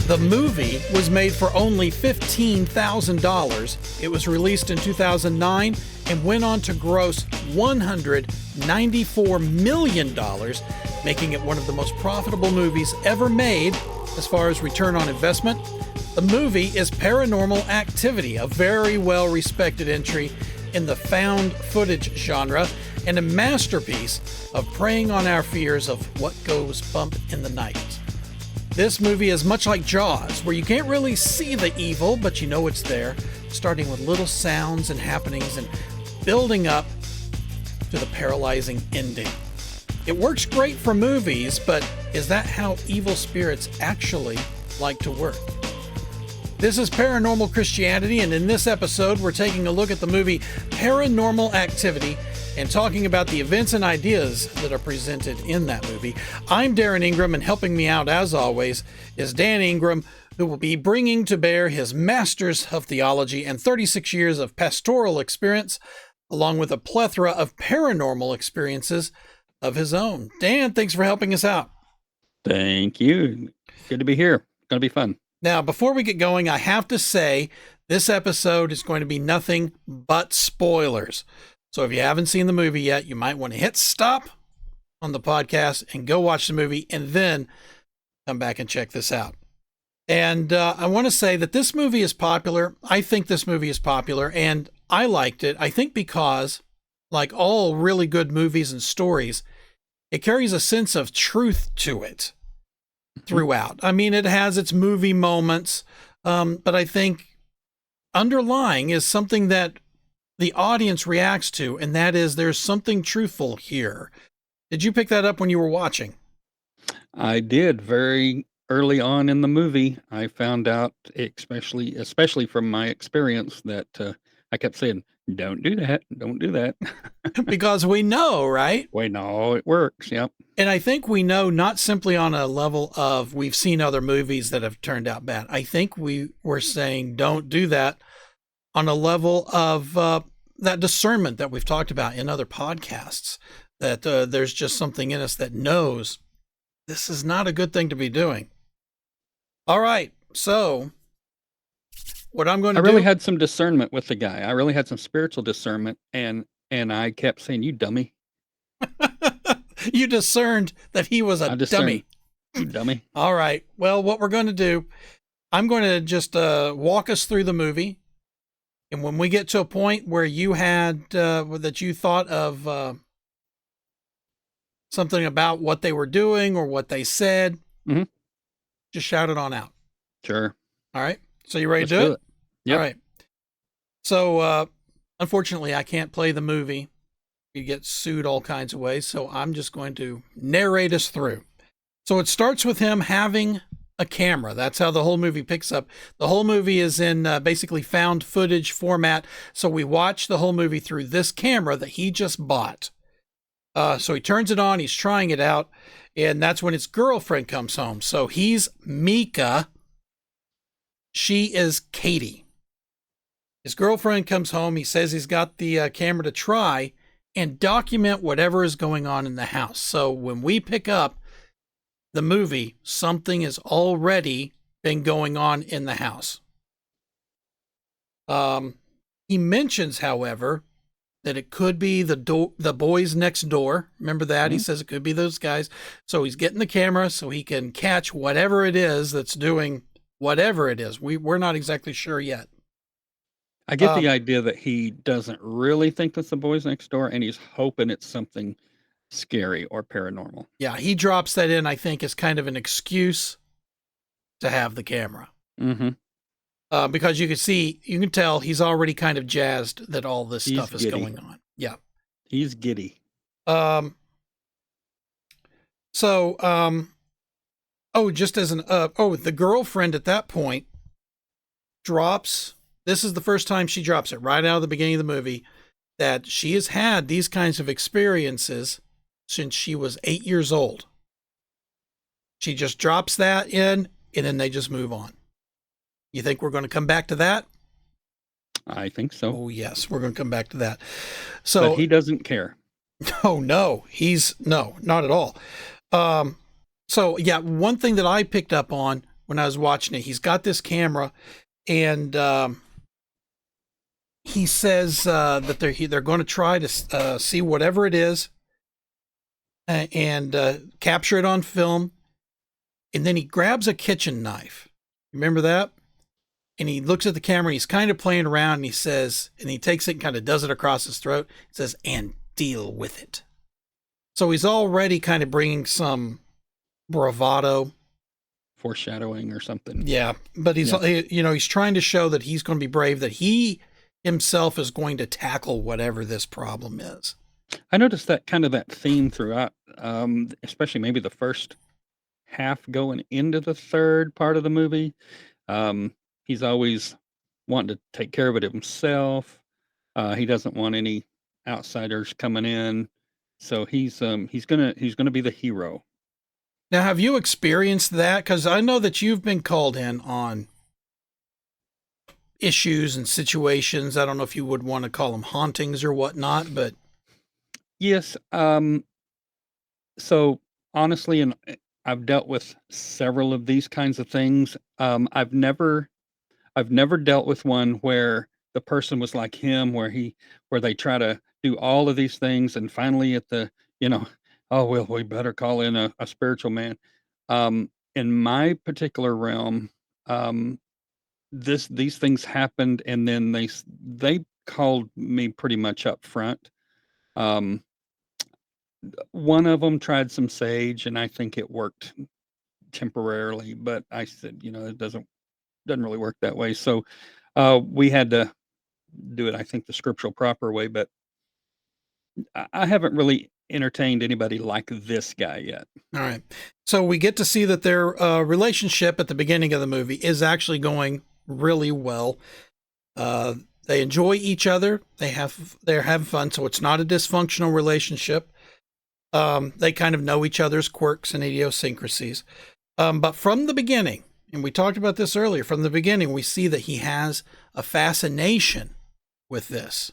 The movie was made for only $15,000. It was released in 2009 and went on to gross $194 million, making it one of the most profitable movies ever made as far as return on investment. The movie is Paranormal Activity, a very well-respected entry in the found footage genre and a masterpiece of preying on our fears of what goes bump in the night. This movie is much like Jaws, where you can't really see the evil, but you know it's there, starting with little sounds and happenings and building up to the paralyzing ending. It works great for movies, but is that how evil spirits actually like to work? This is Paranormal Christianity, and in this episode, we're taking a look at the movie Paranormal Activity and talking about the events and ideas that are presented in that movie. I'm Darren Ingram, and helping me out, as always, is Dan Ingram, who will be bringing to bear his Masters of Theology and 36 years of pastoral experience, along with a plethora of paranormal experiences of his own. Dan, thanks for helping us out. Thank you. Good to be here. It's going to be fun. Now, before we get going, I have to say this episode is going to be nothing but spoilers. So if you haven't seen the movie yet, you might want to hit stop on the podcast and go watch the movie and then come back and check this out. And I want to say that this movie is popular. I think this movie is popular, and I liked it. I think because, like all really good movies and stories, it carries a sense of truth to it throughout. I mean, it has its movie moments, but I think underlying is something that the audience reacts to, and that is there's something truthful here. Did you pick that up when you were watching? I did. Very early on in the movie, I found out, especially from my experience, that I kept saying, don't do that. Don't do that. Because we know, right? We know it works. Yep. And I think we know not simply on a level of we've seen other movies that have turned out bad. I think we were saying don't do that on a level of that discernment that we've talked about in other podcasts, that there's just something in us that knows this is not a good thing to be doing. All right. So what I'm going to do. I really had some discernment with the guy. I really had some spiritual discernment, and I kept saying, you dummy. You discerned that he was a dummy. You dummy. All right. Well, what we're going to do, I'm going to just walk us through the movie. And when we get to a point where you had, that you thought of something about what they were doing or what they said, just shout it on out. Sure. All right. So you ready to do it? Yep. All right. So, unfortunately, I can't play the movie. You get sued all kinds of ways. So I'm just going to narrate us through. So it starts with him having a camera. That's how the whole movie picks up. The whole movie is in basically found footage format. So we watch the whole movie through this camera that he just bought. So he turns it on, he's trying it out, and that's when his girlfriend comes home. So he's Mika. She is Katie. His girlfriend comes home. He says he's got the camera to try and document whatever is going on in the house. So when we pick up the movie, something has already been going on in the house. He mentions, however, that it could be the boys next door. Remember that? He says it could be those guys. So he's getting the camera so he can catch whatever it is that's doing whatever it is. We're not exactly sure yet. I get the idea that he doesn't really think that's the boys next door, and he's hoping it's something scary or paranormal. Yeah, he drops that in, I think, as kind of an excuse to have the camera. Because you can tell he's already kind of jazzed that all this stuff is going on. Yeah. He's giddy. Just as the girlfriend at that point drops, this is the first time she drops it right out of the beginning of the movie, that she has had these kinds of experiences since she was 8 years old. She just drops that in, and then they just move on. You think we're going to come back to that? I think so. Oh, yes, we're going to come back to that. So but he doesn't care. Oh, no, not at all. So yeah, one thing that I picked up on when I was watching it, he's got this camera, and he says that they're going to try to see whatever it is and capture it on film. And then he grabs a kitchen knife. Remember that? And he looks at the camera. He's kind of playing around, and he says, and he takes it and kind of does it across his throat. He says, "And deal with it." So he's already kind of bringing some bravado. Foreshadowing or something. Yeah, but he's he's trying to show that he's going to be brave, that he himself is going to tackle whatever this problem is. I noticed that kind of that theme throughout, especially maybe the first half going into the third part of the movie. He's always wanting to take care of it himself. He doesn't want any outsiders coming in, so he's gonna be the hero. Now, have you experienced that? Because I know that you've been called in on issues and situations. I don't know if you would want to call them hauntings or whatnot, but Yes. So honestly, and I've dealt with several of these kinds of things. I've never dealt with one where the person was like him, where they try to do all of these things, and finally at the, you know, oh well, we better call in a spiritual man. In my particular realm, um, these things happened, and then they called me pretty much up front. Um, One of them tried some sage, and I think it worked temporarily, but I said, it doesn't really work that way. So we had to do it, I think, the scriptural proper way. But I haven't really entertained anybody like this guy yet. all right. So we get to see that their relationship at the beginning of the movie is actually going really well. Uh, they enjoy each other. They're having fun. So it's not a dysfunctional relationship. They kind of know each other's quirks and idiosyncrasies. But from the beginning, and we talked about this earlier, from the beginning, we see that he has a fascination with this.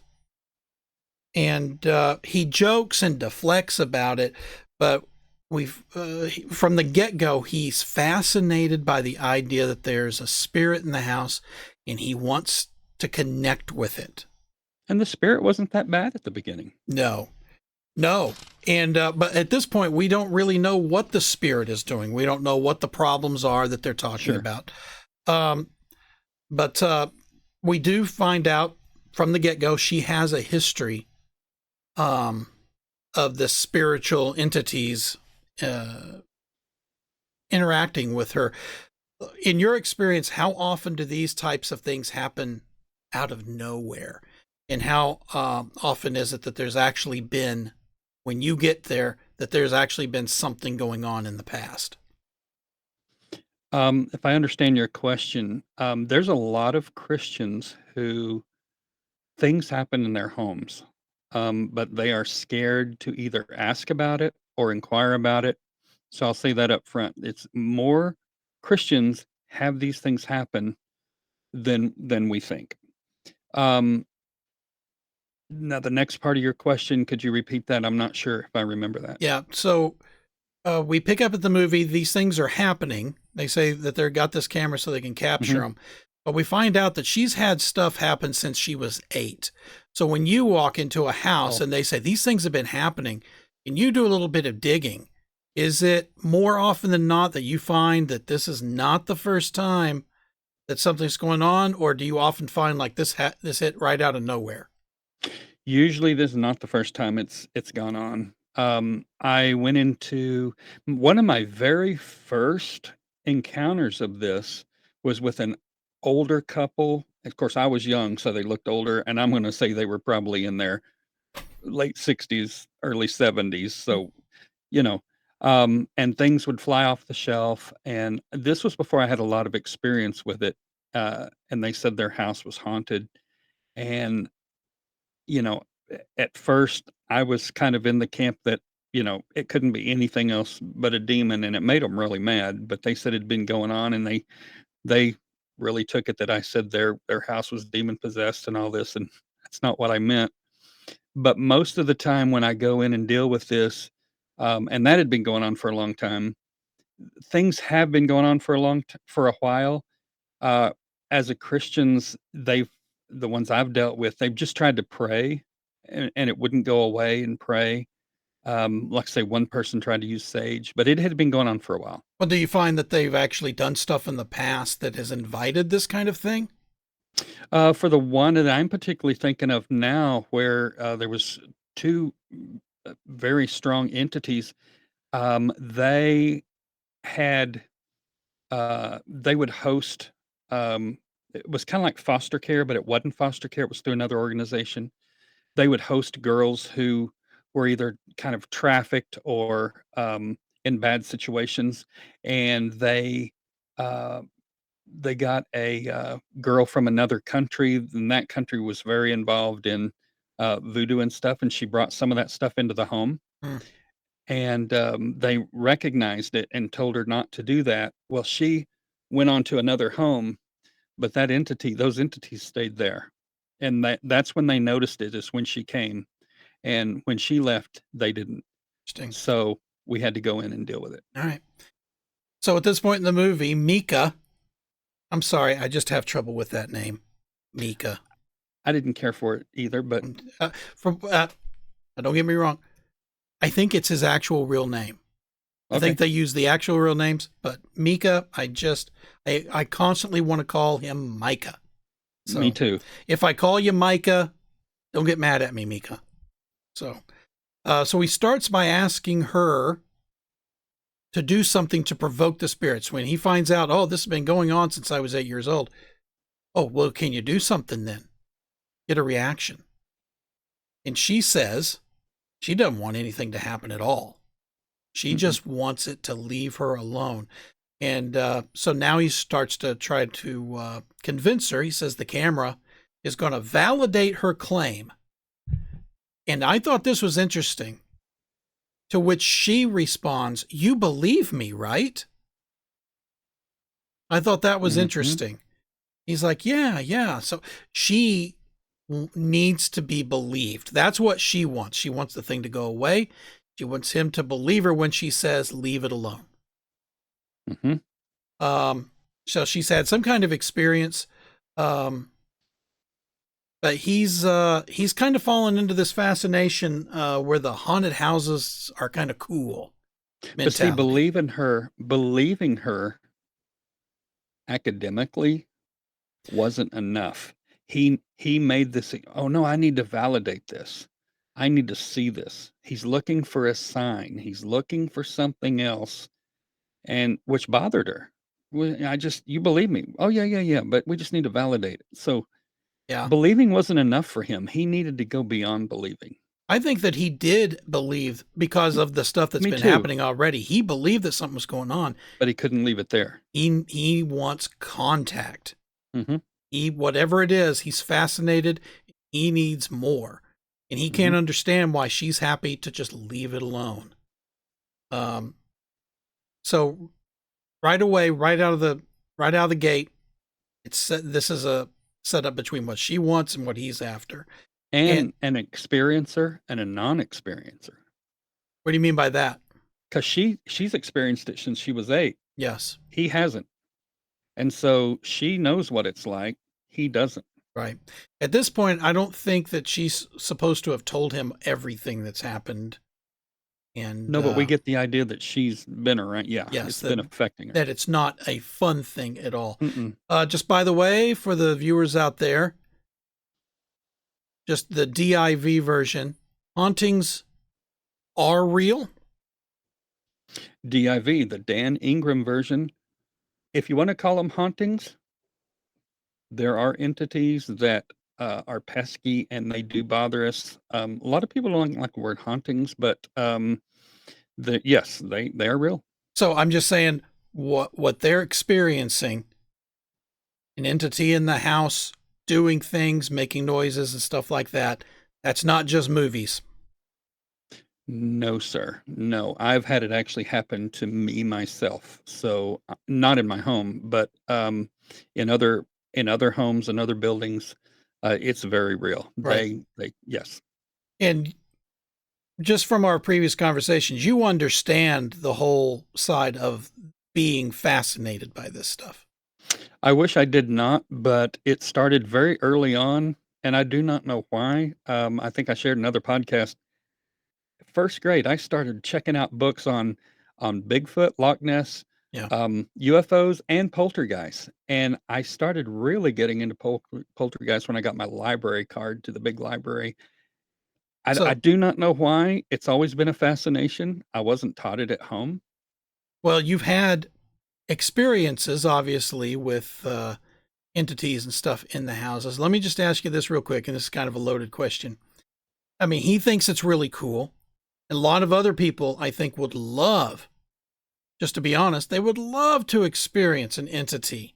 And he jokes and deflects about it, but from the get-go, he's fascinated by the idea that there's a spirit in the house, and he wants to connect with it. And the spirit wasn't that bad at the beginning. No. And but at this point, we don't really know what the spirit is doing. We don't know what the problems are that they're talking about. But we do find out from the get-go she has a history of the spiritual entities interacting with her. In your experience, how often do these types of things happen out of nowhere? And how often is it that there's actually been, when you get there, that there's actually been something going on in the past? If I understand your question, there's a lot of Christians who things happen in their homes, but they are scared to either ask about it or inquire about it. So I'll say that up front. It's more Christians have these things happen than we think. Um, Now the next part of your question, could you repeat that? I'm not sure if I remember that. Yeah. So we pick up at the movie. These things are happening. They say that they've got this camera so they can capture them. But we find out that she's had stuff happen since she was 8. So when you walk into a house and they say these things have been happening, and you do a little bit of digging, is it more often than not that you find that this is not the first time that something's going on, or do you often find like this hit right out of nowhere? Usually this is not the first time it's gone on. I went into one of my very first encounters of this was with an older couple. Of course, I was young, so they looked older, and I'm going to say they were probably in their late 60s, early 70s. So, you know, and things would fly off the shelf. And this was before I had a lot of experience with it. And they said their house was haunted. And you know, at first, I was kind of in the camp that, it couldn't be anything else but a demon, and it made them really mad, but they said it'd been going on, and they really took it that I said their house was demon possessed and all this, and that's not what I meant. But most of the time when I go in and deal with this, and that had been going on for a long time, things have been going on for for a while. Uh, as a Christians, the ones I've dealt with, they've just tried to pray, and it wouldn't go away and pray. Like I say, one person tried to use sage, but it had been going on for a while. Well, do you find that they've actually done stuff in the past that has invited this kind of thing? For the one that I'm particularly thinking of now, where there was two very strong entities, they had they would host. It was kind of like foster care, but it wasn't foster care. It was through another organization. They would host girls who were either kind of trafficked or in bad situations, and uh, they got a girl from another country, and that country was very involved in voodoo and stuff, and she brought some of that stuff into the home, Hmm. and they recognized it and told her not to do that. Well, she went on to another home, but those entities stayed there, and that's when they noticed it, is when she came, and when she left, they didn't. Interesting. So we had to go in and deal with it. All right. So at this point in the movie, Mika, I'm sorry, I just have trouble with that name, Mika. I didn't care for it either, but From don't get me wrong, I think it's his actual real name. I okay. think they use the actual real names, but Mika, I constantly want to call him Micah. So Me too. if I call you Micah, don't get mad at me, Mika. So he starts by asking her to do something to provoke the spirits. When he finds out, oh, this has been going on since I was 8 years old. Oh, well, can you do something then? Get a reaction. And she says she doesn't want anything to happen at all. She just wants it to leave her alone. And so now he starts to try to convince her. He says the camera is going to validate her claim. And I thought this was interesting. To which she responds, "You believe me, right?" I thought that was interesting. He's like, yeah, yeah. So she needs to be believed. That's what she wants. She wants the thing to go away. She wants him to believe her when she says, leave it alone. So she's had some kind of experience. But he's kind of fallen into this fascination where the haunted houses are kind of cool mentality. But see, believing her academically wasn't enough. He made this, oh no, I need to validate this. I need to see this. He's looking for a sign. He's looking for something else, and which bothered her. Well, you believe me. Oh yeah, yeah, yeah. But we just need to validate it. So Yeah. believing wasn't enough for him. He needed to go beyond believing. I think that he did believe because of the stuff that's been happening already. He believed that something was going on, but he couldn't leave it there. He wants contact. Whatever it is, he's fascinated. He needs more, and he can't understand why she's happy to just leave it alone. So right away, right out of the gate, this is a setup between what she wants and what he's after. And an experiencer and a non-experiencer. What do you mean by that? Because she's experienced it since she was 8. Yes. He hasn't. And so she knows what it's like. He doesn't. Right. At this point, I don't think that she's supposed to have told him everything that's happened. And no, but we get the idea that she's been around. Yeah, yes, it's been affecting her. That it's not a fun thing at all. Just by the way, for the viewers out there, just the DIV version, hauntings are real. DIV, the Dan Ingram version. If you want to call them hauntings, there are entities that are pesky and they do bother us. A lot of people don't like the word hauntings, but yes, they are real. So I'm just saying what they're experiencing, an entity in the house doing things, making noises and stuff like that, that's not just movies. No, sir. No, I've had it actually happen to me myself. So not in my home, but in other homes and other buildings, it's very real. Right. They yes. And just from our previous conversations, you understand the whole side of being fascinated by this stuff? I wish I did not, but it started very early on, and I do not know why. I think I shared another podcast. First grade, I started checking out books on Bigfoot, Loch Ness, Yeah. UFOs, and poltergeists, and I started really getting into poltergeists when I got my library card to the big library. I So, do not know why. It's always been a fascination. I wasn't taught it at home. well, you've had experiences, obviously, with entities and stuff in the houses. Let me just ask you this real quick, and this is kind of a loaded question. I mean, he thinks it's really cool. A lot of other people, I think, would love, just to be honest, they would love to experience an entity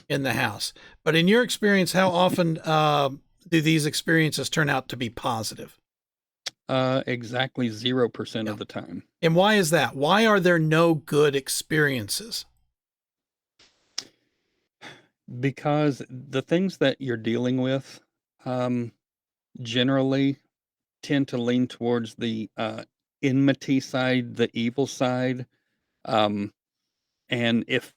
in the house. But in your experience, how often do these experiences turn out to be positive? Exactly 0% Yeah. of the time. And why is that? Why are there no good experiences? Because the things that you're dealing with, um, generally tend to lean towards the, enmity side, the evil side, um, and if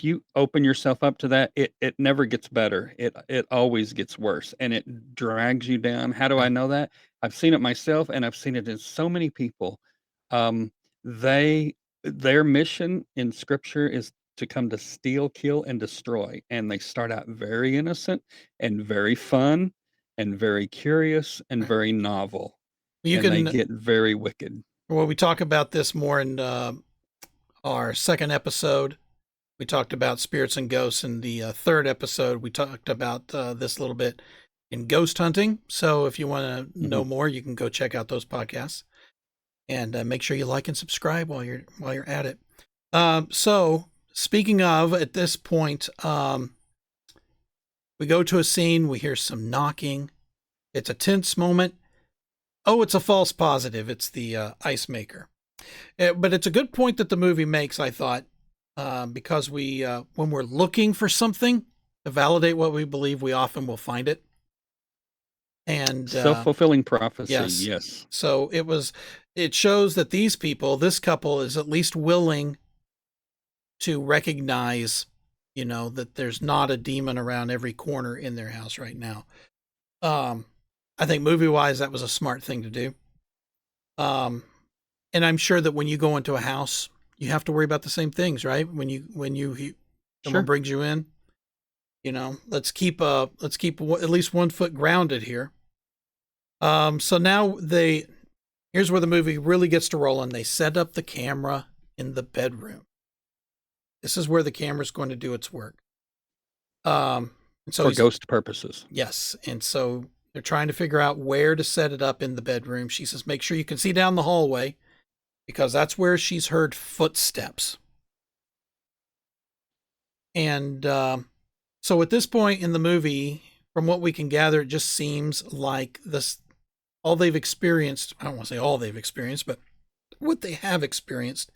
you open yourself up to that, it never gets better. It always gets worse, and it drags you down. How do Yeah. I know that? I've seen it myself, and I've seen it in so many people. Um, they their mission in scripture is to come to steal, kill, and destroy, and they start out very innocent and very fun and very curious and very novel, You and they can, get very wicked. well, we talk about this more in our second episode. We talked about spirits and ghosts. In the third episode, we talked about this a little bit in ghost hunting. So if you want to Mhm. know more, you can go check out those podcasts and make sure you like and subscribe while you're at it. So speaking of, at this point, we go to a scene. We hear some knocking. It's a tense moment. Oh, it's a false positive. It's the ice maker. But it's a good point that the movie makes, I thought, because when we're looking for something to validate what we believe, we often will find it. And Self-fulfilling prophecy, yes, yes. so it shows that these people, this couple, is at least willing to recognize, that there's not a demon around every corner in their house right now. Um, I think movie wise, that was a smart thing to do. Um, and I'm sure that when you go into a house, you have to worry about the same things, right? When someone Sure. brings you in, let's keep at least 1 foot grounded here. So now here's where the movie really gets to rolling. They set up the camera in the bedroom. This is where the camera's going to do its work. And so For ghost purposes. yes, and so they're trying to figure out where to set it up in the bedroom. She says, make sure you can see down the hallway because that's where she's heard footsteps. And so at this point in the movie, from what we can gather, it just seems like all they've experienced, I don't want to say all they've experienced, but what they have experienced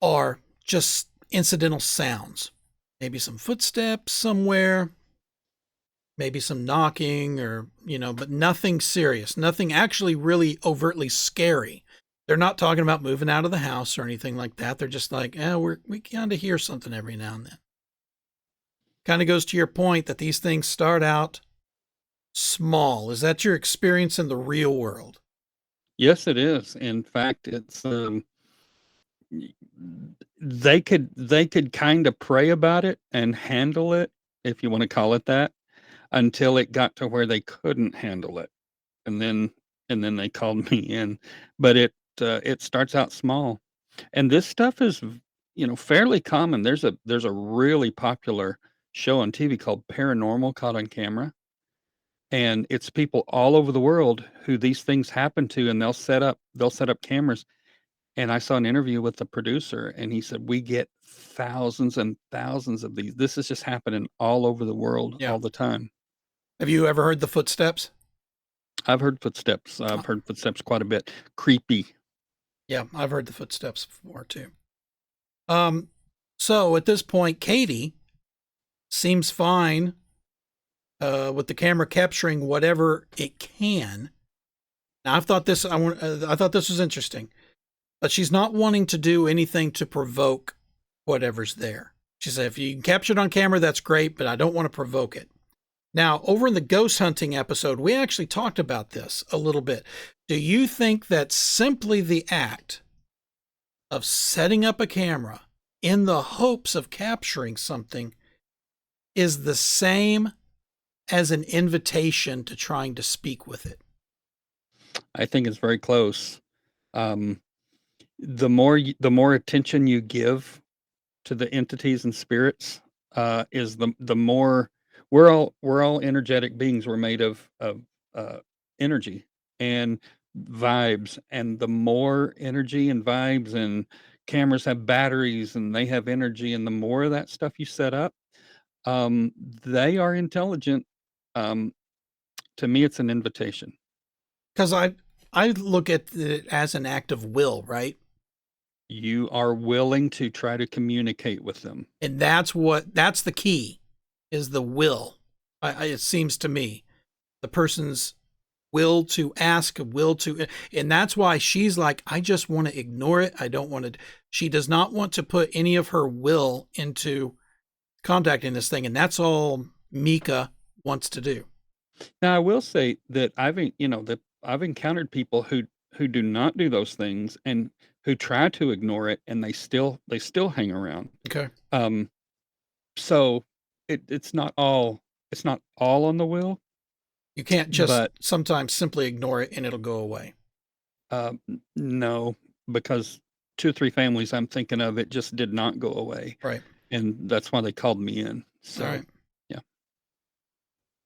are just incidental sounds. Maybe some footsteps somewhere, maybe some knocking but nothing serious, nothing actually really overtly scary. They're not talking about moving out of the house or anything like that. They're just like, we kind of hear something every now and then. Kind of goes to your point that these things start out small. Is that your experience in the real world? Yes, it is. In fact, it's y- they could kind of pray about it and handle it, if you want to call it that, until it got to where they couldn't handle it, and then they called me in. But it starts out small, and this stuff is fairly common. There's a really popular show on TV called Paranormal Caught on Camera, and it's people all over the world who these things happen to, and they'll set up cameras. And I saw an interview with the producer, and he said, "We get thousands and thousands of these. This is just happening all over the world Yeah. all the time." Have you ever heard the footsteps? I've heard footsteps. I've heard footsteps quite a bit. Creepy. Yeah, I've heard the footsteps before too. Um, so at this point, Katie seems fine with the camera capturing whatever it can. Now, I thought this was interesting. but she's not wanting to do anything to provoke whatever's there. She said, if you can capture it on camera, that's great, but I don't want to provoke it. Now, over in the ghost hunting episode, we actually talked about this a little bit. Do you think that simply the act of setting up a camera in the hopes of capturing something is the same as an invitation to trying to speak with it? I think it's very close. Um, the more attention you give to the entities and spirits, is the more we're all energetic beings. We're made of energy and vibes, and the more energy and vibes, and cameras have batteries and they have energy, and the more of that stuff you set up, um, they are intelligent. Um, to me, it's an invitation. Because I look at it as an act of will, right? You are willing to try to communicate with them. And that's the key, is the will. It seems to me, the person's will to ask, will to, and that's why she's like, I just want to ignore it. I don't want to. She does not want to put any of her will into contacting this thing, and that's all Mika wants to do. Now, I will say that that I've encountered people who do not do those things and who try to ignore it, and they still hang around. Okay. Um, so it's not all on the will, You can't just but sometimes simply ignore it and it'll go away. no, because 2 or 3 families I'm thinking of, it just did not go away, Right. and that's why they called me in. All So, right. yeah.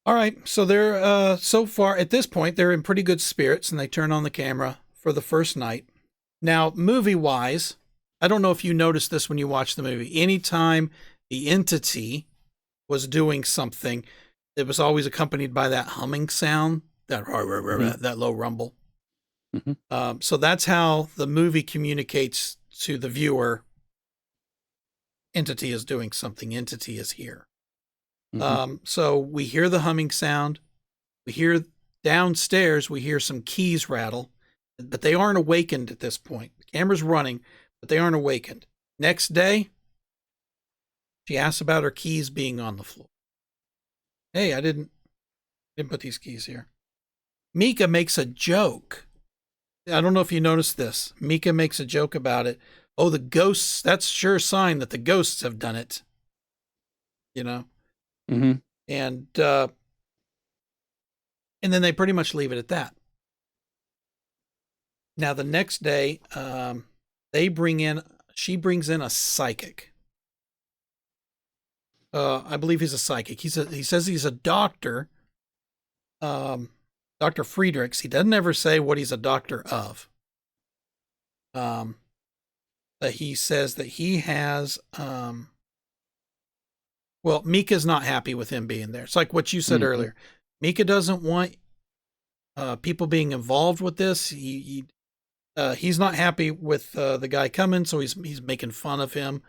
All right. So they're so far at this point, they're in pretty good spirits and they turn on the camera for the first night. Now, movie wise, I don't know if you noticed this when you watched the movie. Anytime the entity was doing something, it was always accompanied by that humming sound, that low rumble. So that's how the movie communicates to the viewer. Entity is doing something. Entity is here. So we hear the humming sound. We hear downstairs, we hear some keys rattle, but they aren't awakened at this point. The camera's running, but they aren't awakened. Next day, she asks about her keys being on the floor. Hey, I didn't put these keys here. Mika makes a joke. I don't know if you noticed this. Mika makes a joke about it. Oh, the ghosts, that's sure a sign that the ghosts have done it. You know? And then they pretty much leave it at that. Now, the next day, she brings in a psychic. I believe he's a psychic. He says he's a doctor. Dr. Friedrichs. He doesn't ever say what he's a doctor of. But he says that he has, well, Mika's not happy with him being there. It's like what you said earlier. Mika doesn't want people being involved with this. He's not happy with the guy coming, so he's making fun of him.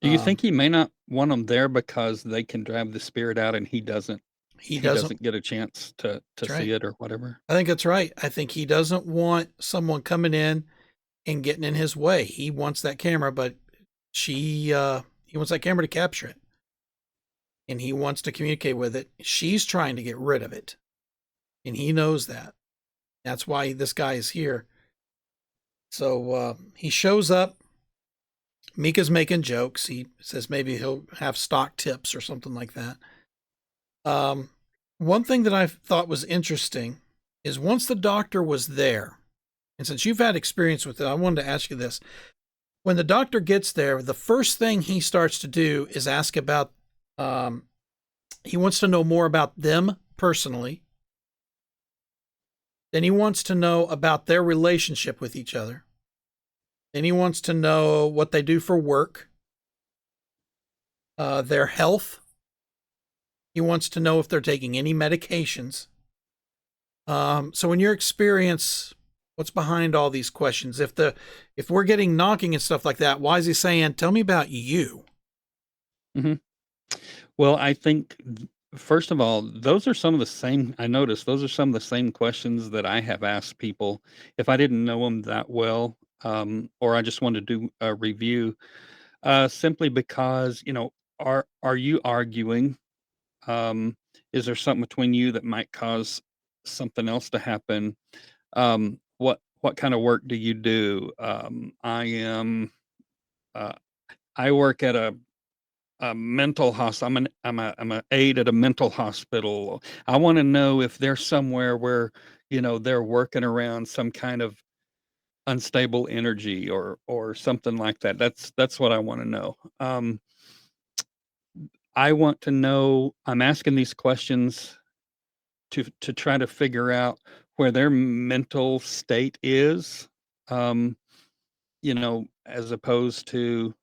Do you think he may not want them there because they can drive the spirit out and he doesn't get a chance to see it or whatever? I think that's right. I think he doesn't want someone coming in and getting in his way. He wants that camera, but he wants that camera to capture it. And he wants to communicate with it. She's trying to get rid of it. And he knows that. That's why this guy is here. So he shows up. Mika's making jokes. He says maybe he'll have stock tips or something like that. One thing that I thought was interesting is once the doctor was there, and since you've had experience with it, I wanted to ask you this. When the doctor gets there, the first thing he starts to do is ask about, he wants to know more about them personally. Then he wants to know about their relationship with each other. Then he wants to know what they do for work, their health. He wants to know if they're taking any medications. So in your experience, what's behind all these questions? If we're getting knocking and stuff like that, why is he saying, tell me about you? Well, I think first of all, those are some of the same. I noticed those are some of the same questions that I have asked people if I didn't know them that well. or I just wanted to do a review, simply because, are you arguing? Um, is there something between you that might cause something else to happen? What kind of work do you do? Uh, I work at a mental hospital. I'm a aide at a mental hospital. I wanna know if there's somewhere where, they're working around some kind of unstable energy or something like that. That's what I wanna know. I want to know I'm asking these questions to try to figure out where their mental state is, um, as opposed to,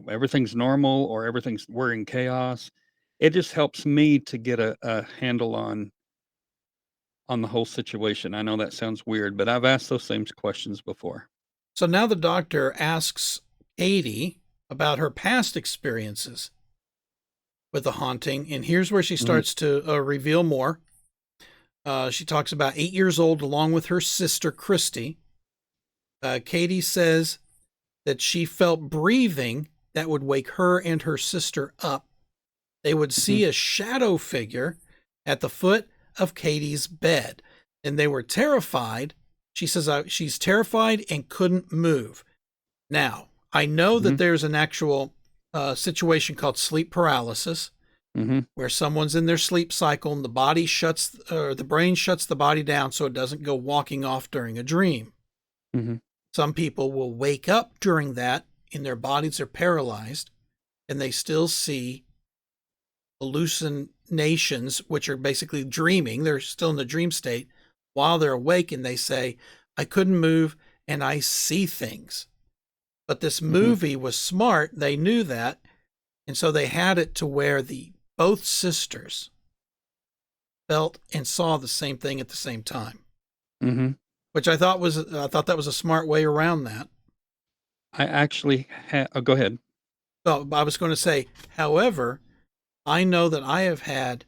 everything's normal or everything's we're in chaos. It just helps me to get a handle on the whole situation. I know that sounds weird, but I've asked those same questions before. So now the doctor asks Katie about her past experiences with the haunting, and here's where she Mhm, starts to reveal more. She talks about 8 years old, along with her sister Christy. Katie says that she felt breathing that would wake her and her sister up. They would mhm, see a shadow figure at the foot of Katie's bed, and they were terrified. She says she's terrified and couldn't move. Now, I know that mhm, there's an actual situation called sleep paralysis, mhm, where someone's in their sleep cycle and the body shuts, or the brain shuts the body down so it doesn't go walking off during a dream. mhm, Some people will wake up during that and their bodies are paralyzed and they still see hallucinations, which are basically dreaming. They're still in the dream state while they're awake, and they say, I couldn't move and I see things. But this mhm, movie was smart. They knew that. And so they had it to where the both sisters felt and saw the same thing at the same time, mhm. which I thought that was a smart way around that. I actually oh, go ahead. So I was going to say, however, I know that I have had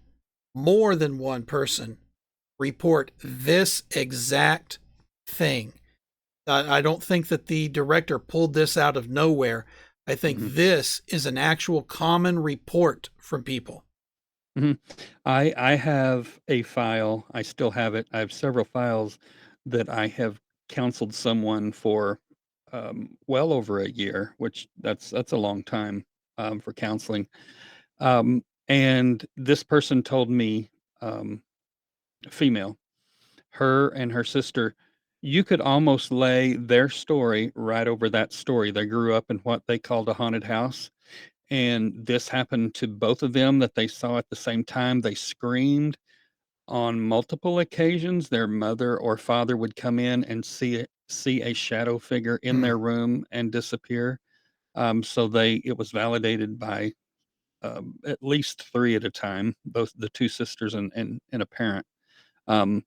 more than one person report this exact thing. I don't think that the director pulled this out of nowhere. I think Mhm, this is an actual common report from people. mhm. I have a file, I still have it. I have several files that I have counseled someone for, well over a year, which that's a long time, for counseling. And this person told me, female, her and her sister, you could almost lay their story right over that story. They grew up in what they called a haunted house, and this happened to both of them that they saw at the same time. They screamed on multiple occasions. Their mother or father would come in and see a shadow figure in Hmm. their room and disappear. So it was validated by at least three at a time, both the two sisters and a parent. Um,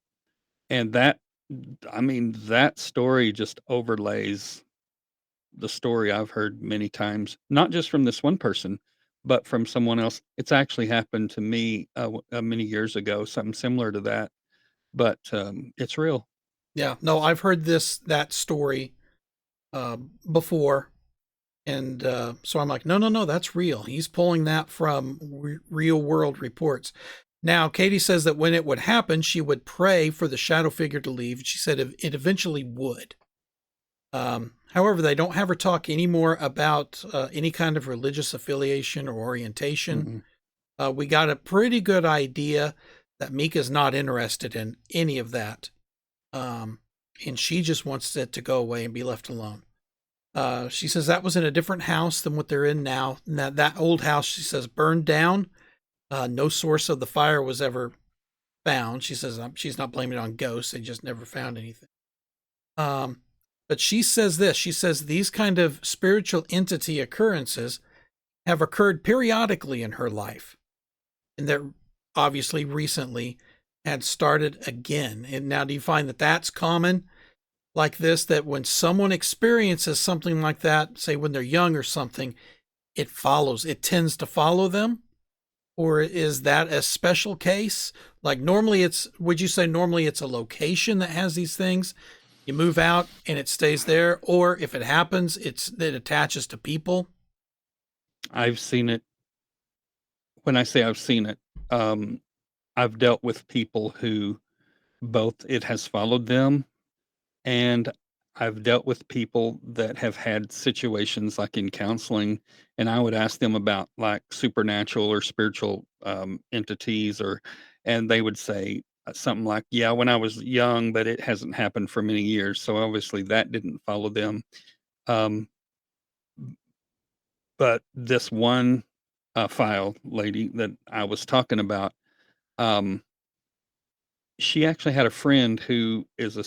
and I mean, that story just overlays the story I've heard many times, not just from this one person, but from someone else. It's actually happened to me many years ago, something similar to that, but it's real. Yeah, no, I've heard that story before, and so I'm like, no, no, no, that's real. He's pulling that from real world reports. Now, Katie says that when it would happen, she would pray for the shadow figure to leave. She said it eventually would. However, they don't have her talk anymore about any kind of religious affiliation or orientation. Mm-mm, We got a pretty good idea that Mika's not interested in any of that. Um, and she just wants it to go away and be left alone. She says that was in a different house than what they're in now. And that old house, she says, burned down. No source of the fire was ever found. She says she's not blaming it on ghosts. They just never found anything. Um, but she says this. She says these kind of spiritual entity occurrences have occurred periodically in her life, and that obviously recently had started again. And now, do you find that that's common like this? That when someone experiences something like that, say when they're young or something, it tends to follow them? Or is that a special case? Like would you say normally it's a location that has these things? You move out and it stays there, or if it happens, it attaches to people. I've seen it. When I say I've seen it, um, I've dealt with people who both it has followed them, and I've dealt with people that have had situations like in counseling, and I would ask them about like supernatural or spiritual entities, and they would say something like, "Yeah, when I was young, but it hasn't happened for many years." So obviously that didn't follow them. Um, but this one file lady that I was talking about, um, she actually had a friend who is a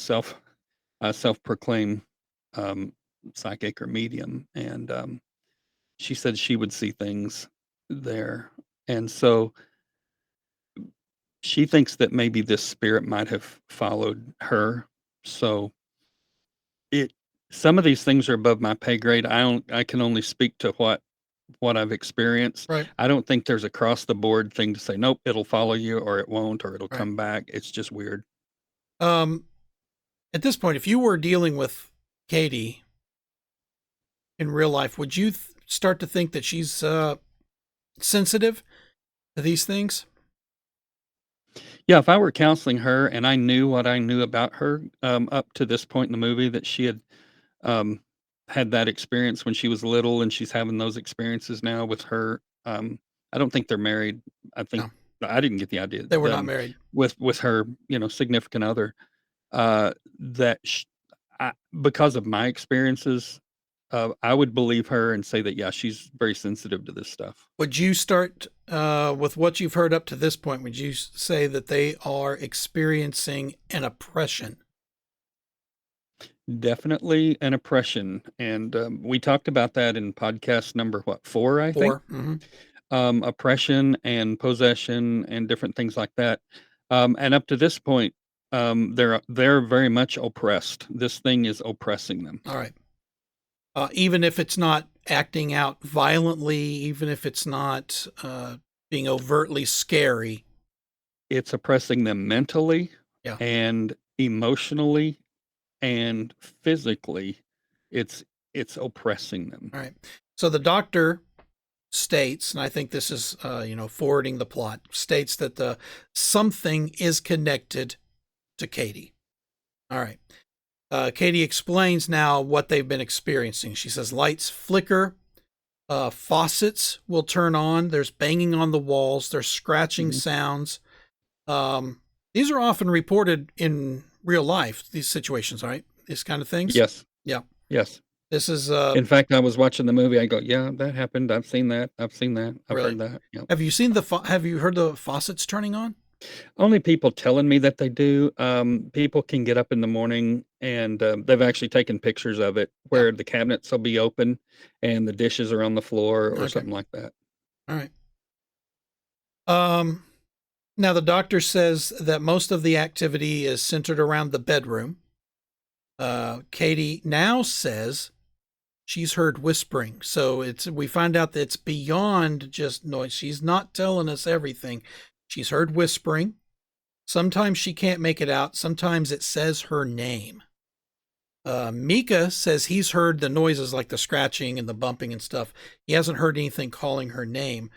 self-proclaimed um, psychic or medium, and she said she would see things there, and so she thinks that maybe this spirit might have followed her. So it some of these things are above my pay grade. I can only speak to what I've experienced. Right. I don't think there's across the board thing to say, nope, it'll follow you or it won't or it'll Right. come back. It's just weird. Um, at this point, if you were dealing with Katie in real life, would you start to think that she's sensitive to these things? Yeah, if I were counseling her and I knew what I knew about her, up to this point in the movie that she um, had that experience when she was little and she's having those experiences now with her, I don't think they're married. I think No, I didn't get the idea, they were not married. with her, significant other, that because of my experiences, I would believe her and say that, yeah, she's very sensitive to this stuff. Would you start with what you've heard up to this point? Would you say that they are experiencing an oppression? Definitely an oppression, and, we talked about that in podcast number, what, 4, I think? 4. Mm-hmm. Oppression and possession and different things like that, and up to this point, they're very much oppressed. This thing is oppressing them. All right. Even if it's not acting out violently, even if it's not being overtly scary. It's oppressing them mentally Yeah. and emotionally and physically. It's it's oppressing them. All right. So the doctor states, and I think this is, forwarding the plot, states that the something is connected to Katie. All right. Katie explains now what they've been experiencing. She says lights flicker, faucets will turn on. There's banging on the walls. There's scratching Mhm. sounds. These are often reported in real life. These situations, right? These kind of things. Yes, Yeah. yes. This is In fact, I was watching the movie, I go, "Yeah, that happened. I've seen that. I've seen that. I've really. heard that." Yep. Have you seen have you heard the faucets turning on? Only people telling me that they do. People can get up in the morning and, they've actually taken pictures of it Yeah. where the cabinets will be open and the dishes are on the floor or Okay. something like that. All right. Um, Now the doctor says that most of the activity is centered around the bedroom. Katie now says she's heard whispering. So we find out that it's beyond just noise. She's not telling us everything. She's heard whispering. Sometimes she can't make it out. Sometimes it says her name. Mika says he's heard the noises like the scratching and the bumping and stuff. He hasn't heard anything calling her name.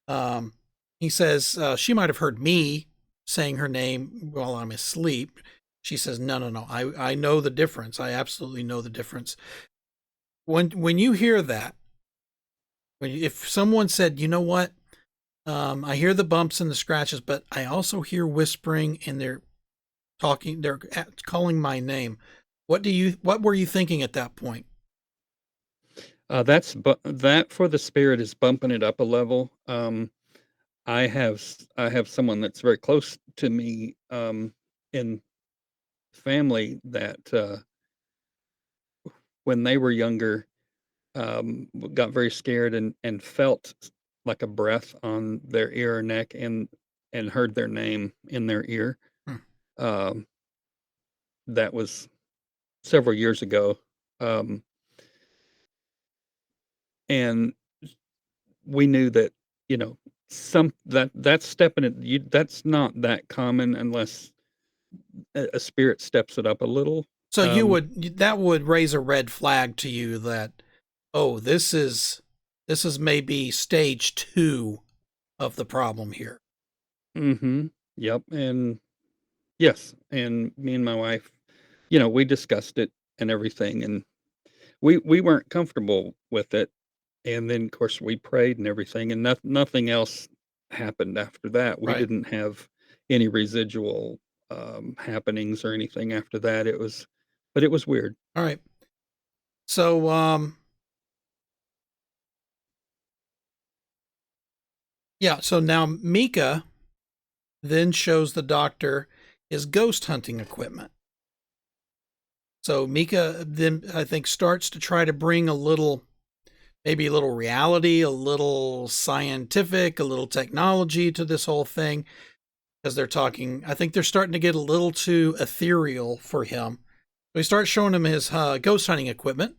Um, he says she might have heard me saying her name while I'm asleep. She says, no, no, no. I know the difference. I absolutely know the difference. When you hear that, if someone said, you know what, I hear the bumps and the scratches, but I also hear whispering and they're calling my name. What were you thinking at that point? That for the spirit is bumping it up a level. I have someone that's very close to me, in family that, when they were younger, got very scared and felt like a breath on their ear or neck and heard their name in their ear. Hmm. Um, that was several years ago. Um, and we knew that, you know, that's stepping it that's not that common unless a spirit steps it up a little. So Um, that would raise a red flag to you that, oh, this is maybe stage 2 of the problem here. mhm, yep, and yes, and me and my wife, you know, we discussed it and everything, and we weren't comfortable with it, and then, of course, we prayed and everything, and nothing else happened after that. We Right. didn't have any residual, happenings or anything after that. It was weird. All right. So yeah, so now Mika then shows the doctor his ghost hunting equipment. So Mika then, I think, starts to try to bring maybe a little reality, a little scientific, a little technology to this whole thing, because I think they're starting to get a little too ethereal for him. So he starts showing him his ghost hunting equipment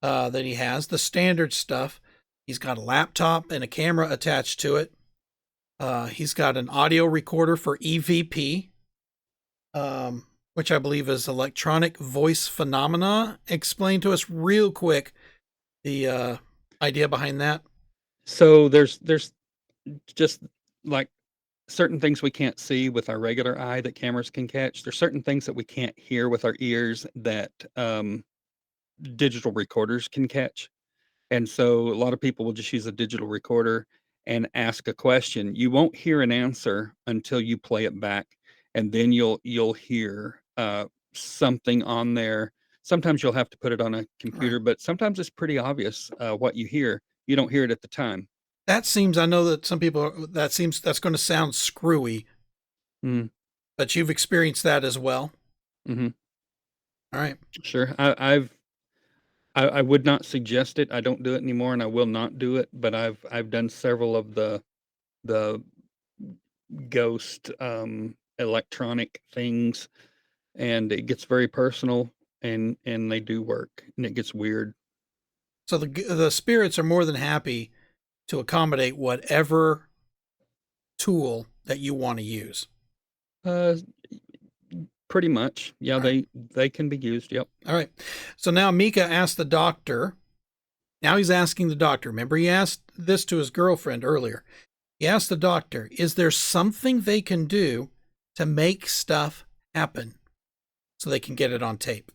that he has, the standard stuff. He's got a laptop and a camera attached to it. He's got an audio recorder for EVP, which I believe is electronic voice phenomena. Explain to us real quick the idea behind that. So there's just, like, certain things we can't see with our regular eye that cameras can catch. There's certain things that we can't hear with our ears that, digital recorders can catch. And so a lot of people will just use a digital recorder and ask a question. You won't hear an answer until you play it back, and then you'll hear something on there. Sometimes you'll have to put it on a Right. computer, but sometimes it's pretty obvious what you hear. You don't hear it at the time. I know that some people, that's going to sound screwy, Mm, but you've experienced that as well. hmm. All right. Sure. I would not suggest it. I don't do it anymore, and I will not do it. But I've done several of the ghost electronic things, and it gets very personal, and they do work, and it gets weird. So the spirits are more than happy to accommodate whatever tool that you want to use. Uh, Pretty much, yeah. All right. They can be used. Yep. All right. So now Mika asked the doctor. Now he's asking the doctor. Remember, he asked this to his girlfriend earlier. He asked the doctor, is there something they can do to make stuff happen so they can get it on tape?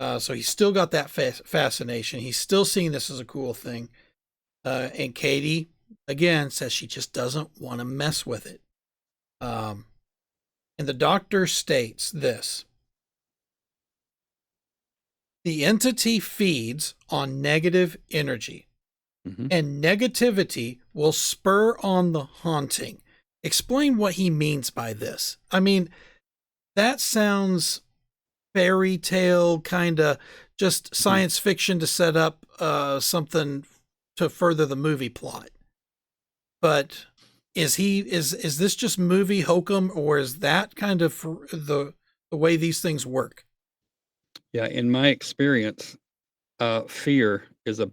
So he's still got that fascination. He's still seeing this as a cool thing. And Katie, again, says she just doesn't want to mess with it. Um, and the doctor states this: the entity feeds on negative energy, Hmm. and negativity will spur on the haunting. Explain what he means by this. I mean, that sounds fairy tale, kind of just Hmm. science fiction to set up something to further the movie plot. But is this just movie hokum, or is that kind of the way these things work? Yeah. In my experience, fear is a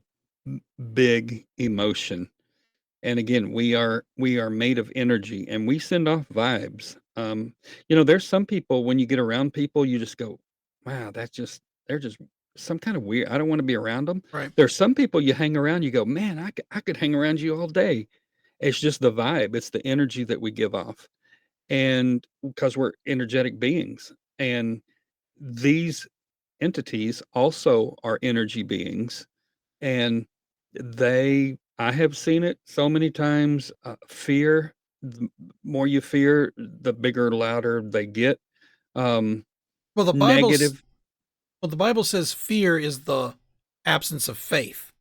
big emotion. And again, we are made of energy, and we send off vibes. There's some people, when you get around people, you just go, "Wow, they're just some kind of weird. I don't want to be around them." Right. There's some people you hang around, you go, "Man, I could hang around you all day." It's just the vibe. It's the energy that we give off, and because we're energetic beings, and these entities also are energy beings, and I have seen it so many times. Fear, the more you fear, the bigger, louder they get. Um, Well, Negative, the Bible says fear is the absence of faith.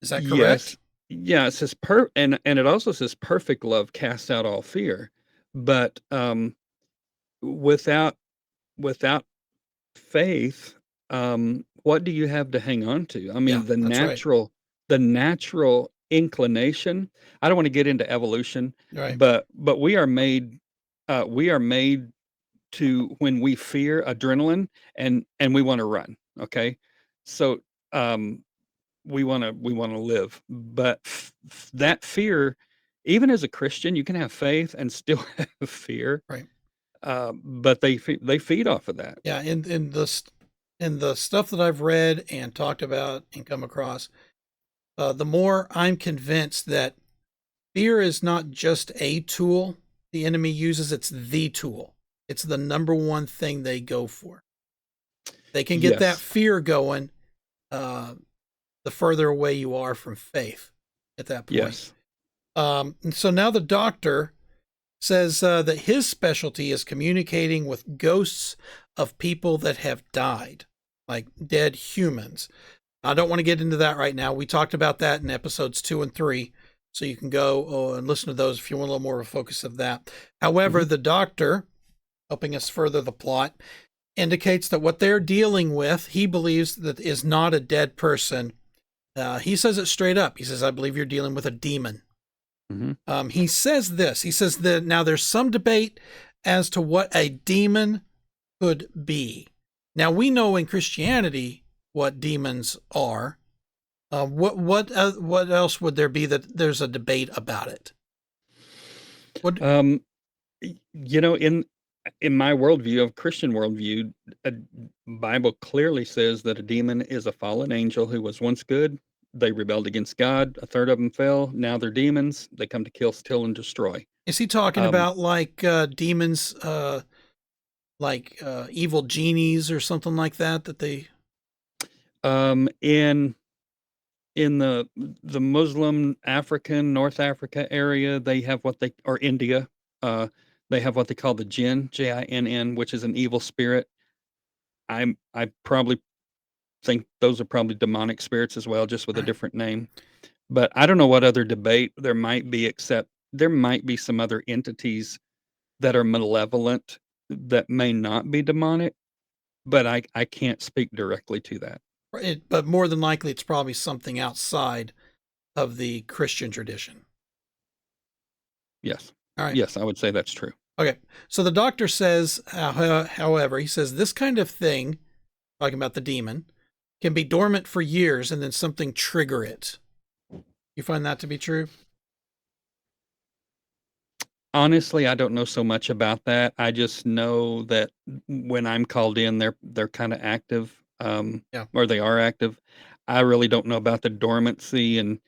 Is that correct? yes, yeah. It says and it also says perfect love casts out all fear. But without without faith, what do you have to hang on to? I Yeah, mean, that's right. the natural inclination. I don't want to get into evolution, Right. but we are made to, when we fear, adrenaline, and we want to run. Okay, so um, we want to live, but that fear, even as a Christian, you can have faith and still have fear. Right. but they feed off of that. Yeah, in the stuff that I've read and talked about and come across, the more I'm convinced that fear is not just a tool the enemy uses, it's the tool. It's the number one thing they go for. They can get that Yes. fear going, uh, the further away you are from faith at that point. Yes. And so now the doctor says that his specialty is communicating with ghosts of people that have died, like dead humans. I don't want to get into that right now. We talked about that in episodes 2 and 3. So you can go and listen to those if you want a little more of a focus of that. However, the doctor, helping us further the plot, indicates that what they're dealing with, he believes that is not a dead person. He says it straight up. He says, I believe you're dealing with a demon. He says this. He says that now there's some debate as to what a demon could be. Now, we know in Christianity what demons are. What else would there be that there's a debate about it? What? You know, in my worldview, of Christian worldview, a Bible clearly says that a demon is a fallen angel who was once good. They rebelled against God. A third of them fell. Now they're demons. They come to kill, steal, and destroy. Is he talking about like demons, like evil genies or something like that? That they in the Muslim, African, North Africa area, they have what they or India, they have what they call the jinn, Jinn, which is an evil spirit. I probably think those are probably demonic spirits as well, just with a different name. But I don't know what other debate there might be, except there might be some other entities that are malevolent that may not be demonic, but I can't speak directly to that. but more than likely, it's probably something outside of the Christian tradition. Yes. All right. Yes, I would say that's true. Okay. So the doctor says, however, he says this kind of thing, talking about the demon, can be dormant for years and then something trigger it. You find that to be true? Honestly, I don't know so much about that. I just know that when I'm called in, they're kinda active, Yeah. or they are active. I really don't know about the dormancy and,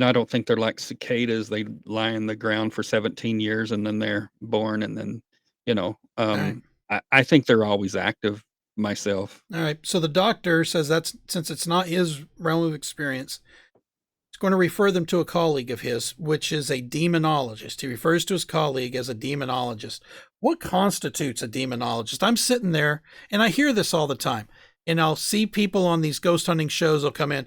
I don't think they're like cicadas. They lie in the ground for 17 years and then they're born and then, you know, All right. I think they're always active myself. All right. So the doctor says that's since it's not his realm of experience, he's going to refer them to a colleague of his, which is a demonologist. He refers to his colleague as a demonologist. What constitutes a demonologist? I'm sitting there and I hear this all the time. And I'll see people on these ghost hunting shows will come in.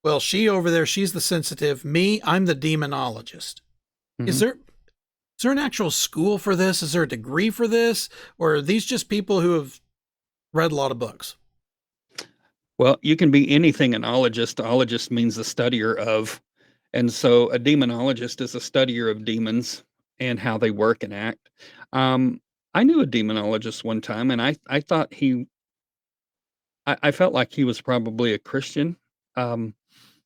Well, she over there, she's the sensitive. Me, I'm the demonologist. Is Mhm. there an actual school for this? Is there a degree for this? Or are these just people who have read a lot of books? Well, you can be anything an ologist. Ologist means the studier of. And so a demonologist is a studier of demons and how they work and act. I knew a demonologist one time, and I thought I felt like he was probably a Christian, um,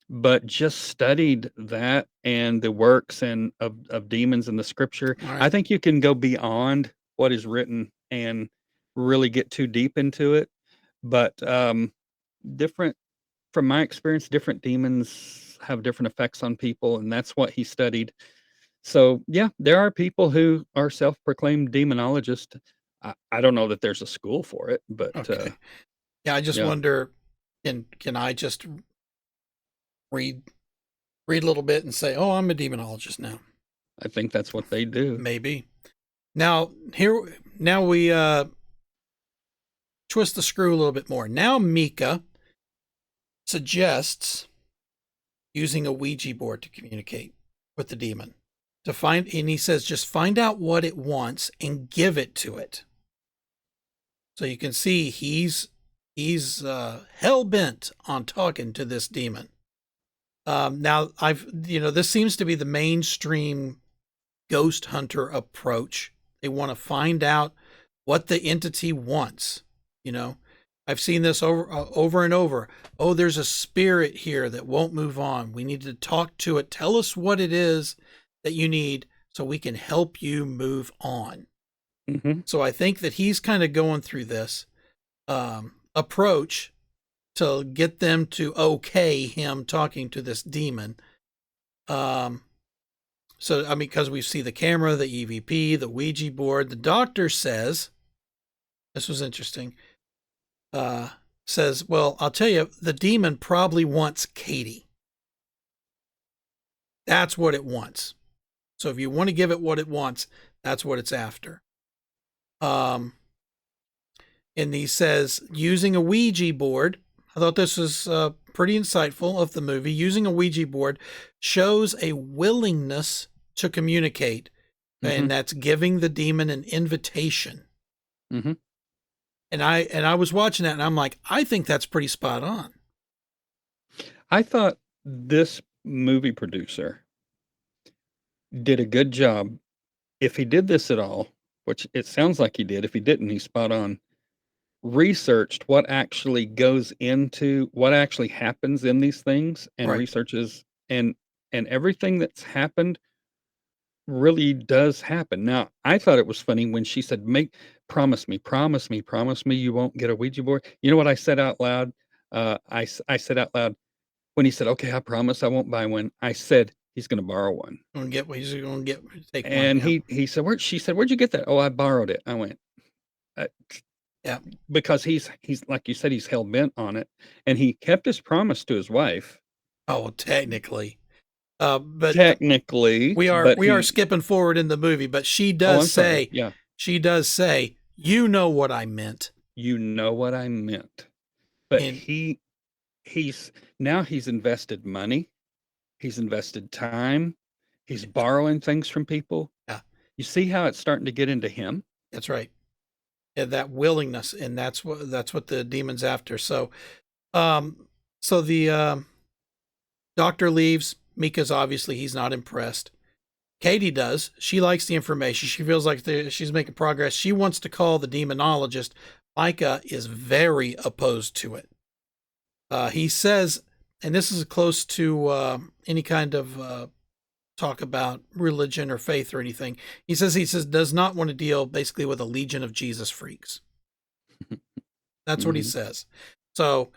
but just studied that and the works and of demons in the scripture. All right. I think you can go beyond what is written and really get too deep into it. But different from my experience, different demons have different effects on people, and that's what he studied. So, yeah, there are people who are self-proclaimed demonologists. I don't know that there's a school for it, but, Okay. Yeah, I just yeah, wonder, can I just read read a little bit and say, "Oh, I'm a demonologist now." I think that's what they do. Maybe. Now we twist the screw a little bit more. Now Mika suggests using a Ouija board to communicate with the demon. And he says just find out what it wants and give it to it. So you can see he's hell bent on talking to this demon. Now this seems to be the mainstream ghost hunter approach. They want to find out what the entity wants. I've seen this over and over. Oh, there's a spirit here that won't move on. We need to talk to it. Tell us what it is that you need so we can help you move on. Hmm. So I think that he's kind of going through this approach to get them to okay him talking to this demon. So, I mean, because we see the camera, the EVP, the Ouija board, the doctor says, this was interesting, says, well, I'll tell you, the demon probably wants Katie. That's what it wants. So if you want to give it what it wants, that's what it's after. And he says, using a Ouija board, I thought this was pretty insightful of the movie. Using a Ouija board shows a willingness to communicate, Hmm. and that's giving the demon an invitation. Hmm. And I was watching that, and I'm like, I think that's pretty spot on. I thought this movie producer did a good job. If he did this at all, which it sounds like he did, if he didn't, he's spot on. Researched what actually goes into what actually happens in these things, and Right. researches and everything that's happened really does happen. Now, I thought it was funny when she said, "Make promise me, promise me, promise me you won't get a Ouija board." You know what I said out loud? I said out loud when he said, "Okay, I promise I won't buy one." I said, "He's going to borrow one." Gonna get what he's gonna get. Take one. And Yeah. he said, "Where?" She said, "Where'd you get that?" "Oh, I borrowed it." I went, uh, Yeah. because he's like you said, he's hell bent on it, and he kept his promise to his wife. Oh, technically. But Technically, but we are he skipping forward in the movie, but oh, I'm sorry. Yeah. she does say, you know what I meant. You know what I meant. But And he's now he's invested money, he's invested time, he's yeah, borrowing things from people. yeah, You see how it's starting to get into him? that's right. Yeah, that willingness, and that's what the demon's after. Um, so the doctor leaves. Mika's obviously he's not impressed. Katie does. She likes the information. She feels like she's making progress. She wants to call the demonologist. Micah is very opposed to it. He says, and this is close to any kind of talk about religion or faith or anything. He says does not want to deal basically with a legion of Jesus freaks. That's what he Mhm. says. So,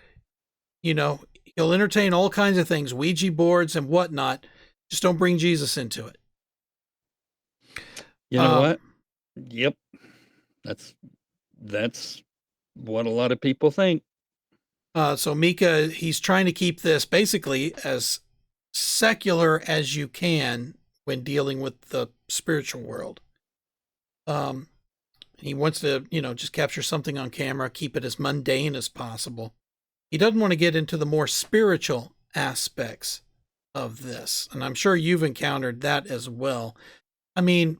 you know, he'll entertain all kinds of things, Ouija boards and whatnot. Just don't bring Jesus into it. You know Um, what? Yep. That's that's what a lot of people think. so Mika, he's trying to keep this basically as secular as you can when dealing with the spiritual world. Um, he wants to, just capture something on camera, keep it as mundane as possible. He doesn't want to get into the more spiritual aspects of this. And I'm sure you've encountered that as well. I mean,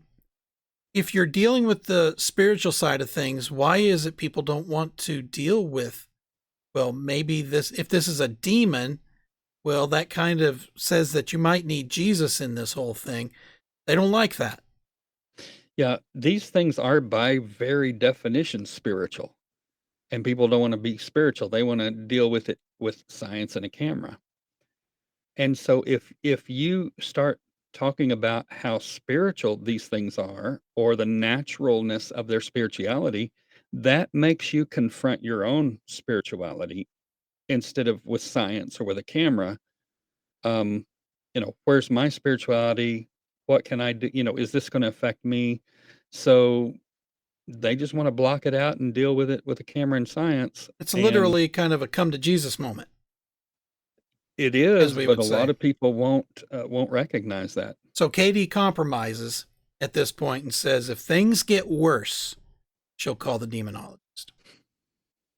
if you're dealing with the spiritual side of things, why is it people don't want to deal with, well, maybe if this is a demon, well, that kind of says that you might need Jesus in this whole thing. They don't like that. Yeah, these things are by very definition spiritual, and people don't wanna be spiritual. They wanna deal with it with science and a camera. And so if you start talking about how spiritual these things are or the naturalness of their spirituality, that makes you confront your own spirituality instead of with science or with a camera. Um, where's my spirituality? What can I do? Is this going to affect me? So they just want to block it out and deal with it with a camera and science. It's And literally kind of a come to Jesus moment, it as is, we but a would lot say. of people won't recognize that. So Katie compromises at this point and says, if things get worse, she'll call the demonologist.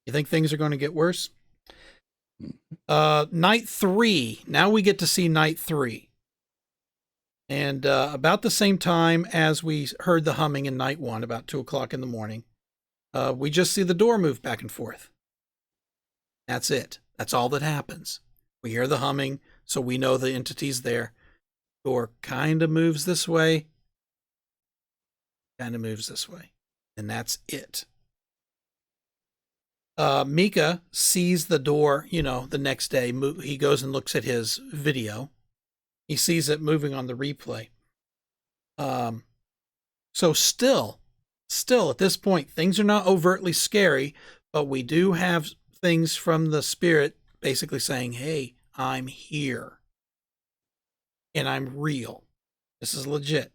You think things are going to get worse? Mm. Night 3. Now we get to see night 3. And about the same time as we heard the humming in night 1, about 2 o'clock in the morning, we just see the door move back and forth. That's it. That's all that happens. We hear the humming, so we know the entity's there. Door kind of moves this way, kind of moves this way. And that's it. Mika sees the door, the next day. He goes and looks at his video. He sees it moving on the replay. So still still at this point, things are not overtly scary, but we do have things from the spirit basically saying, hey, I'm here and I'm real. This is legit.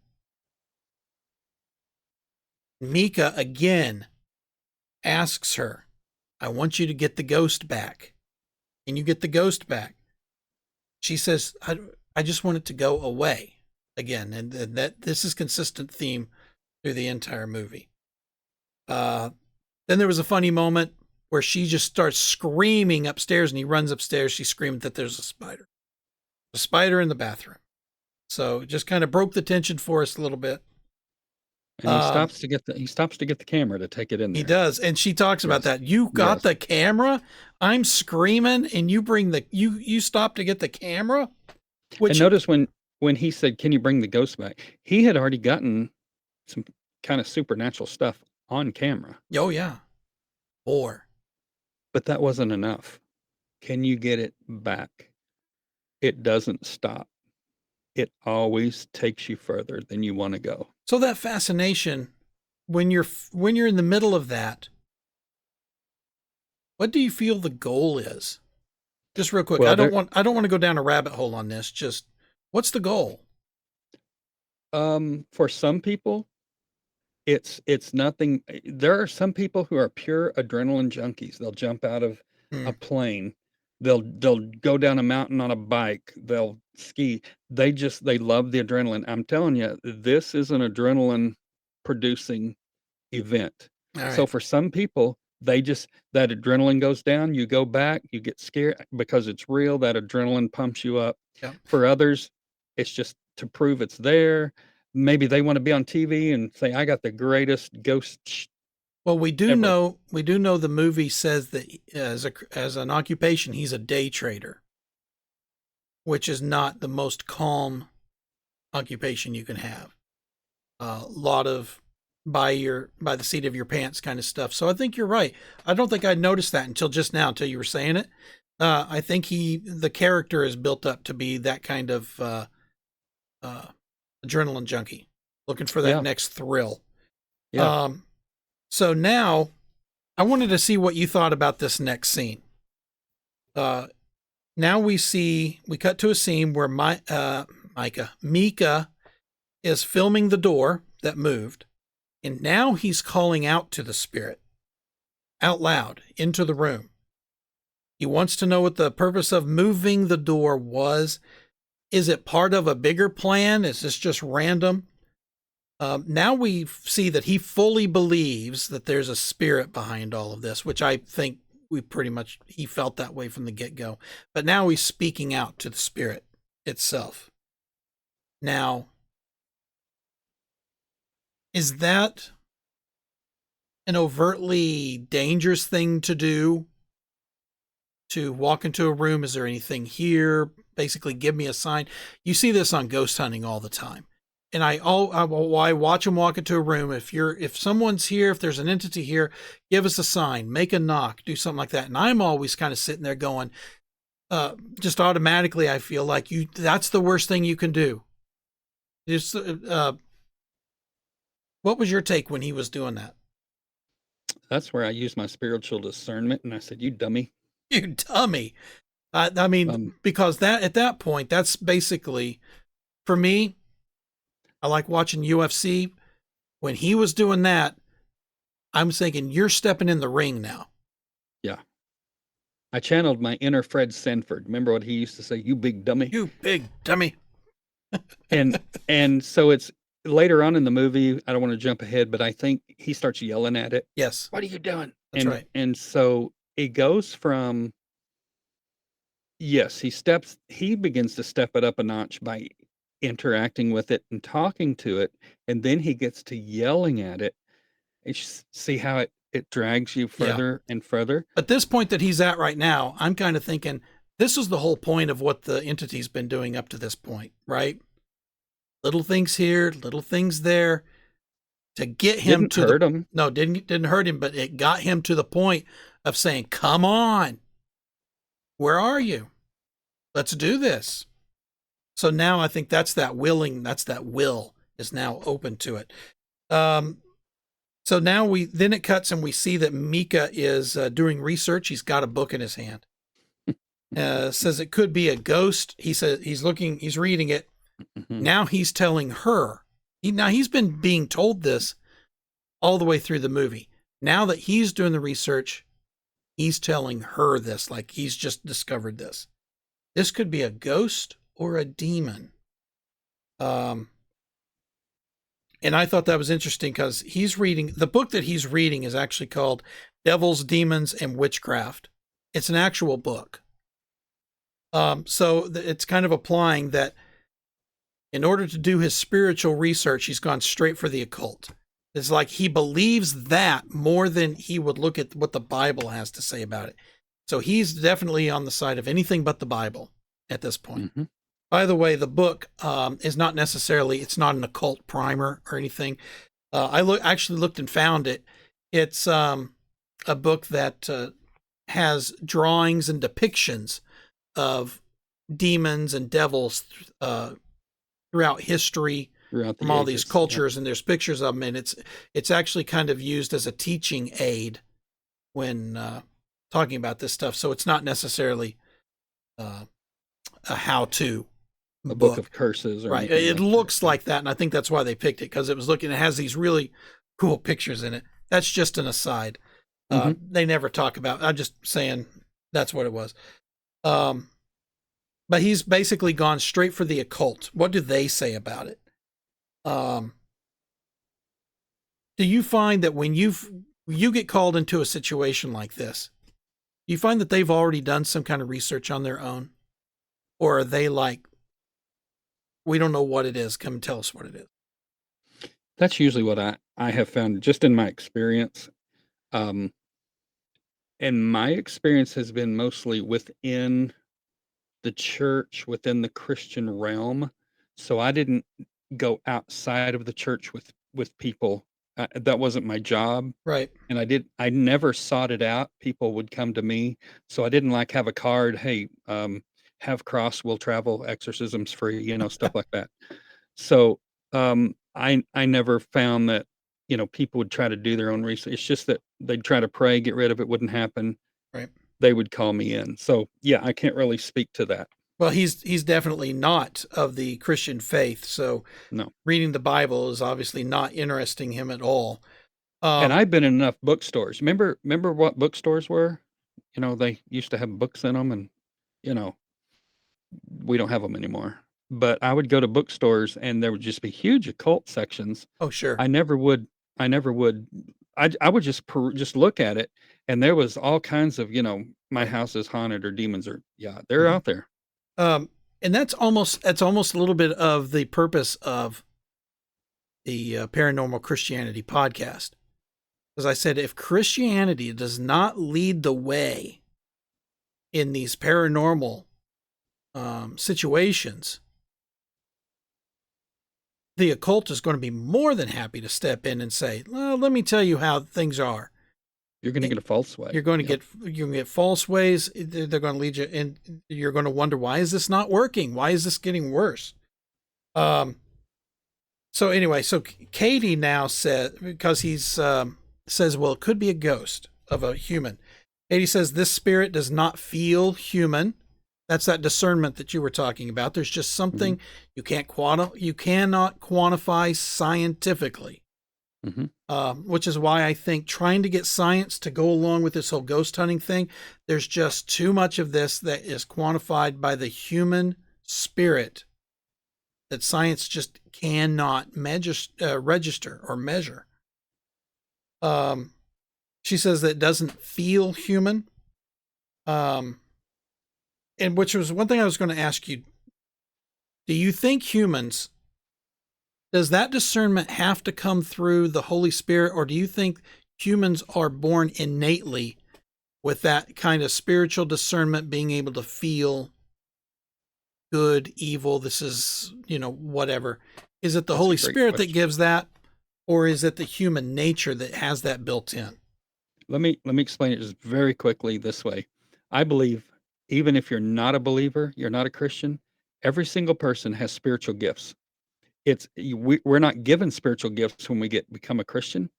Mika again asks her, I want you to get the ghost back. Can you get the ghost back? She says, I just want it to go away again. And that this is consistent theme through the entire movie. Then there was a funny moment where she just starts screaming upstairs, and he runs upstairs. She screamed that there's a spider in the bathroom. So it just kind of broke the tension for us a little bit. And he stops to get the camera to take it in there. He does. And she talks about that. You got the camera? I'm screaming and you bring you stop to get the camera? And notice when he said, can you bring the ghost back? He had already gotten some kind of supernatural stuff on camera. Oh yeah. But that wasn't enough. Can you get it back? It doesn't stop. It always takes you further than you want to go. So that fascination, when you're in the middle of that, what do you feel the goal is? Just real quick, well, I don't want to go down a rabbit hole on this. Just what's the goal? For some people, it's nothing. There are some people who are pure adrenaline junkies. They'll jump out of a plane. They'll go down a mountain on a bike. They'll ski. They love the adrenaline. I'm telling you, this is an adrenaline producing event. Right. So for some people, that adrenaline goes down, you go back, you get scared because it's real. That adrenaline pumps you up. Yep. For others, it's just to prove it's there. Maybe they want to be on TV and say, I got the greatest ghost. Well, we do know the movie says that as an occupation, he's a day trader, which is not the most calm occupation you can have. A lot of by the seat of your pants kind of stuff. So I think you're right. I don't think I noticed that until just now, until you were saying it. I think the character is built up to be that kind of adrenaline junkie, looking for that next thrill. Yeah. So now I wanted to see what you thought about this next scene. Now we cut to a scene where Mika is filming the door that moved. And now he's calling out to the spirit out loud into the room. He wants to know what the purpose of moving the door was. Is it part of a bigger plan? Is this just random? Now we see that he fully believes that there's a spirit behind all of this, which I think he felt that way from the get-go. But now he's speaking out to the spirit itself. Now, is that an overtly dangerous thing to do? To walk into a room, is there anything here? Basically, give me a sign. You see this on ghost hunting all the time. And I watch them walk into a room. If someone's here, if there's an entity here, give us a sign, make a knock, do something like that. And I'm always kind of sitting there going, just automatically, I feel like that's the worst thing you can do. Just, what was your take when he was doing that? That's where I used my spiritual discernment, and I said, "You dummy, you dummy." I mean, because at that point, that's basically, for me. I like watching UFC. When he was doing that, I'm thinking, you're stepping in the ring now. Yeah. I channeled my inner Fred Sanford. Remember what he used to say? You big dummy. You big dummy. and so it's later on in the movie, I don't want to jump ahead, but I think he starts yelling at it. Yes. What are you doing? That's right. And so it goes from, yes, he begins to step it up a notch by interacting with it and talking to it, and then he gets to yelling at it. And see how it drags you further and further. At this point that he's at right now, I'm kind of thinking this is the whole point of what the entity's been doing up to this point, right? Little things here, little things there, to get him didn't hurt him. No, didn't hurt him, but it got him to the point of saying, "Come on, where are you? Let's do this." So now I think that's that will is now open to it. So now then it cuts and we see that Mika is doing research. He's got a book in his hand. Says it could be a ghost. He says he's reading it. Mhm. Now he's telling her. He's been being told this all the way through the movie. Now that he's doing the research, he's telling her this, like he's just discovered this. This could be a ghost or a demon. And I thought that was interesting because the book that he's reading is actually called Devils, Demons, and Witchcraft. It's an actual book. So it's kind of applying that in order to do his spiritual research, he's gone straight for the occult. It's like he believes that more than he would look at what the Bible has to say about it. So he's definitely on the side of anything but the Bible at this point. Mm-hmm. By the way, the book is not necessarily, it's not an occult primer or anything. I actually looked and found it. It's a book that has drawings and depictions of demons and devils throughout history from all these cultures, and there's pictures of them, and it's actually kind of used as a teaching aid when talking about this stuff. So it's not necessarily a how-to book of curses, or right? It looks like that, and I think that's why they picked it, because it has these really cool pictures in it. That's just an aside. They never talk about. I'm just saying that's what it was. But he's basically gone straight for the occult. What do they say about it? Do you find that when you get called into a situation like this, do you find that they've already done some kind of research on their own? Or are they like, we don't know what it is, come and tell us what it is? That's usually what I have found just in my experience. And my experience has been mostly within the church, within the Christian realm. So I didn't go outside of the church with people. That wasn't my job. Right. And I never sought it out. People would come to me. So I didn't like have a card, hey, have cross, will travel, exorcisms free, stuff like that. So I never found that, people would try to do their own research. It's just that they'd try to pray, get rid of it, wouldn't happen. Right. They would call me in. So yeah, I can't really speak to that. Well, he's definitely not of the Christian faith. So No. Reading the Bible is obviously not interesting him at all. And I've been in enough bookstores. Remember what bookstores were? They used to have books in them, and we don't have them anymore. But I would go to bookstores and there would just be huge occult sections. Oh, sure. I never would. I would just look at it, and there was all kinds of, my house is haunted or demons, or they're out there. And that's almost a little bit of the purpose of the Paranormal Christianity podcast. As I said, if Christianity does not lead the way in these paranormal situations, the occult is going to be more than happy to step in and say, well, let me tell you how things are. You're going to get a false way. You're going to get false ways. They're going to lead you, and you're going to wonder, why is this not working? Why is this getting worse? So anyway, so Katie now said, because he's says, well, it could be a ghost of a human. Katie says this spirit does not feel human. That's that discernment that you were talking about. There's just something you cannot quantify scientifically. Which is why I think trying to get science to go along with this whole ghost hunting thing, there's just too much of this that is quantified by the human spirit that science just cannot register or measure. She says that it doesn't feel human. And which was one thing I was going to ask you. Do you think humans, does that discernment have to come through the Holy Spirit, or do you think humans are born innately with that kind of spiritual discernment, being able to feel good, evil, this is, whatever? Is it the Holy Spirit that gives that, or is it the human nature that has that built in? Let me explain it just very quickly this way. I believe even if you're not a believer, you're not a Christian, every single person has spiritual gifts. We're not given spiritual gifts when we become a Christian.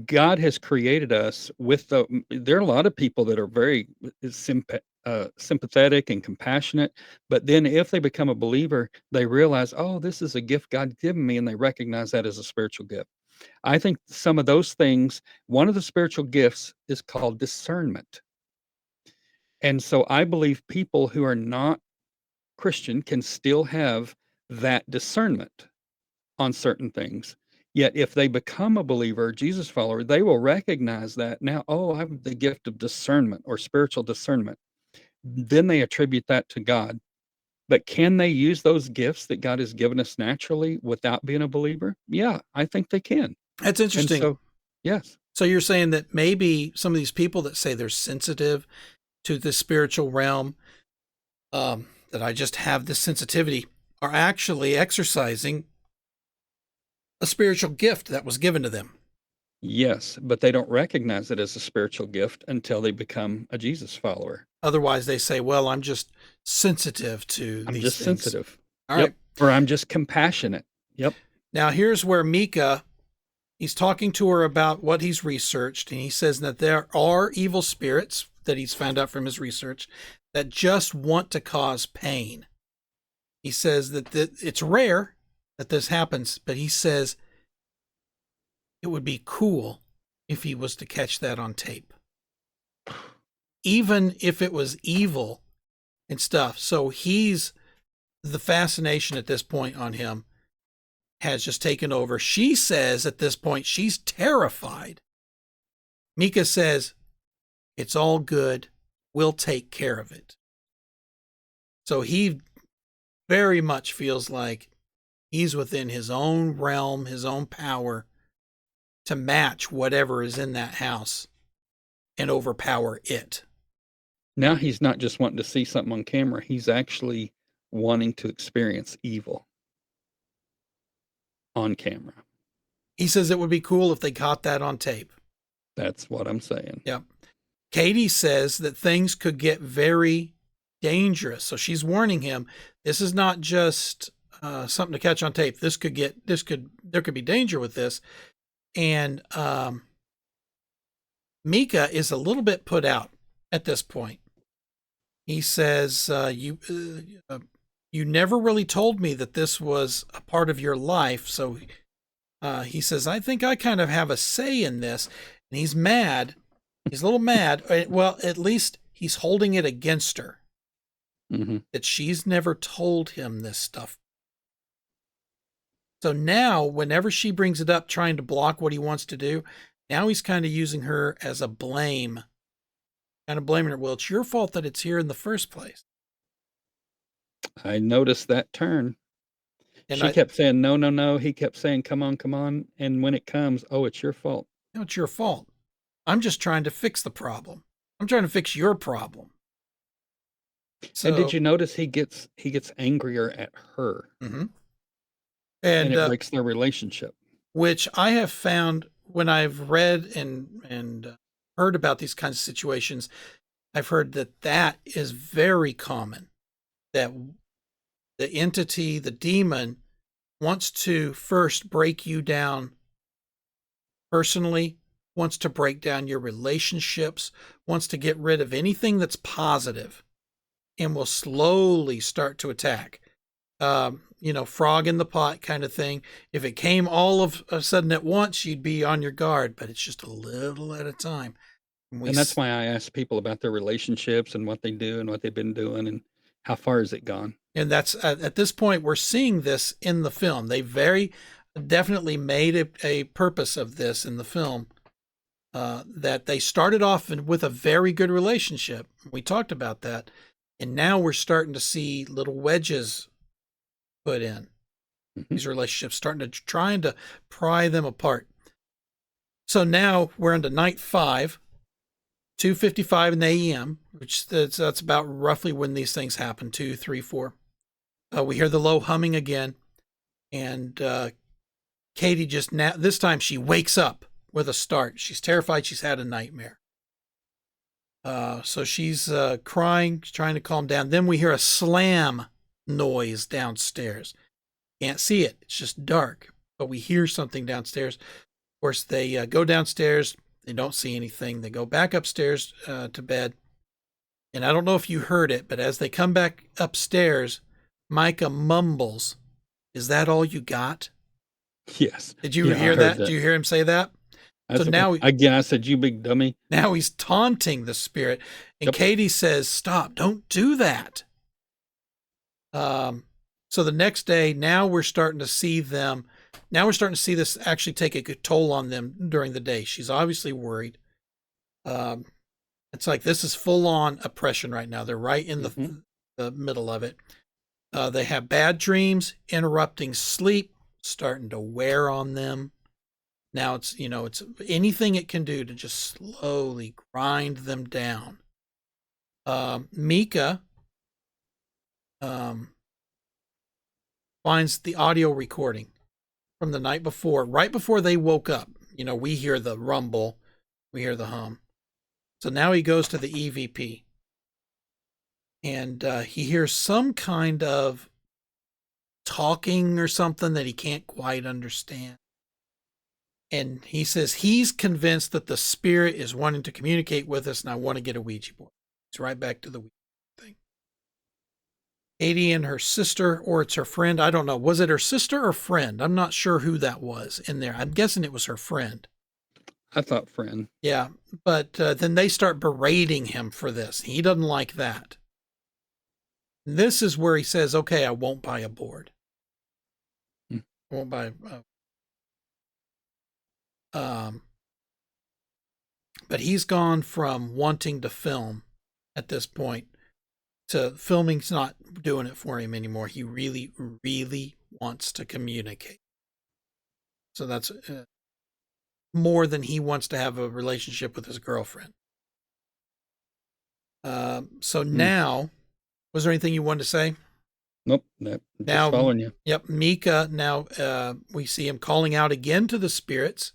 God has created us with there are a lot of people that are very sympathetic and compassionate, but then if they become a believer, they realize, oh, this is a gift God given me, and they recognize that as a spiritual gift. I think some of those things, one of the spiritual gifts is called discernment. And so I believe people who are not Christian can still have that discernment on certain things. Yet if they become a believer, Jesus follower, they will recognize that now, oh, I have the gift of discernment or spiritual discernment. Then they attribute that to God. But can they use those gifts that God has given us naturally without being a believer? Yeah, I think they can. That's And interesting. so, yes. So you're saying that maybe some of these people that say they're sensitive to the spiritual realm, that I just have this sensitivity, are actually exercising a spiritual gift that was given to them. Yes, but they don't recognize it as a spiritual gift until they become a Jesus follower. Otherwise, they say, well, I'm just sensitive to I'm these just things. sensitive. All Yep. right. Or I'm just compassionate. Yep. Now, here's where Micah, he's talking to her about what he's researched, and he says that there are evil spirits that he's found out from his research that just want to cause pain. He says that it's rare that this happens, but he says it would be cool if he was to catch that on tape. Even if it was evil and stuff. So the fascination at this point on him has just taken over. She says at this point she's terrified. Micah says, it's all good. We'll take care of it. So he very much feels like he's within his own realm, his own power to match whatever is in that house and overpower it. Now he's not just wanting to see something on camera. He's actually wanting to experience evil on camera. He says it would be cool if they caught that on tape. That's what I'm saying. Yep. Katie says that things could get very dangerous. So she's warning him, this is not just something to catch on tape. There could be danger with this. And Micah is a little bit put out at this point. He says, you never really told me that this was a part of your life. So he says, I think I kind of have a say in this. And he's mad. He's a little mad. Well, at least he's holding it against her. Mm-hmm. That she's never told him this stuff. So now, whenever she brings it up, trying to block what he wants to do, now he's kind of using her as a blame. Kind of blaming her. Well, it's your fault that it's here in the first place. I noticed that turn. And she kept saying, no, no, no. He kept saying, come on, come on. And when it comes, oh, it's your fault. No, it's your fault. I'm just trying to fix the problem. I'm trying to fix your problem. So, and did you notice he gets angrier at her? Mm-hmm. And it breaks their relationship. Which I have found when I've read and heard about these kinds of situations, I've heard that is very common. That the entity, the demon, wants to first break you down personally, wants to break down your relationships, wants to get rid of anything that's positive, and will slowly start to attack. Frog in the pot kind of thing. If it came all of a sudden at once, you'd be on your guard, but it's just a little at a time. And that's why I ask people about their relationships and what they do and what they've been doing and how far has it gone. And that's at this point, we're seeing this in the film. They very definitely made a purpose of this in the film, that they started off with a very good relationship. We talked about that. And now we're starting to see little wedges put in. Mm-hmm. These relationships, trying to pry them apart. So now we're into night 5, 2:55 in the a.m., which that's about roughly when these things happen, 2, 3, 4. We hear the low humming again, and Katie this time she wakes up with a start. She's terrified. She's had a nightmare. So she's crying, trying to calm down. Then we hear a slam noise downstairs. Can't see it. It's just dark, but we hear something downstairs. Of course, they go downstairs. They don't see anything. They go back upstairs to bed. And I don't know if you heard it, but as they come back upstairs, Micah mumbles, "Is that all you got?" Yes. Did you Yeah, I hear heard that? Do that. you hear him say that? So Again, I said, "You big dummy." now he's taunting the spirit. And Yep. Katie says, "Stop, don't do that." So the next day, now we're starting to see them. Now we're starting to see this actually take a good toll on them during the day. She's obviously worried. Um, it's like this is full on oppression right now. They're right in Mhm. the middle of it. They have bad dreams, interrupting sleep, starting to wear on them. Now it's anything it can do to just slowly grind them down. Mika um, finds the audio recording from the night before, right before they woke up. We hear the rumble, we hear the hum. So now he goes to the EVP and he hears some kind of talking or something that he can't quite understand. And he says he's convinced that the spirit is wanting to communicate with us, and I want to get a Ouija board. It's right back to the Ouija thing. Katie and her sister, or it's her friend. I don't know. Was it her sister or friend? I'm not sure who that was in there. I'm guessing it was her friend. I thought friend. Yeah. But then they start berating him for this. He doesn't like that. And this is where he says, okay, I won't buy a board. Hmm. I won't buy but he's gone from wanting to film at this point to filming's not doing it for him anymore. He really, really wants to communicate. So that's more than he wants to have a relationship with his girlfriend. So now, was there anything you wanted to say? Nope. Just Now, following you. yep, Mika, now we see him calling out again to the spirits.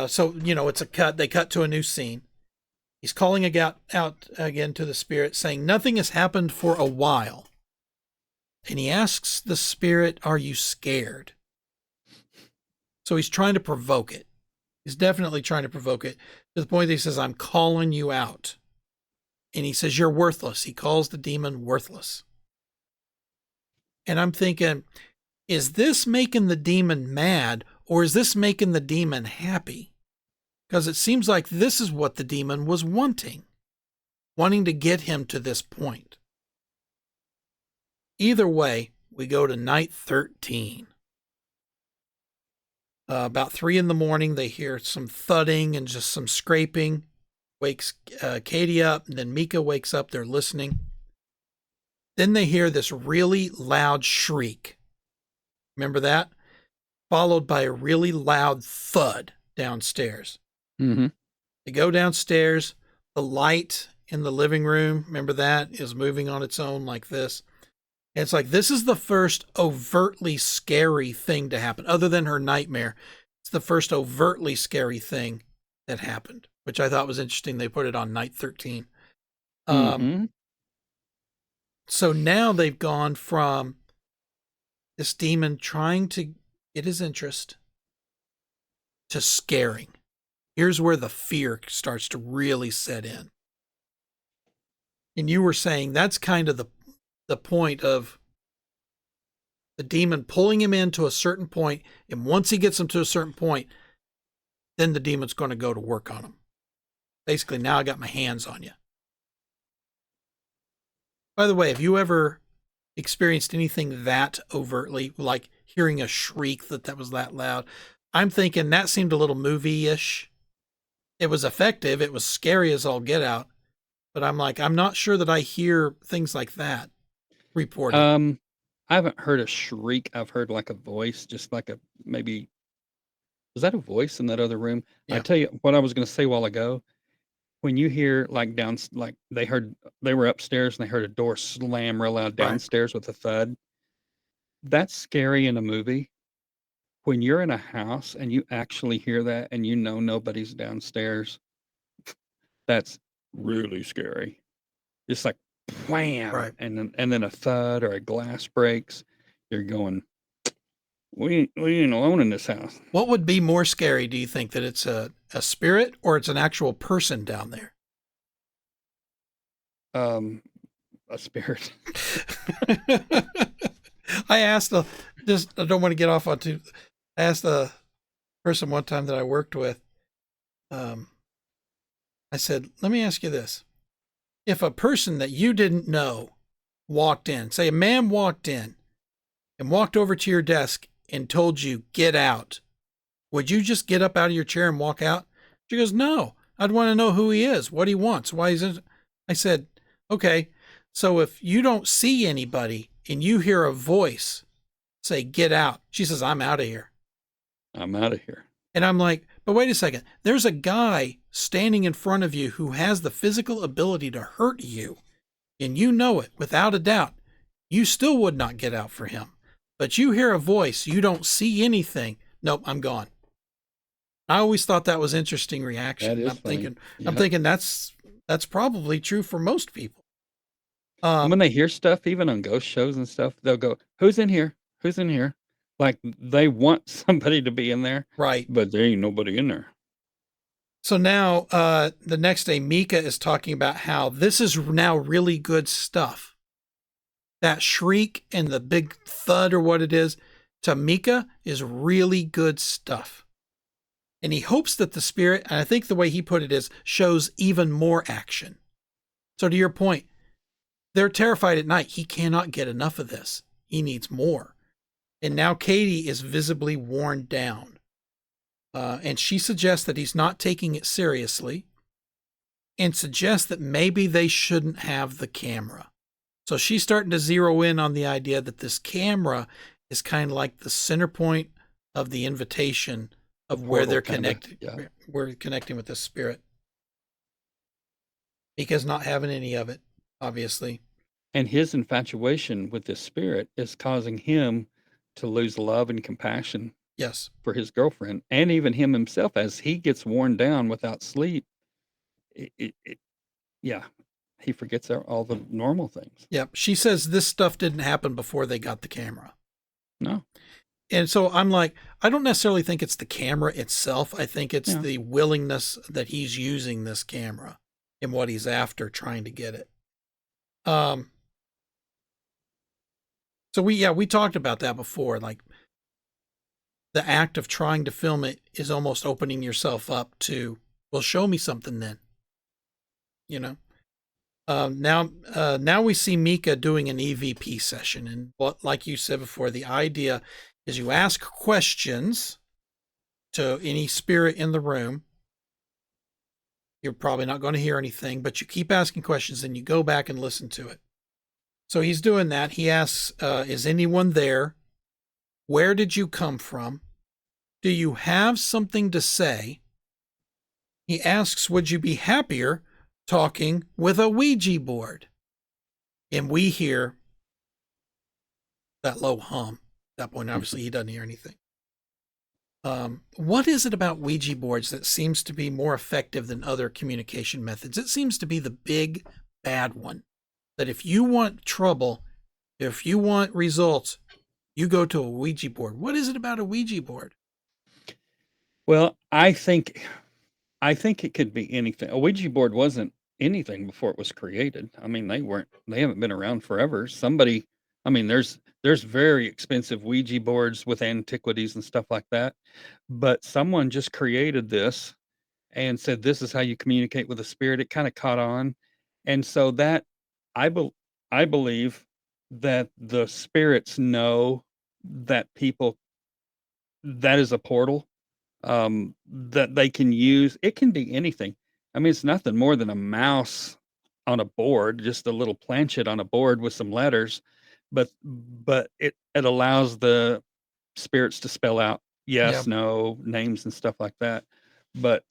So, it's a cut. They cut to a new scene. He's calling out again to the spirit, saying, "Nothing has happened for a while." And he asks the spirit, "Are you scared?" So he's trying to provoke it. He's definitely trying to provoke it to the point that he says, "I'm calling you out." And he says, "You're worthless." He calls the demon worthless. And I'm thinking, is this making the demon mad, or is this making the demon happy? Because it seems like this is what the demon was wanting to get him to this point. Either way, we go to night 13. About 3 a.m, they hear some thudding and just some scraping. Wakes Katie up, and then Mika wakes up. They're listening. Then they hear this really loud shriek. Remember that? Followed by a really loud thud downstairs. Mm-hmm. They go downstairs. The light in the living room, remember that, is moving on its own like this. And it's like this is the first overtly scary thing to happen, other than her nightmare. It's the first overtly scary thing that happened, which I thought was interesting. They put it on night 13. Mm-hmm. So now they've gone from this demon trying to get his interest to scaring. Here's where the fear starts to really set in. And you were saying that's kind of the point of the demon pulling him into a certain point, and once he gets him to a certain point, then the demon's going to go to work on him. Basically, now I got my hands on you. By the way, have you ever experienced anything that overtly, like hearing a shriek that was that loud? I'm thinking that seemed a little movie-ish. It was effective. It was scary as all get out. But I'm like, I'm not sure that I hear things like that reported. I haven't heard a shriek. I've heard like a voice, just like maybe. Was that a voice in that other room? I Yeah. tell you what I was going to say a while ago. When you hear like they were upstairs and they heard a door slam real loud Right. downstairs with a thud. That's scary in a movie. When you're in a house and you actually hear that and you know nobody's downstairs, that's really scary. Just like wham, Right. and then a thud or a glass breaks. You're going, we ain't alone in this house. What would be more scary, do you think, that it's a spirit or it's an actual person down there? A spirit. I asked just I don't want to get off on too. I asked a person one time that I worked with. I said, "Let me ask you this: if a person that you didn't know walked in, say a man walked in and walked over to your desk and told you get out, would you just get up out of your chair and walk out?" She goes, "No, I'd want to know who he is, what he wants, why he's in." I said, "Okay, so if you don't see anybody and you hear a voice say, get out," she says, "I'm out of here." I'm out of here. And I'm like, but wait a second. There's a guy standing in front of you who has the physical ability to hurt you, and you know it without a doubt. You still would not get out for him. But you hear a voice, you don't see anything. Nope, I'm gone. I always thought that was interesting reaction. That is I'm funny. thinking, Yeah. I'm thinking that's probably true for most people. And when they hear stuff, even on ghost shows and stuff, they'll go, "Who's in here? Who's in here?" Like they want somebody to be in there, Right. but there ain't nobody in there. So now, the next day, Mika is talking about how this is now really good stuff. That shriek and the big thud or what it is to Mika is really good stuff. And he hopes that the spirit, and I think the way he put it is, shows even more action. So to your point, they're terrified at night. He cannot get enough of this. He needs more. And now Katie is visibly worn down. And she suggests that he's not taking it seriously and suggests that maybe they shouldn't have the camera. So she's starting to zero in on the idea that this camera is kind of like the center point of the invitation of where they're connected. Yeah. We're connecting with the spirit. Mika's not having any of it, obviously. And his infatuation with this spirit is causing him to lose love and compassion Yes. for his girlfriend and even him himself as he gets worn down without sleep. Yeah, he forgets all the normal things. Yep. She says this stuff didn't happen before they got the camera. No. And so I'm like, I don't necessarily think it's the camera itself. I think it's the willingness that he's using this camera and what he's after trying to get it. So we talked about that before. Like the act of trying to film it is almost opening yourself up to, well, show me something then. You know? Now we see Mika doing an EVP session, and what, like you said before, the idea is you ask questions to any spirit in the room. You're probably not going to hear anything, but you keep asking questions and you go back and listen to it. So he's doing that. He asks, is anyone there? Where did you come from? Do you have something to say? He asks, would you be happier talking with a Ouija board? And we hear that low hum. At that point, obviously, he doesn't hear anything. What is it about Ouija boards that seems to be more effective than other communication methods? It seems to be the big bad one. That if you want trouble, if you want results, you go to a Ouija board. What is it about a Ouija board? Well, I think it could be anything. A Ouija board wasn't anything before it was created. I mean, they haven't been around forever. There's very expensive Ouija boards with antiquities and stuff like that. But someone just created this and said, this is how you communicate with a spirit. It kind of caught on. And so that I believe that the spirits know that that is a portal that they can use. It can be anything. I mean, it's nothing more than a mouse on a board, just a little planchet on a board with some letters, but it allows the spirits to spell out yes, no, names and stuff like that. But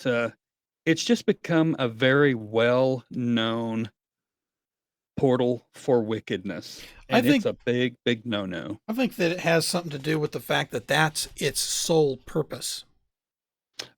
it's just become a very well known portal for wickedness, and it's a big no. I think that it has something to do with the fact that that's its sole purpose.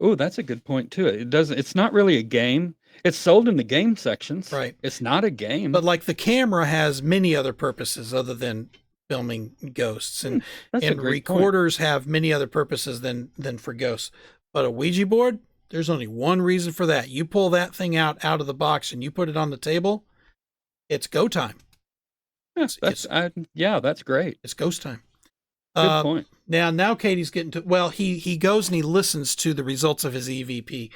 Oh, that's a good point too. It's not really a game. It's sold in the game sections. Right. It's not a game. But like the camera has many other purposes other than filming ghosts, Hmm, that's a and great point. recorders have many other purposes than for ghosts. But a Ouija board, there's only one reason for that. You pull that thing out of the box and you put it on the table, it's go time. Yeah, It's it's yeah, that's great. it's ghost time. Good Uh, point. now Katie's getting to, well, he goes and he listens to the results of his EVP,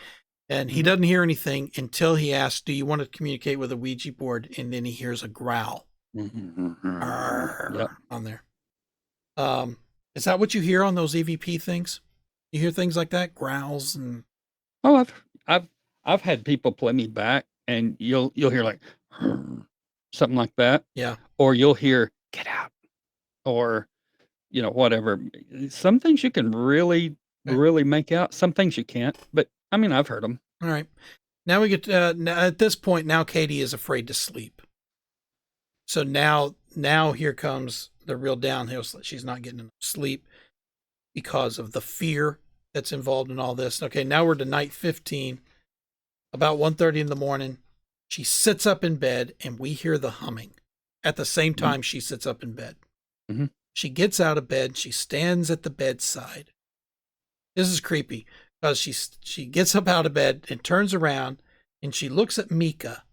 and he Mhm. doesn't hear anything until he asks, "Do you want to communicate with a Ouija board?" And then he hears a growl Yep. on there. Um, is that what you hear on those EVP things? You hear things like that, growls and Oh, I've I've had people play me back, and you'll hear like something like that, yeah. or you'll hear "get out," or whatever. Some things you can really, Okay. really make out. Some things you can't. But I mean, I've heard them. All right. Now we get now, at this point. Now Katie is afraid to sleep. So now here comes the real downhill. She's not getting enough sleep because of the fear that's involved in all this. Okay, now we're to night 15. About 1:30 in the morning, she sits up in bed and we hear the humming. At the same Mhm, time she sits up in bed. mhm. She gets out of bed, she stands at the bedside. This is creepy because she gets up out of bed and turns around and she looks at Mika.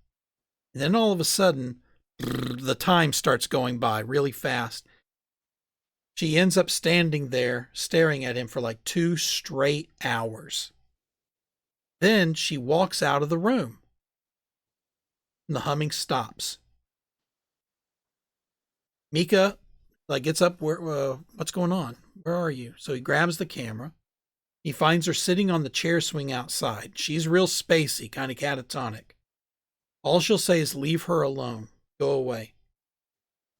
And then all of a sudden, the time starts going by really fast. She ends up standing there staring at him for like 2 straight hours. Then she walks out of the room and the humming stops. Mika gets up. What's going on? Where are you? So he grabs the camera. He finds her sitting on the chair swing outside. She's real spacey, kind of catatonic. All she'll say is, "Leave her alone. Go away."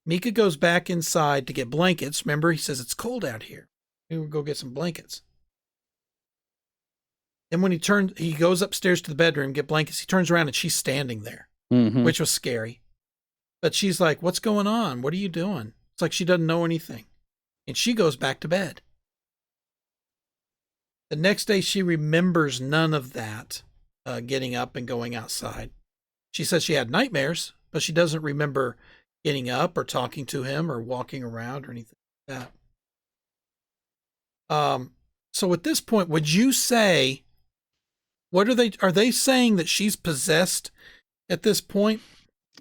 Mika goes back inside to get blankets. Remember, he says it's cold out here. We'll go get some blankets. And when he goes upstairs to the bedroom, get blankets. He turns around and she's standing there, Mhm. which was scary. But she's like, "What's going on? What are you doing?" It's like she doesn't know anything. And she goes back to bed. The next day, she remembers none of that, getting up and going outside. She says she had nightmares, but she doesn't remember getting up or talking to him or walking around or anything like that. So at this point, would you say, are they saying that she's possessed at this point?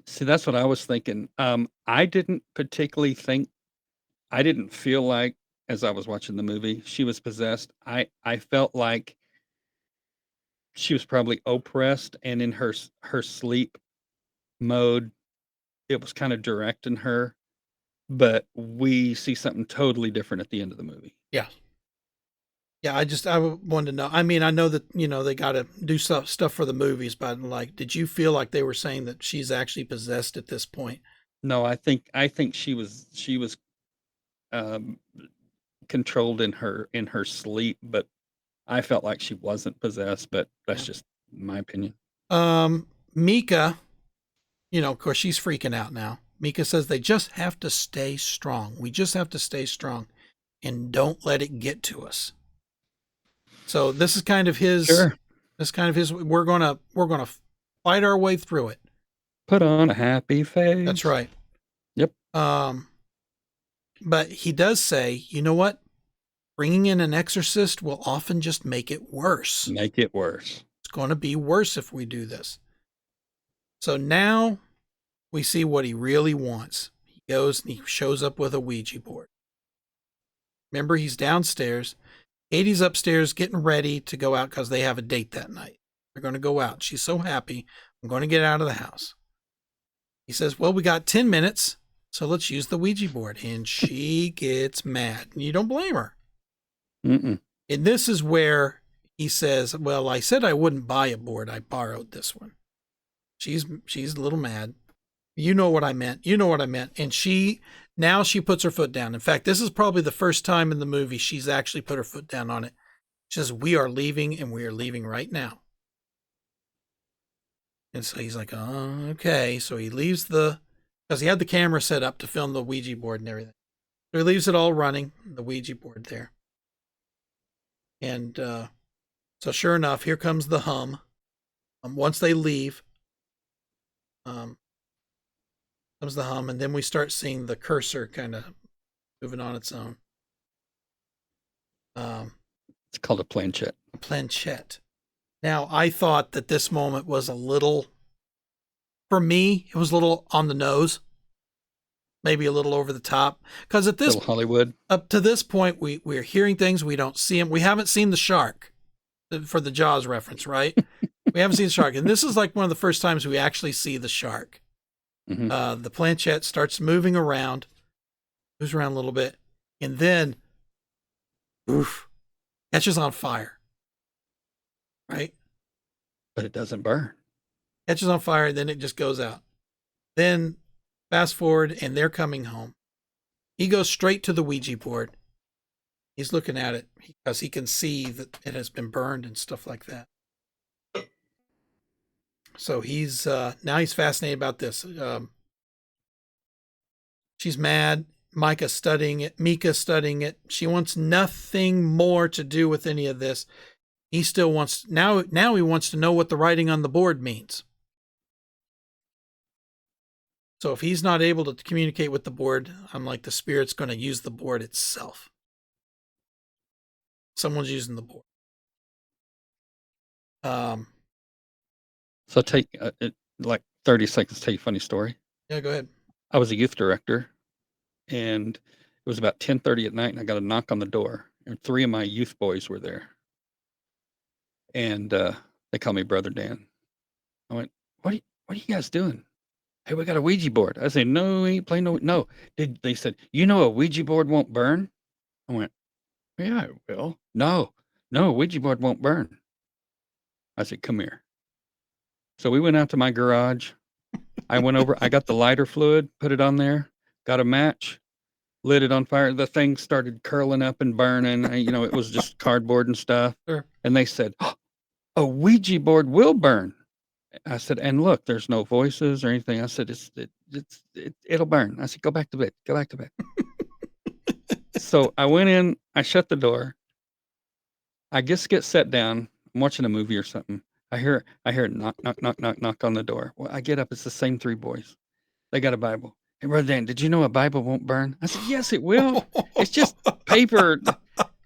See, that's what I was thinking. I didn't particularly think I didn't feel like, as I was watching the movie, she was possessed. I felt like she was probably oppressed, and in her sleep mode, it was kinda directing her, but we see something totally different at the end of the movie. Yeah. Yeah, I wanted to know. I mean, I know that, they got to do stuff for the movies, but like, did you feel like they were saying that she's actually possessed at this point? No, I think she was, um, controlled in her sleep, but I felt like she wasn't possessed, but that's Yeah. just my opinion. Mika, of course, she's freaking out now. Mika says they just have to stay strong. We just have to stay strong and don't let it get to us. So this is kind of his, Sure. we're gonna fight our way through it. Put on a happy That's face. right. Yep. Um, but he does say, you know what? Bringing in an exorcist will often just make it worse. Make it worse. It's going to be worse if we do this. So now we see what he really wants. He goes and he shows up with a Ouija board. Remember, he's downstairs. Katie's upstairs getting ready to go out because they have a date that night. They're going to go out. She's so happy. I'm going to get out of the house. He says, well, we got 10 minutes, so let's use the Ouija board. And she gets mad. And you don't blame her. Mm-mm. And this is where he says, well, I said I wouldn't buy a board. I borrowed this one. She's a little mad. You know what I meant. You know what I meant. And now she puts her foot down. In fact, this is probably the first time in the movie she's actually put her foot down on it. She says, we are leaving and we are leaving right now. And so he's like, oh, okay. So he leaves because he had the camera set up to film the Ouija board and everything. So he leaves it all running, the Ouija board there. And so sure enough, here comes the hum. Once they leave, comes the hum, and then we start seeing the cursor kind of moving on its own. It's called a planchette. A planchette. Now, I thought that this moment was a little, for me, it was a little on the nose, maybe a little over the top. Because at this, Little Hollywood. up to this point, we're hearing things, we don't see them. We haven't seen the shark, for the Jaws reference, right? We haven't seen the shark. And this is like one of the first times we actually see the shark. Mm-hmm. The planchette starts moving around, moves around a little bit, and then, oof, catches on fire. Right? But it doesn't burn. Catches on fire, and then it just goes out. Then, fast forward, and they're coming home. He goes straight to the Ouija board. He's looking at it because he can see that it has been burned and stuff like that. So he's now he's fascinated about this. She's mad. Mika's studying it. She wants nothing more to do with any of this. He still wants, now he wants to know what the writing on the board means. So if he's not able to communicate with the board, I'm like, the spirit's going to use the board itself. Someone's using the board. So take like 30 seconds to tell you a funny story. Yeah, go ahead. I was a youth director, and it was about 10:30 at night, and I got a knock on the door, and 3 of my youth boys were there. And they call me Brother Dan. I went, what are you guys doing? Hey, we got a Ouija board. I said, no, we ain't playing no. They said, you know a Ouija board won't burn? I went, yeah, it will. No, a Ouija board won't burn. I said, come here. So we went out to my garage. I went over, I got the lighter fluid, put it on there, got a match, lit it on fire. The thing started curling up and burning. It was just cardboard and stuff. Sure. And they said, oh, a Ouija board will burn. I said, and look, there's no voices or anything. I said, it'll burn. I said, go back to bed. So I went in, I shut the door. I just get set down. I'm watching a movie or something. I hear knock on the door. Well, I get up. It's the same 3 boys. They got a Bible. Hey, Brother Dan, did you know a Bible won't burn? I said, yes, it will. It's just paper.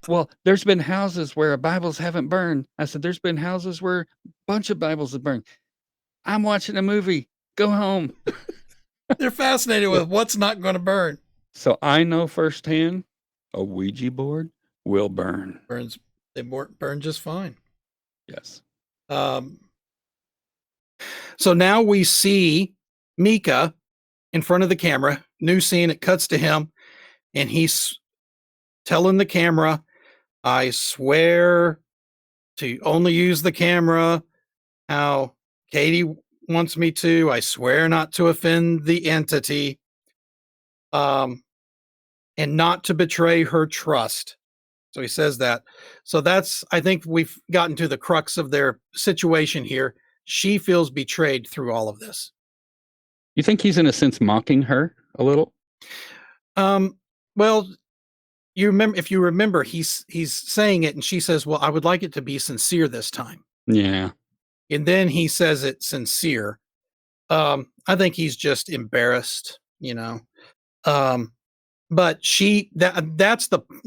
Well, there's been houses where Bibles haven't burned. I said, there's been houses where a bunch of Bibles have burned. I'm watching a movie. Go home. They're fascinated with what's not going to burn. So I know firsthand a Ouija board will burn. They burn just fine. Yes. So now we see Mika in front of the camera. New scene. It cuts to him, and he's telling the camera, I swear to only use the camera how Katie wants me to. I swear not to offend the entity, and not to betray her trust. So he says that. So I think we've gotten to the crux of their situation here. She feels betrayed through all of this. You think he's in a sense mocking her a little? Well, if you remember, he's saying it, and she says, well, I would like it to be sincere this time. Yeah. And then he says it's sincere. I think he's just embarrassed, but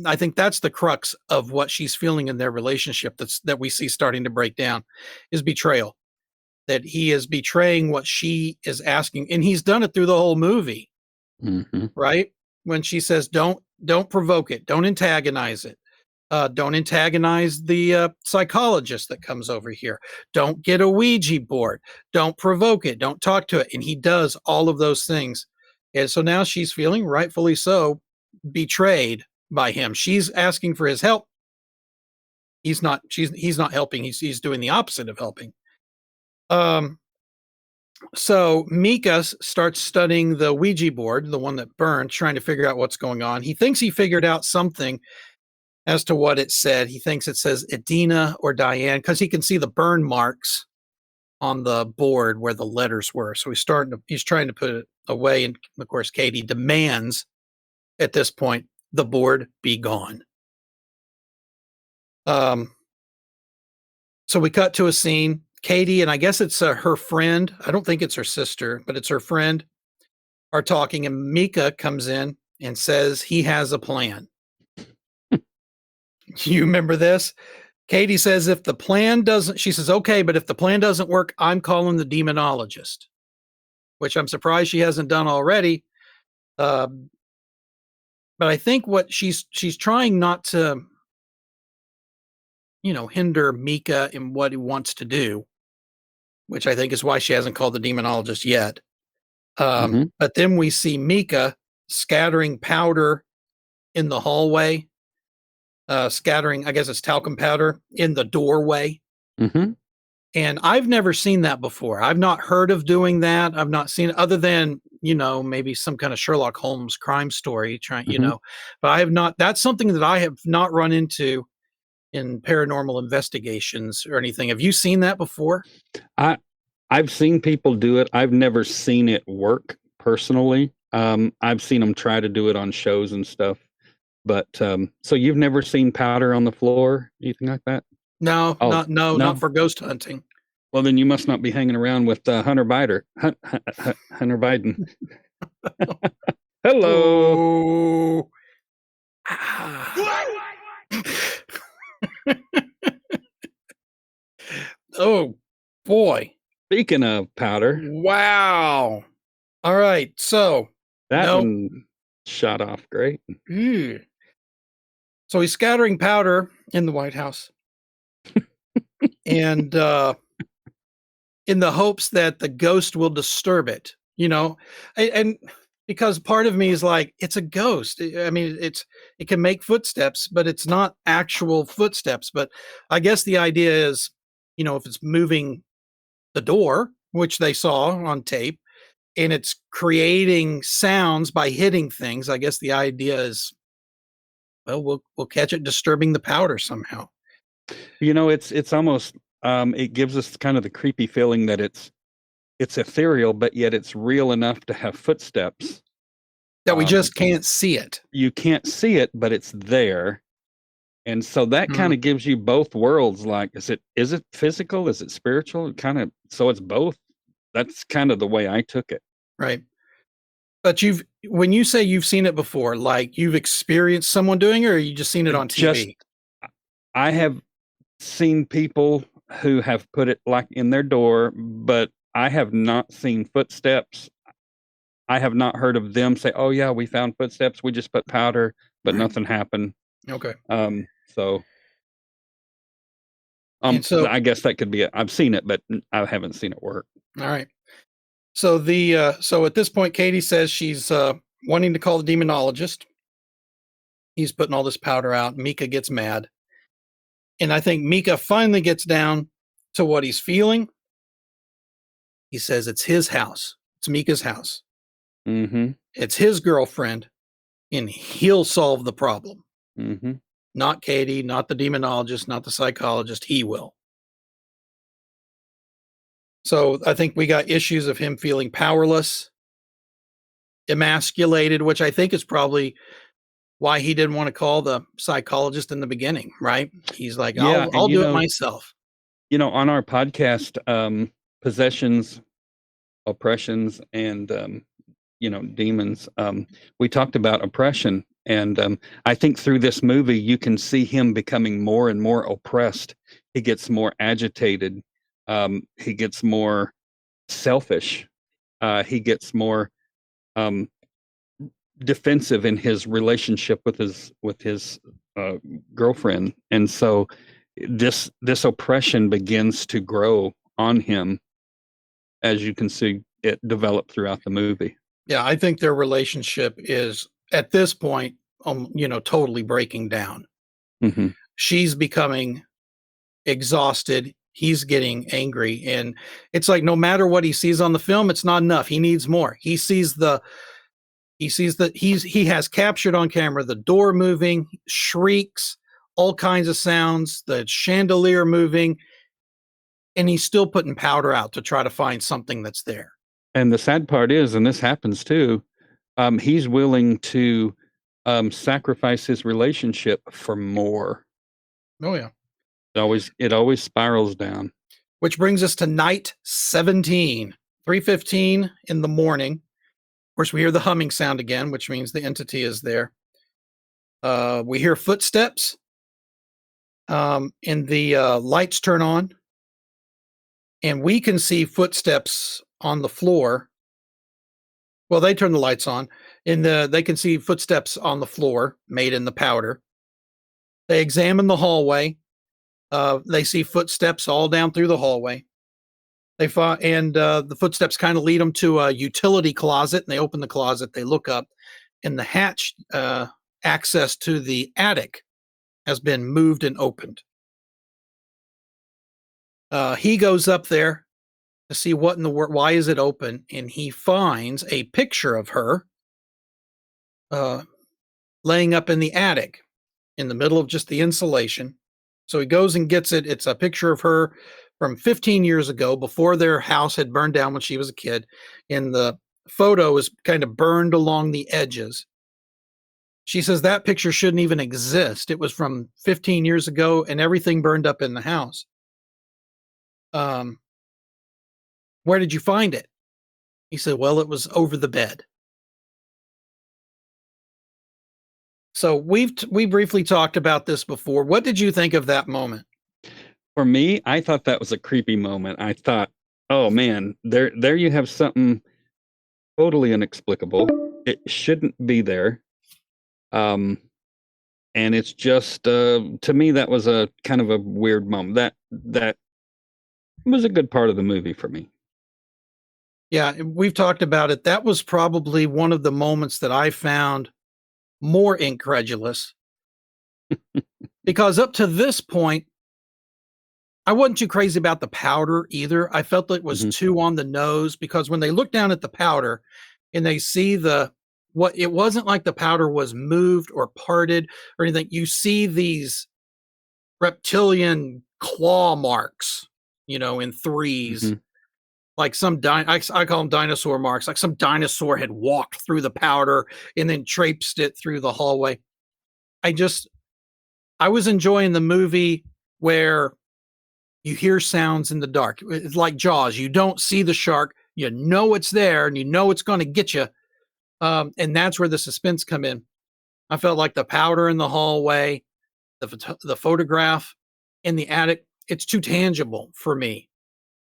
I think that's the crux of what she's feeling in their relationship that we see starting to break down, is betrayal. That he is betraying what she is asking, and he's done it through the whole movie. Mm-hmm. Right? When she says, don't provoke it, don't antagonize it. Don't antagonize the psychologist that comes over here. Don't get a Ouija board. Don't provoke it. Don't talk to it. And he does all of those things. And so now she's feeling, rightfully so, betrayed by him. She's asking for his help. He's not helping. He's doing the opposite of helping. So Mika starts studying the Ouija board, the one that burned, trying to figure out what's going on. He thinks he figured out something as to what it said. He thinks it says Edina or Diane, because he can see the burn marks on the board where the letters were. So he's trying to put it away. And of course, Katie demands at this point, the board be gone. So we cut to a scene. Katie, and I guess it's her friend. I don't think it's her sister, but it's her friend, are talking, and Mika comes in, and says he has a plan. You remember this? Katie says if the plan doesn't, she says, okay, but if the plan doesn't work, I'm calling the demonologist, which I'm surprised she hasn't done already. But I think what she's trying not to, hinder Mika in what he wants to do, which I think is why she hasn't called the demonologist yet. But then we see Mika scattering powder in the hallway, scattering, I guess it's talcum powder in the doorway. And I've never seen that before. I've not heard of doing that. I've not seen it other than, maybe some kind of Sherlock Holmes crime story but I have not, that's something that I have not run into in paranormal investigations or anything. Have you seen that before? I've seen people do it. I've never seen it work personally. I've seen them try to do it on shows and stuff. But so you've never seen powder on the floor, anything like that? No, Oh, not for ghost hunting. Well, then you must not be hanging around with Hunter Biden. Hunter Biden. Hello. Oh. Ah. Oh boy. Speaking of powder. Wow. All right. So that one shot off great. So he's scattering powder in the White House. And in the hopes that the ghost will disturb it, and because part of me is like, it's a ghost. I mean, it can make footsteps, but it's not actual footsteps. But I guess the idea is, if it's moving the door, which they saw on tape, and it's creating sounds by hitting things, I guess the idea is, well, we'll catch it disturbing the powder somehow. It's almost it gives us kind of the creepy feeling that it's ethereal, but yet it's real enough to have footsteps. That we just can't see it. You can't see it, but it's there. And so that kind of gives you both worlds. Like, is it physical? Is it spiritual? So it's both. That's kind of the way I took it. Right. But when you say you've seen it before, like you've experienced someone doing it, or you just seen it on TV? I have seen people who have put it like in their door, but I have not seen footsteps. I have not heard of them say, "Oh yeah, we found footsteps. We just put powder, but nothing happened." Okay. So so I guess that could be it. I've seen it, but I haven't seen it work. All right. So so at this point, Katie says she's wanting to call the demonologist. He's putting all this powder out. Mika gets mad. And I think Mika finally gets down to what he's feeling. He says it's his house. It's Mika's house. It's his girlfriend, and he'll solve the problem. Not Katie, not the demonologist, not the psychologist. He will. So I think we got issues of him feeling powerless, emasculated, which I think is probably why he didn't want to call the psychologist in the beginning, right? He's like, I'll do it myself. On our podcast, possessions, oppressions, and demons, we talked about oppression. And I think through this movie, you can see him becoming more and more oppressed. He gets more agitated. He gets more selfish. He gets more defensive in his relationship with his girlfriend, and so this oppression begins to grow on him, as you can see it develop throughout the movie. Yeah, I think their relationship is at this point, totally breaking down. She's becoming exhausted. He's getting angry, and it's like no matter what he sees on the film, it's not enough. He needs more. He sees that he has captured on camera the door moving, shrieks, all kinds of sounds, the chandelier moving, and he's still putting powder out to try to find something that's there. And the sad part is, and this happens too, he's willing to sacrifice his relationship for more. Oh yeah. It always spirals down. Which brings us to night 17, 3:15 in the morning. Of course, we hear the humming sound again, which means the entity is there. We hear footsteps, and the lights turn on, and we can see footsteps on the floor. Well, they turn the lights on, and they can see footsteps on the floor made in the powder. They examine the hallway. They see footsteps all down through the hallway. They find, and the footsteps kind of lead them to a utility closet, and they open the closet. They look up, and the hatch access to the attic has been moved and opened. He goes up there to see what in the world, why is it open, and he finds a picture of her uh, laying up in the attic in the middle of just the insulation. So he goes and gets it. It's a picture of her from 15 years ago, before their house had burned down when she was a kid. And the photo is kind of burned along the edges. She says that picture shouldn't even exist. It was from 15 years ago and everything burned up in the house. Um, where did you find it? He said, well, it was over the bed. So we briefly talked about this before. What did you think of that moment? For me, I thought that was a creepy moment. I thought, oh man, there you have something totally inexplicable. It shouldn't be there. And it's just to me that was a kind of a weird moment. That was a good part of the movie for me. Yeah, we've talked about it. That was probably one of the moments that I found more incredulous, because up to this point, I wasn't too crazy about the powder either. I felt it was Mhm, too on the nose, because when they look down at the powder and they see what, it wasn't like the powder was moved or parted or anything. You see these reptilian claw marks, in threes, mhm. like I call them dinosaur marks, like some dinosaur had walked through the powder and then traipsed it through the hallway. I just I was enjoying the movie where you hear sounds in the dark. It's like Jaws. You don't see the shark. You know it's there, and you know it's going to get you. And that's where the suspense come in. I felt like the powder in the hallway, the photograph in the attic. It's too tangible for me.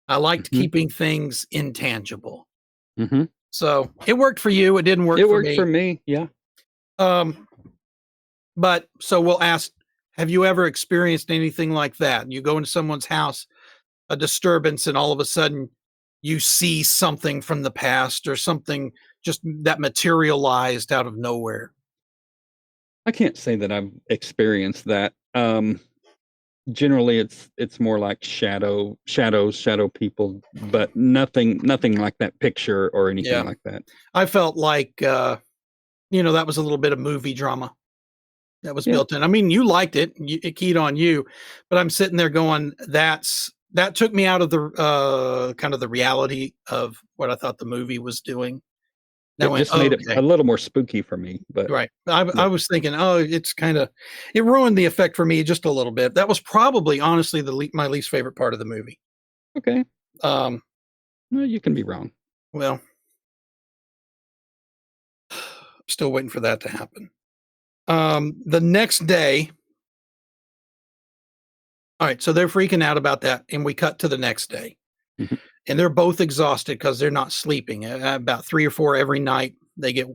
I liked Mhm, keeping things intangible. mhm. So it worked for you. It didn't work It for worked for me. me, yeah. Um, but so we'll ask: have you ever experienced anything like that? You go into someone's house, a disturbance, and all of a sudden you see something from the past or something just that materialized out of nowhere. I can't say that I've experienced that. Generally, it's more like shadow people, but nothing like that picture or anything Yeah. like that. I felt like, that was a little bit of movie drama that was Yeah, built in. I mean, you liked it, it keyed on you, but I'm sitting there going, that took me out of the kind of the reality of what I thought the movie was doing. And I it went, just oh, made it okay. a little more spooky for me, but Right. I yeah. was thinking, oh, it ruined the effect for me just a little bit. That was probably honestly my least favorite part of the movie. Okay. Um, No, you can be wrong. well, still waiting for that to happen. The next day, all right, so they're freaking out about that, and we cut to the next day, Mhm. and they're both exhausted because they're not sleeping. About 3 or 4 every night, they get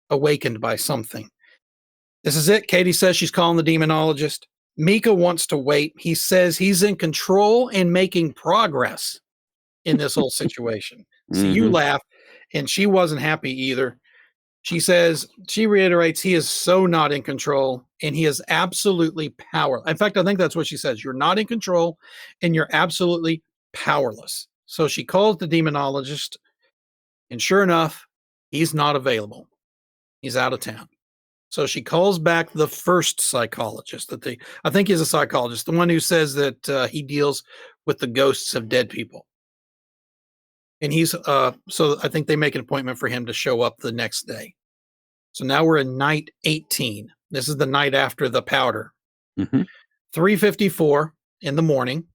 awakened by something. This is it. Katie says she's calling the demonologist. Mika wants to wait. He says he's in control and making progress in this whole situation. See, you Mhm. laugh, and she wasn't happy either. She reiterates he is so not in control and he is absolutely powerless. In fact, I think that's what she says. You're not in control and you're absolutely powerless. So she calls the demonologist, and sure enough, he's not available. He's out of town. So she calls back the first psychologist I think he's a psychologist, the one who says that he deals with the ghosts of dead people. And so I think they make an appointment for him to show up the next day. So now we're in night 18. This is the night after the powder. Mhm. 3:54 in the morning,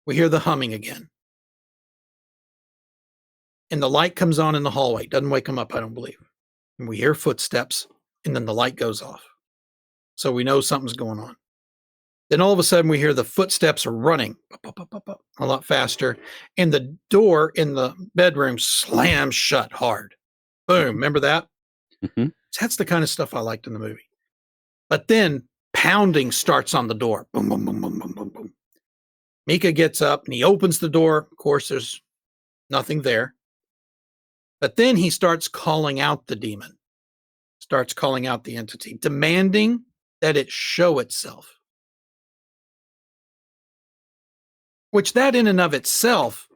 we hear the humming again. and the light comes on in the hallway. Doesn't wake him up, I don't believe. And we hear footsteps, and then the light goes off. So we know something's going on. Then all of a sudden we hear the footsteps are running a lot faster, and the door in the bedroom slams shut hard. Boom. Remember that? Mhm. That's the kind of stuff I liked in the movie. But then pounding starts on the door. Boom, boom, boom, boom, boom, boom, boom. Mika gets up and he opens the door. Of course, there's nothing there. But then he starts calling out the demon, starts calling out the entity, demanding that it show itself. Which that in and of itself,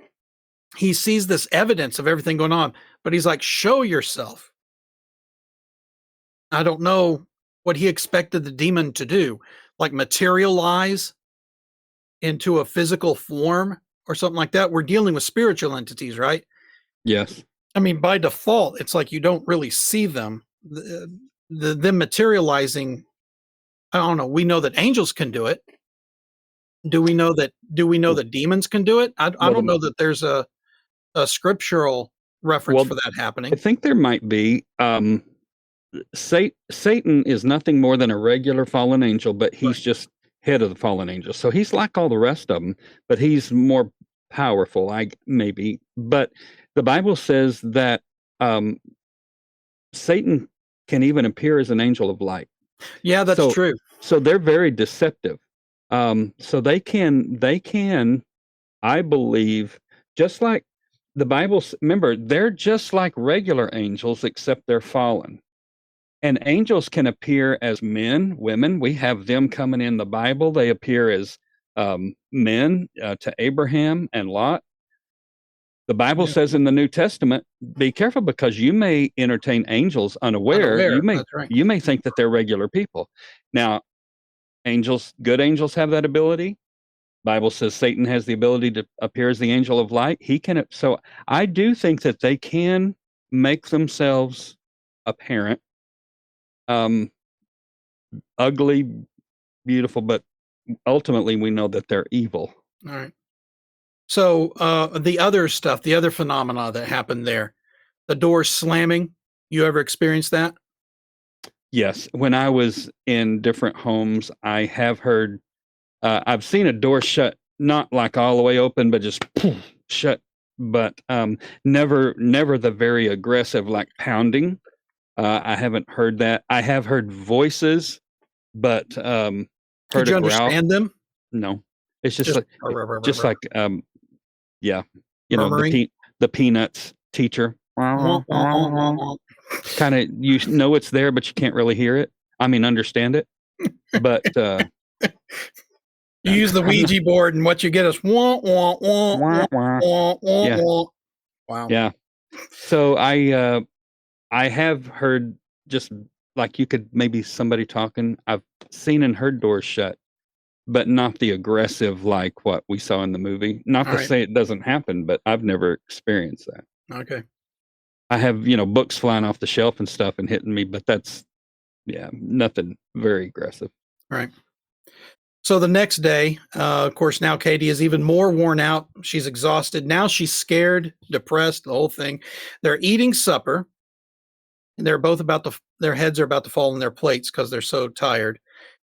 he sees this evidence of everything going on, but he's like, show yourself. I don't know what he expected the demon to do, like materialize into a physical form or something like that. We're dealing with spiritual entities, right? Yes. I mean, by default, it's like you don't really see them. Them materializing, I don't know. We know that angels can do it. Do we know that demons can do it? I Well, don't know that there's a scriptural reference well, for that I happening. think there might be. Satan is nothing more than a regular fallen angel, but he's Right. just head of the fallen angels. So he's like all the rest of them, but he's more powerful, maybe. But the Bible says that um, Satan can even appear as an angel of light. Yeah, that's So true. so they're very deceptive. So they can, I believe, just like the Bible. Remember, they're just like regular angels, except they're fallen. And angels can appear as men, women. We have them coming in the Bible. They appear as men to Abraham and Lot. The Bible Yeah, says in the New Testament, be careful because you may entertain angels unaware. unaware. That's right. You may think that they're regular people. Now, angels, good angels have that ability. Bible says Satan has the ability to appear as the angel of light. He can, so I do think that they can make themselves apparent. Um, ugly, beautiful, but ultimately we know that they're evil. All right. So the other stuff, the other phenomena that happened there, the door slamming. You ever experienced that? Yes, when I was in different homes, I have heard, I've seen a door shut, not like all the way open, but just shut, but never the very aggressive, like pounding. I haven't heard that. I have heard voices, but Could heard a you growl. understand them? No, it's Just just like yeah, murmuring. the Peanuts teacher. Wah, wah, wah, wah, wah. Kinda you know it's there, but you can't really hear it. I mean, understand it. But, You use the I'm not Ouija board, and what you get is wah, wah, wah, wah, wah, wah. wah, wah, Yeah, wah. Wow. yeah. So, I have heard just like you could maybe somebody talking. I've seen and heard doors shut, but not the aggressive like what we saw in the movie. Not All to right. say it doesn't happen, but I've never experienced that. Okay. I have, books flying off the shelf and stuff and hitting me, but that's yeah, nothing very aggressive. All right. So the next day, of course, now Katie is even more worn out. She's exhausted. Now she's scared, depressed, the whole thing. They're eating supper, and they're both their heads are about to fall on their plates because they're so tired.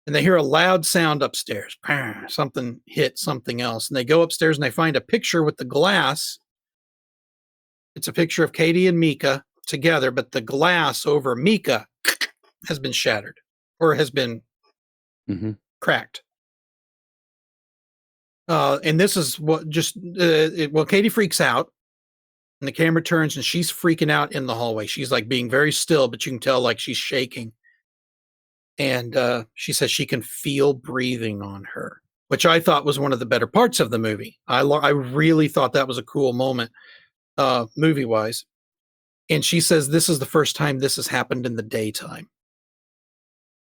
And they hear a loud sound upstairs. Something hit something else. And they go upstairs and they find a picture with the glass. It's a picture of Katie and Mika together, but the glass over Mika has been shattered or has been Mhm. cracked. And this is what just, well, Katie freaks out and the camera turns and she's freaking out in the hallway. She's like being very still, but you can tell like she's shaking. And she says she can feel breathing on her, which I thought was one of the better parts of the movie. I really thought that was a cool moment, movie wise. And she says this is the first time this has happened in the daytime.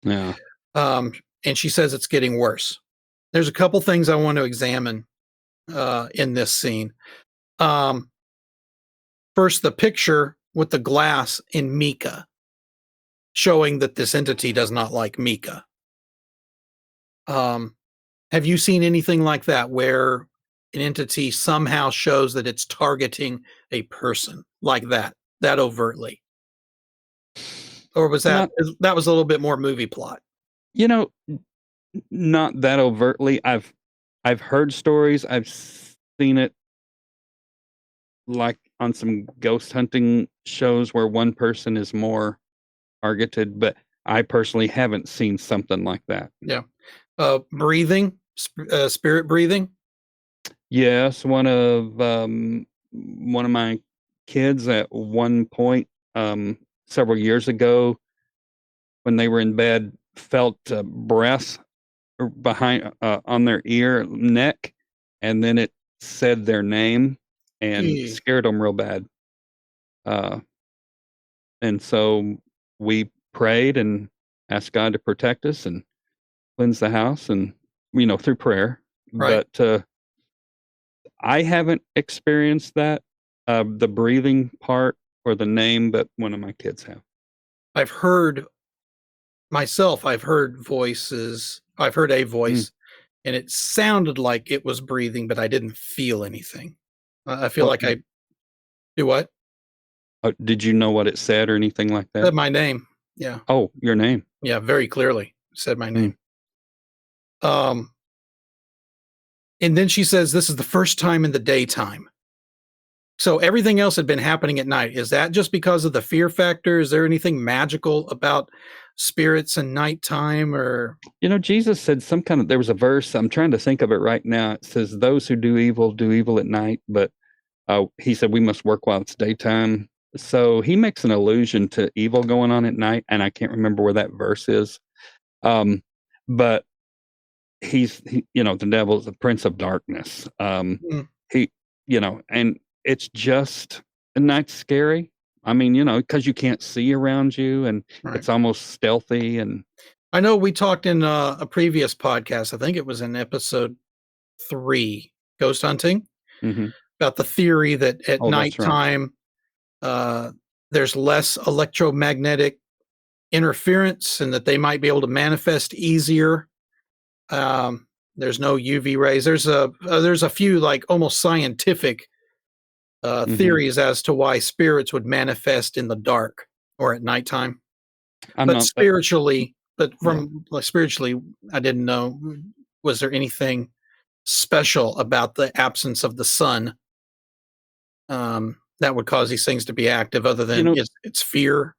Yeah. Um, and she says it's getting worse. There's a couple things I want to examine in this scene. Um, First, the picture with the glass in Mika, showing that this entity does not like Mika. Have you seen anything like that where an entity somehow shows that it's targeting a person like that overtly? Or was Not, that was a little bit more movie plot? you know, not that overtly. I've heard stories. I've seen it like on some ghost hunting shows where one person is more targeted, but I personally haven't seen something like that. Yeah. Breathing, spirit breathing? Yes, one of my kids at one point, several years ago, when they were in bed, felt breath behind on their neck, and then it said their name and Eh, scared them real bad. Uh, and so we prayed and asked God to protect us and cleanse the house, and through prayer. right. But I haven't experienced that, the breathing part or the name, but one of my kids have. I've heard I've heard voices. I've heard a Mm. voice, and it sounded like it was breathing, but I didn't feel anything. I feel What like I do what? did you know what it said or anything like that? Said my name. Yeah. Oh, your name. Yeah, very clearly said my Mm. name. Um, and then she says this is the first time in the daytime. So everything else had been happening at night. Is that just because of the fear factor? Is there anything magical about spirits and nighttime or Jesus said there was a verse, I'm trying to think of it right now. It says, "Those who do evil at night," but he said we must work while it's daytime. So he makes an allusion to evil going on at night, and I can't remember where that verse is. Um, but the devil's the prince of darkness. Mm, He, and it's just at night's scary. I mean, because you can't see around you, and right. it's almost stealthy. And I know we talked in a previous podcast, I think it was in episode 3, ghost hunting, mhm. about the theory that at Oh, that's right. nighttime, uh, there's less electromagnetic interference and that they might be able to manifest easier. Um, there's no UV rays. There's a few like almost scientific Mhm. theories as to why spirits would manifest in the dark or at nighttime. I'm But not. Yeah. spiritually, I didn't know. Was there anything special about the absence of the sun that would cause these things to be active, other You than know, it's fear?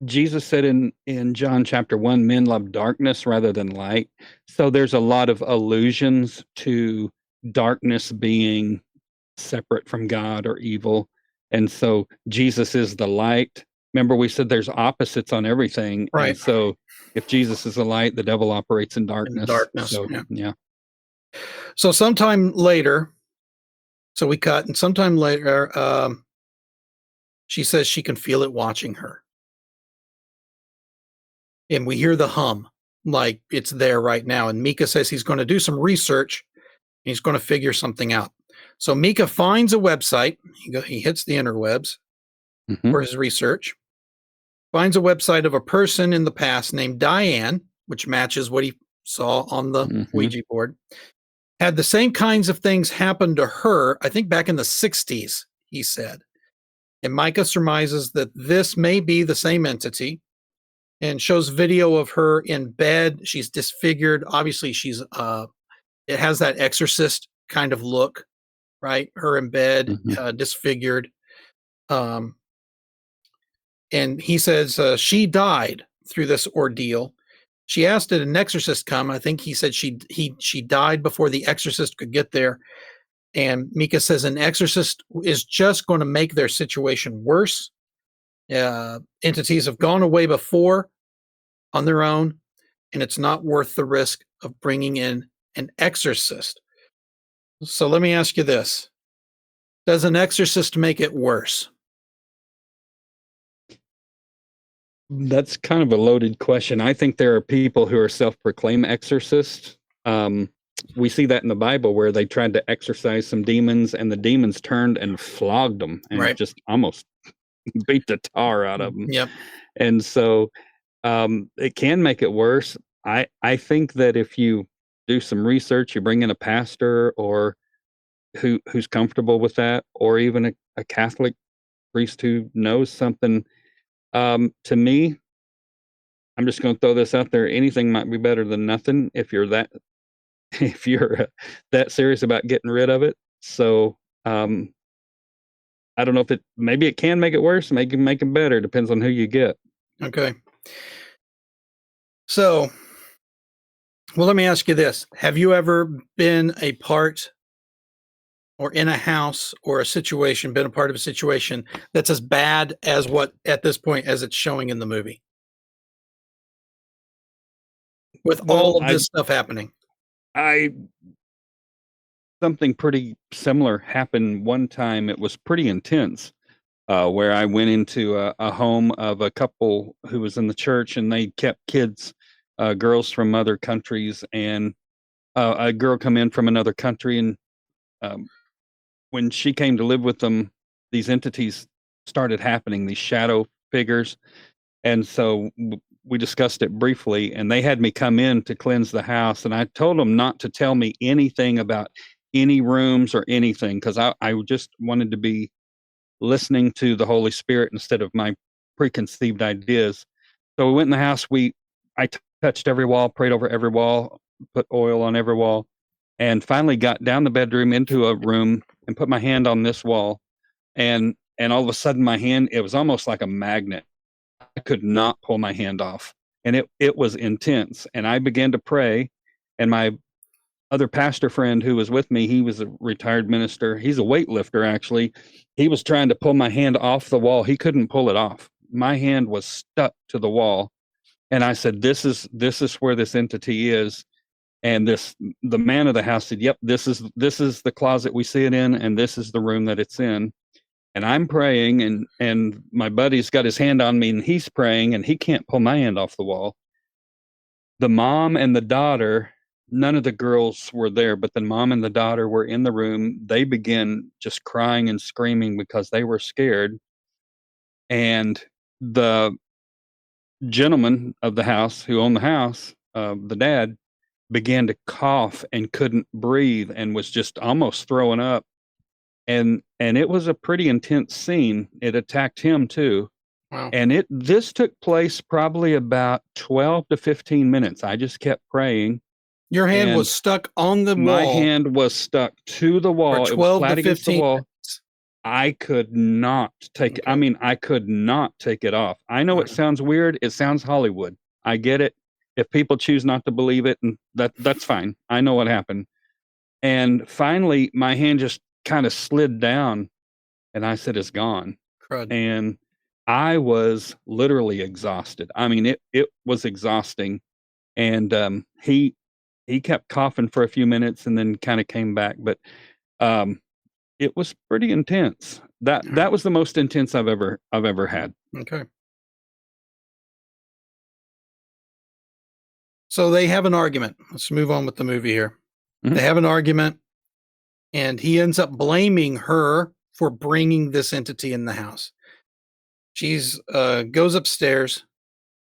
Jesus said in John chapter 1, men love darkness rather than light. So there's a lot of allusions to darkness being separate from God or evil. And so Jesus is the light. Remember, we said there's opposites on everything. And Right, so if Jesus is the light, the devil operates in in darkness. darkness. So, Yeah. yeah. So sometime later, so we cut, and sometime later, she says she can feel it watching her, and we hear the hum like it's there right now. And Mika says he's going to do some research. And he's going to figure something out. So Mika finds a website. He hits the interwebs Hmm. for his research. Finds a website of a person in the past named Diane, which matches what he saw on the Hmm. Ouija board. Had the same kinds of things happen to her, I think back in the 60s, he said. And Micah surmises that this may be the same entity and shows video of her in bed. She's disfigured. Obviously, it has that exorcist kind of look, right? Her in bed, Hmm. disfigured. Um, and he says she died through this ordeal. She asked did an exorcist come. I think he said she died before the exorcist could get there. And Mika says an exorcist is just going to make their situation worse. Entities have gone away before on their own, and it's not worth the risk of bringing in an exorcist. So let me ask you this: does an exorcist make it worse? That's kind of a loaded question. I think there are people who are self-proclaimed exorcists. Um, we see that in the Bible where they tried to exorcise some demons, and the demons turned and flogged them and Right. just almost beat the tar out of them. Yep. And so it can make it worse. I think that if you do some research, you bring in a pastor or who's comfortable with that, or even a Catholic priest who knows something. To me, I'm just going to throw this out there. Anything might be better than nothing if you're that if you're that serious about getting rid of it. So I don't know if maybe it can make it worse, make it better. Depends on who you get. Okay. So, well, let me ask you this. Have you ever been a part or in a house or a situation, been a part of a situation that's as bad as what at this point as it's showing in the movie? With all Well, of this stuff happening. I something pretty similar happened one time. It was pretty intense. Where I went into a home of a couple who was in the church, and they kept kids, girls from other countries, and a girl come in from another country, and um, when she came to live with them, these entities started happening, these shadow figures, and so we discussed it briefly, and they had me come in to cleanse the house, and I told them not to tell me anything about any rooms or anything because I just wanted to be listening to the Holy Spirit instead of my preconceived ideas. So we went in the house. I touched every wall, prayed over every wall, put oil on every wall, and finally got down the bedroom into a room and put my hand on this wall. And all of a sudden, my hand, it was almost like a magnet. I could not pull my hand off, and it was intense. And I began to pray, and my other pastor friend who was with me, he was a retired minister. He's a weightlifter, actually. He was trying to pull my hand off the wall. He couldn't pull it off. My hand was stuck to the wall. And I said, this is where this entity is. And the man of the house said, yep, this is the closet we see it in, and this is the room that it's in. And I'm praying, and my buddy's got his hand on me, and he's praying, and he can't pull my hand off the wall. The mom and the daughter, none of the girls were there, but the mom and the daughter were in the room. They began just crying and screaming because they were scared. And the gentleman of the house who owned the house, the dad, began to cough and couldn't breathe and was just almost throwing up. And it was a pretty intense scene. It attacked him too. Wow. And this took place probably about 12 to 15 minutes. I just kept praying. Your hand was stuck on the wall. My hand was stuck to the wall. It was flat against the wall. Minutes. I could not take it. I mean, I could not take it off. I know it sounds weird. It sounds Hollywood. I get it. If people choose not to believe it, and that's fine. I know what happened. And finally, my hand just kind of slid down, and I said, "It's gone." Crud. And I was literally exhausted. I mean, it was exhausting. And he kept coughing for a few minutes and then kind of came back, but it was pretty intense. That was the most intense I've ever had. Okay. So they have an argument. Let's move on with the movie here. Mm-hmm. They have an argument, and he ends up blaming her for bringing this entity in the house. She's goes upstairs,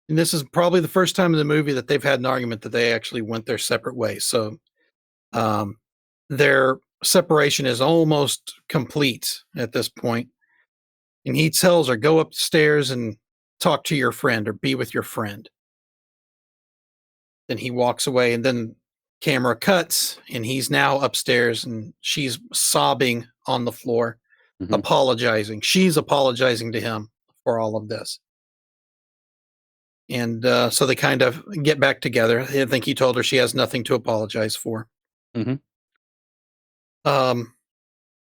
and this is probably the first time in the movie that they've had an argument that they actually went their separate ways. So their separation is almost complete at this point. And he tells her, go upstairs and talk to your friend or be with your friend. Then he walks away, and then camera cuts, and he's now upstairs, and she's sobbing on the floor, apologizing. She's apologizing to him for all of this. And so they kind of get back together. I think he told her she has nothing to apologize for. Mm-hmm.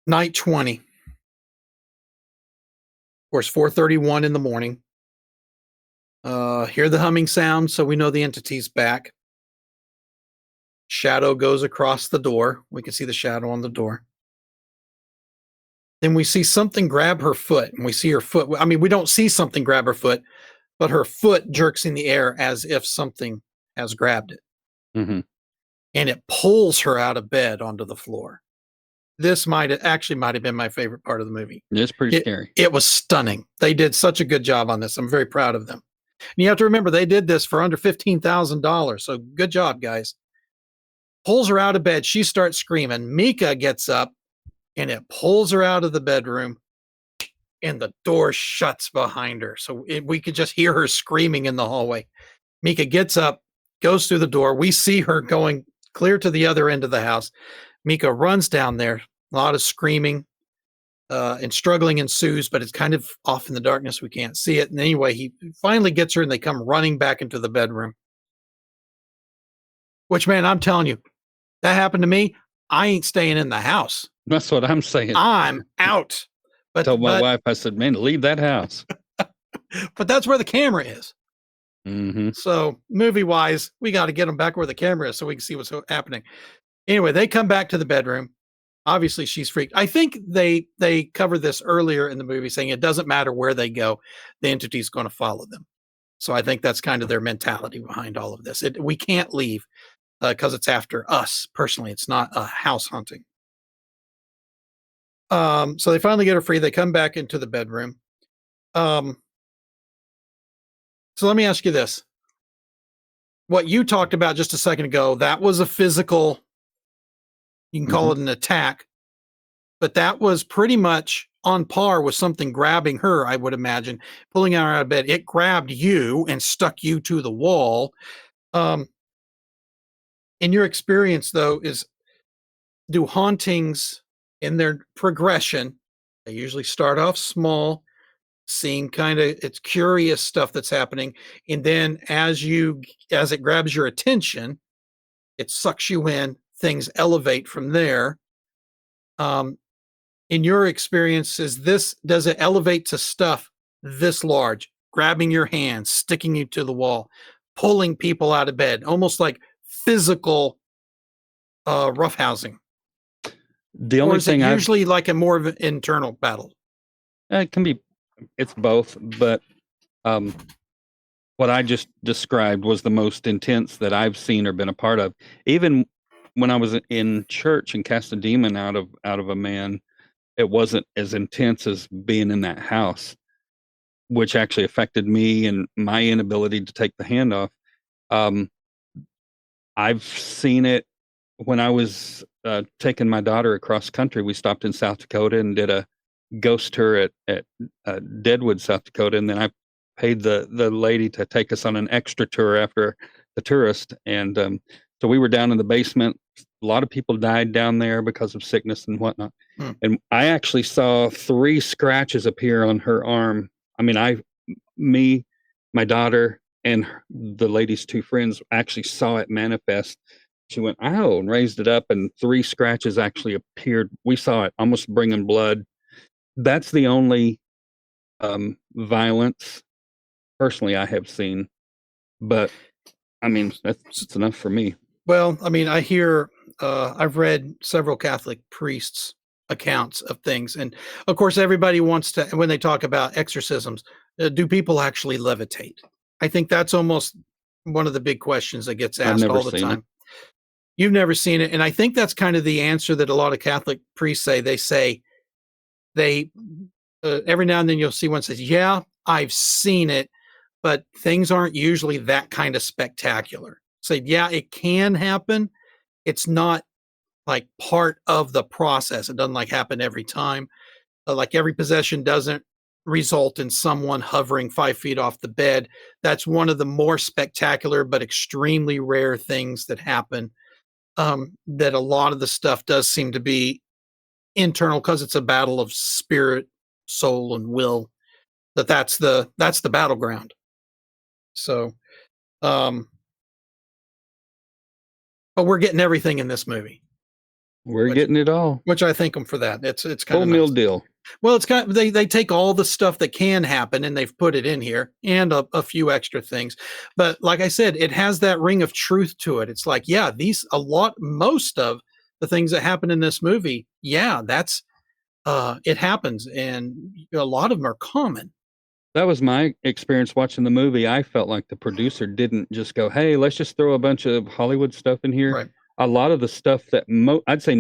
Night 20. Of course, 4:31 in the morning. Hear the humming sound, so we know the entity's back. Shadow goes across the door. We can see the shadow on the door. Then we see something grab her foot, and we see her foot. I mean, we don't see something grab her foot, but her foot jerks in the air as if something has grabbed it. Mm-hmm. And it pulls her out of bed onto the floor. This might have been my favorite part of the movie. It's pretty scary. It was stunning. They did such a good job on this. I'm very proud of them. And you have to remember, they did this for under $15,000. So good job, guys. Pulls her out of bed. She starts screaming. Mika gets up, and it pulls her out of the bedroom, and the door shuts behind her. So we could just hear her screaming in the hallway. Mika gets up, goes through the door. We see her going clear to the other end of the house. Mika runs down there. A lot of screaming and struggling ensues, but it's kind of off in the darkness. We can't see it. And anyway, he finally gets her, and they come running back into the bedroom. Which, man, I'm telling you, that happened to me. I ain't staying in the house. That's what I'm saying. I'm out. But told my wife, I said, man, leave that house. But that's where the camera is. Mm-hmm. So movie-wise, we got to get them back where the camera is so we can see what's happening. Anyway, they come back to the bedroom. Obviously, she's freaked. I think they covered this earlier in the movie, saying it doesn't matter where they go, the entity's going to follow them. So I think that's kind of their mentality behind all of this. We can't leave because it's after us personally. It's not a house hunting. So they finally get her free. They come back into the bedroom. So let me ask you this. What you talked about just a second ago, that was a physical, you can call it an attack, but that was pretty much on par with something grabbing her, I would imagine, pulling her out of bed. It grabbed you and stuck you to the wall. In your experience, though, do hauntings in their progression, they usually start off small, seeing kind of it's curious stuff that's happening, and then as it grabs your attention, it sucks you in, things elevate from there. In your experience, does it elevate to stuff this large, grabbing your hands, sticking you to the wall, pulling people out of bed, almost like physical roughhousing? The only thing usually like a more of an internal battle? It can be, it's both, but what I just described was the most intense that I've seen or been a part of. Even when I was in church and cast a demon out of a man, it wasn't as intense as being in that house, which actually affected me and my inability to take the hand off. I've seen it when I was taking my daughter across country. We stopped in South Dakota and did a ghost tour at Deadwood, South Dakota, and then I paid the lady to take us on an extra tour after the tourist. And so we were down in the basement. A lot of people died down there because of sickness and whatnot. And I actually saw 3 scratches appear on her arm. I mean, me, my daughter, and the lady's 2 friends actually saw it manifest. She went, ow, and raised it up, and 3 scratches actually appeared. We saw it almost bringing blood. That's the only violence personally I have seen. But I mean, that's enough for me. Well, I mean, I've read several Catholic priests' accounts of things. And of course, everybody wants to, when they talk about exorcisms, do people actually levitate? I think that's almost one of the big questions that gets asked all the time. You've never seen it. And I think that's kind of the answer that a lot of Catholic priests say. They say every now and then you'll see one says, yeah, I've seen it, but things aren't usually that kind of spectacular. Say, yeah, it can happen. It's not like part of the process. It doesn't like happen every time. Like every possession doesn't result in someone hovering 5 feet off the bed. That's one of the more spectacular but extremely rare things that happen. That a lot of the stuff does seem to be internal because it's a battle of spirit, soul, and will. That's the battleground. So, but we're getting everything in this movie. We're getting it all, which I thank them for that. It's kind full of meal nice. deal. Well, it's kind of, they take all the stuff that can happen and they've put it in here and a few extra things. But like I said, it has that ring of truth to it. It's like, yeah, most of the things that happen in this movie, yeah, that's it happens, and a lot of them are common. That was my experience watching the movie. I felt like the producer didn't just go, hey, let's just throw a bunch of Hollywood stuff in here. Right. A lot of the stuff that I'd say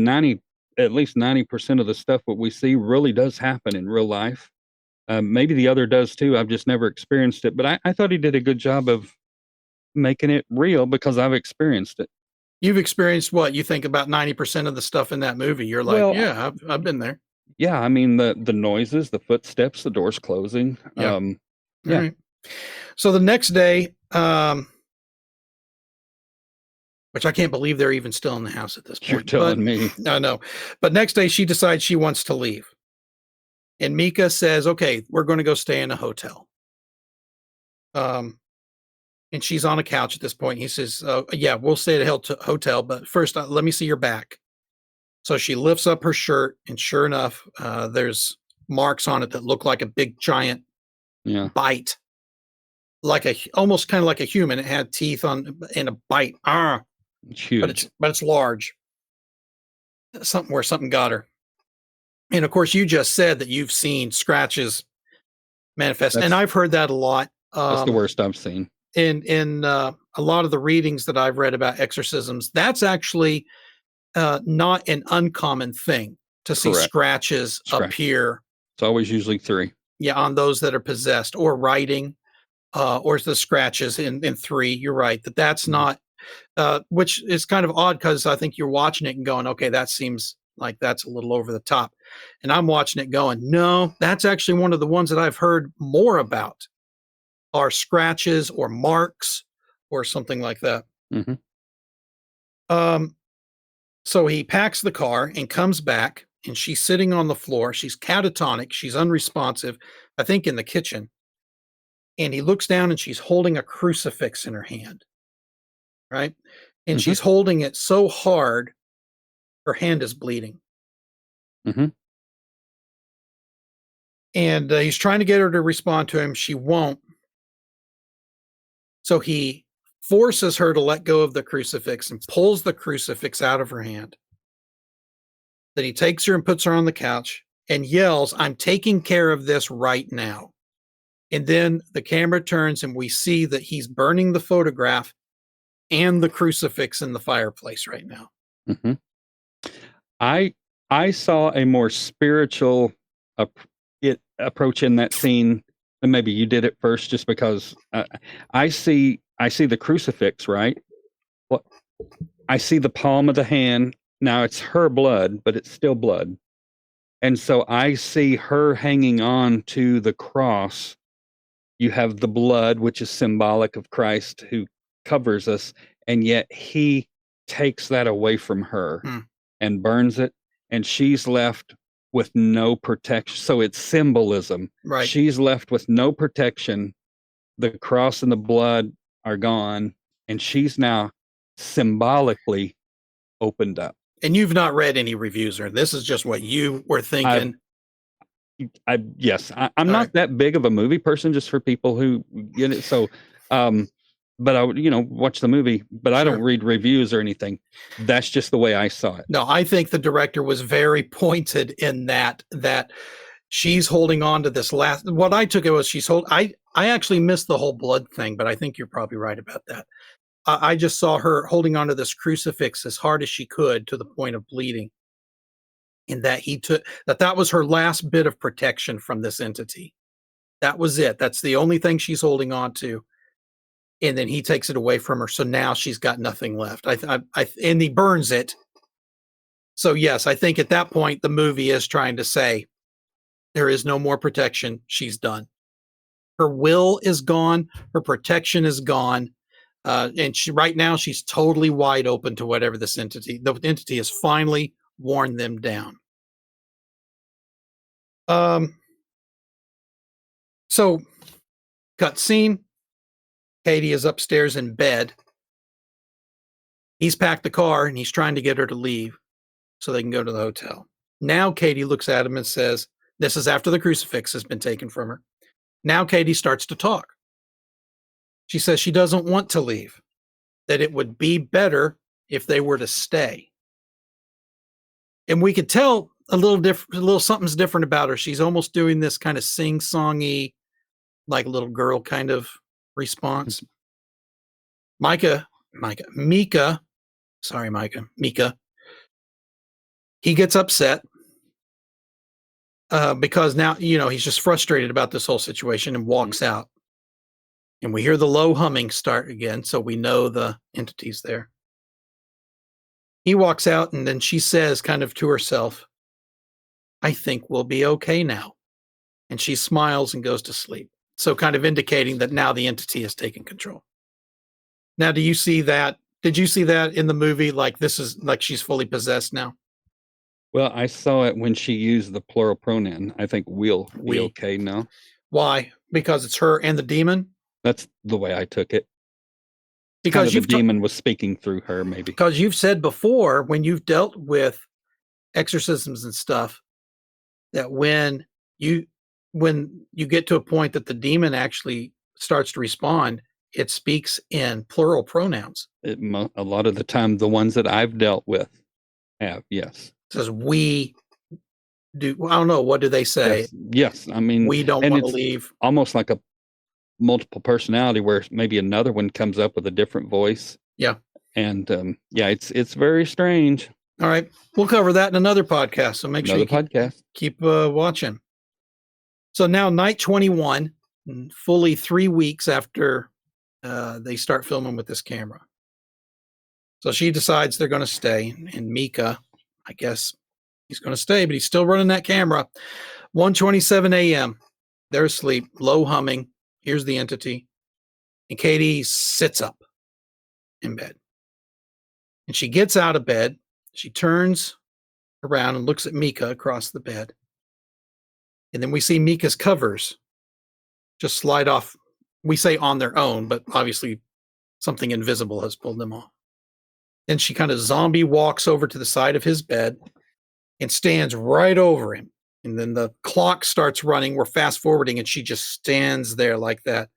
at least 90% of the stuff that we see really does happen in real life. Maybe the other does too. I've just never experienced it, but I thought he did a good job of making it real because I've experienced it. You've experienced what? You think about 90% of the stuff in that movie. You're like, Well, yeah, I've been there. yeah, I mean, the noises, the footsteps, the doors closing, Yeah. All yeah, right. So the next day, which I can't believe they're even still in the house at this you're point, but telling me. I know. But next day, she decides she wants to leave. And Mika says, okay, we're going to go stay in a hotel. Um, and she's on a couch at this point. He says, yeah, we'll stay at a hotel, but first, let me see your back. So she lifts up her shirt, and sure enough, there's marks on it that look like a big giant Yeah, bite, like almost kind of like a human. It had teeth on and a bite. it's But huge. it's large. Something where something got her. And of course, you just said that you've seen scratches manifest, and That's I've heard that a lot. that's the worst I've seen. In a lot of the readings that I've read about exorcisms, that's actually not an uncommon thing to see Correct. scratches Scratch. appear. It's always usually 3. Yeah, on those that are possessed or writing, or the scratches in three. You're right that's Mhm. not, which is kind of odd because I think you're watching it and going, okay, that seems like that's a little over the top. And I'm watching it going, no, that's actually one of the ones that I've heard more about are scratches or marks or something like that. Mhm. Um, so he packs the car and comes back, and she's sitting on the floor. She's catatonic. She's unresponsive, I think, in the kitchen. And he looks down and she's holding a crucifix in her hand, right? And Mhm. she's holding it so hard, her hand is bleeding. Mhm. And he's trying to get her to respond to him. She won't. So he forces her to let go of the crucifix and pulls the crucifix out of her hand. Then he takes her and puts her on the couch and yells, I'm taking care of this right now. And then the camera turns and we see that he's burning the photograph and the crucifix in the fireplace right now. Mhm. I I saw a more spiritual ap approach in that scene, and maybe you did it first just because, I see the crucifix, right? Well, I see the palm of the hand. Now it's her blood, but it's still blood, and so I see her hanging on to the cross. You have the blood, which is symbolic of Christ who covers us, and yet he takes that away from her Hmm, and burns it, and she's left with no protection. So it's symbolism. right. She's left with no protection. The cross and the blood are gone, and she's now symbolically opened up. And you've not read any reviews, or this is just what you were I've thinking. yes, I'm All right. not that big of a movie person just for people who get it. So, um, but I would, watch the movie, but I don't Sure. read reviews or anything. That's just the way I saw it. No, I think the director was very pointed in that she's holding on to this last. What I took it was I actually missed the whole blood thing, but I think you're probably right about that. I just saw her holding onto this crucifix as hard as she could to the point of bleeding, and that he took that was her last bit of protection from this entity. That was it. That's the only thing she's holding on to, and then he takes it away from her. So now she's got nothing left. And he burns it. So yes, I think at that point the movie is trying to say there is no more protection. She's done. Her will is gone. Her protection is gone. And right now she's totally wide open to whatever the entity has finally worn them down. Um, so cut scene. Katie is upstairs in bed. He's packed the car and he's trying to get her to leave so they can go to the hotel. Now Katie looks at him and says, this is after the crucifix has been taken from her. Now Katie starts to talk. She says she doesn't want to leave, that it would be better if they were to stay. And we could tell a little something's different about her. She's almost doing this kind of sing-songy, like little girl kind of response. Mika, sorry, Mika, he gets upset because now, he's just frustrated about this whole situation and walks out. And we hear the low humming start again. So we know the entity's there. He walks out, and then she says, kind of to herself, I think we'll be okay now. And she smiles and goes to sleep. So kind of indicating that now the entity has taken control. Now, do you see that? Did you see that in the movie? Like this is like she's fully possessed now? Well, I saw it when she used the plural pronoun. I think we'll be We. okay now. Why? Because it's her and the demon? That's the way I took it. Kind Because of the demon was speaking through her, maybe. Because you've said before when you've dealt with exorcisms and stuff that you when you get to a point that the demon actually starts to respond, it speaks in plural pronouns. A lot of the time, the ones that I've dealt with have, yes. It says we do. Well, I don't know. What do they say? Yes. I mean, We don't and want to it's leave. almost like a multiple personality where maybe another one comes up with a different voice. Yeah. And yeah, it's very strange. All right. We'll cover that in another podcast. So make sure you keep watching. So now night 21, fully 3 weeks after they start filming with this camera. So she decides they're going to stay. And Mika, I guess he's going to stay, but he's still running that camera. 1:27 a.m. They're asleep, low humming. Here's the entity. And Katie sits up in bed. And she gets out of bed. She turns around and looks at Mika across the bed. And then we see Mika's covers just slide off. We say on their own, but obviously something invisible has pulled them off. Then she kind of zombie walks over to the side of his bed and stands right over him. And then the clock starts running. We're fast forwarding, and she just stands there like that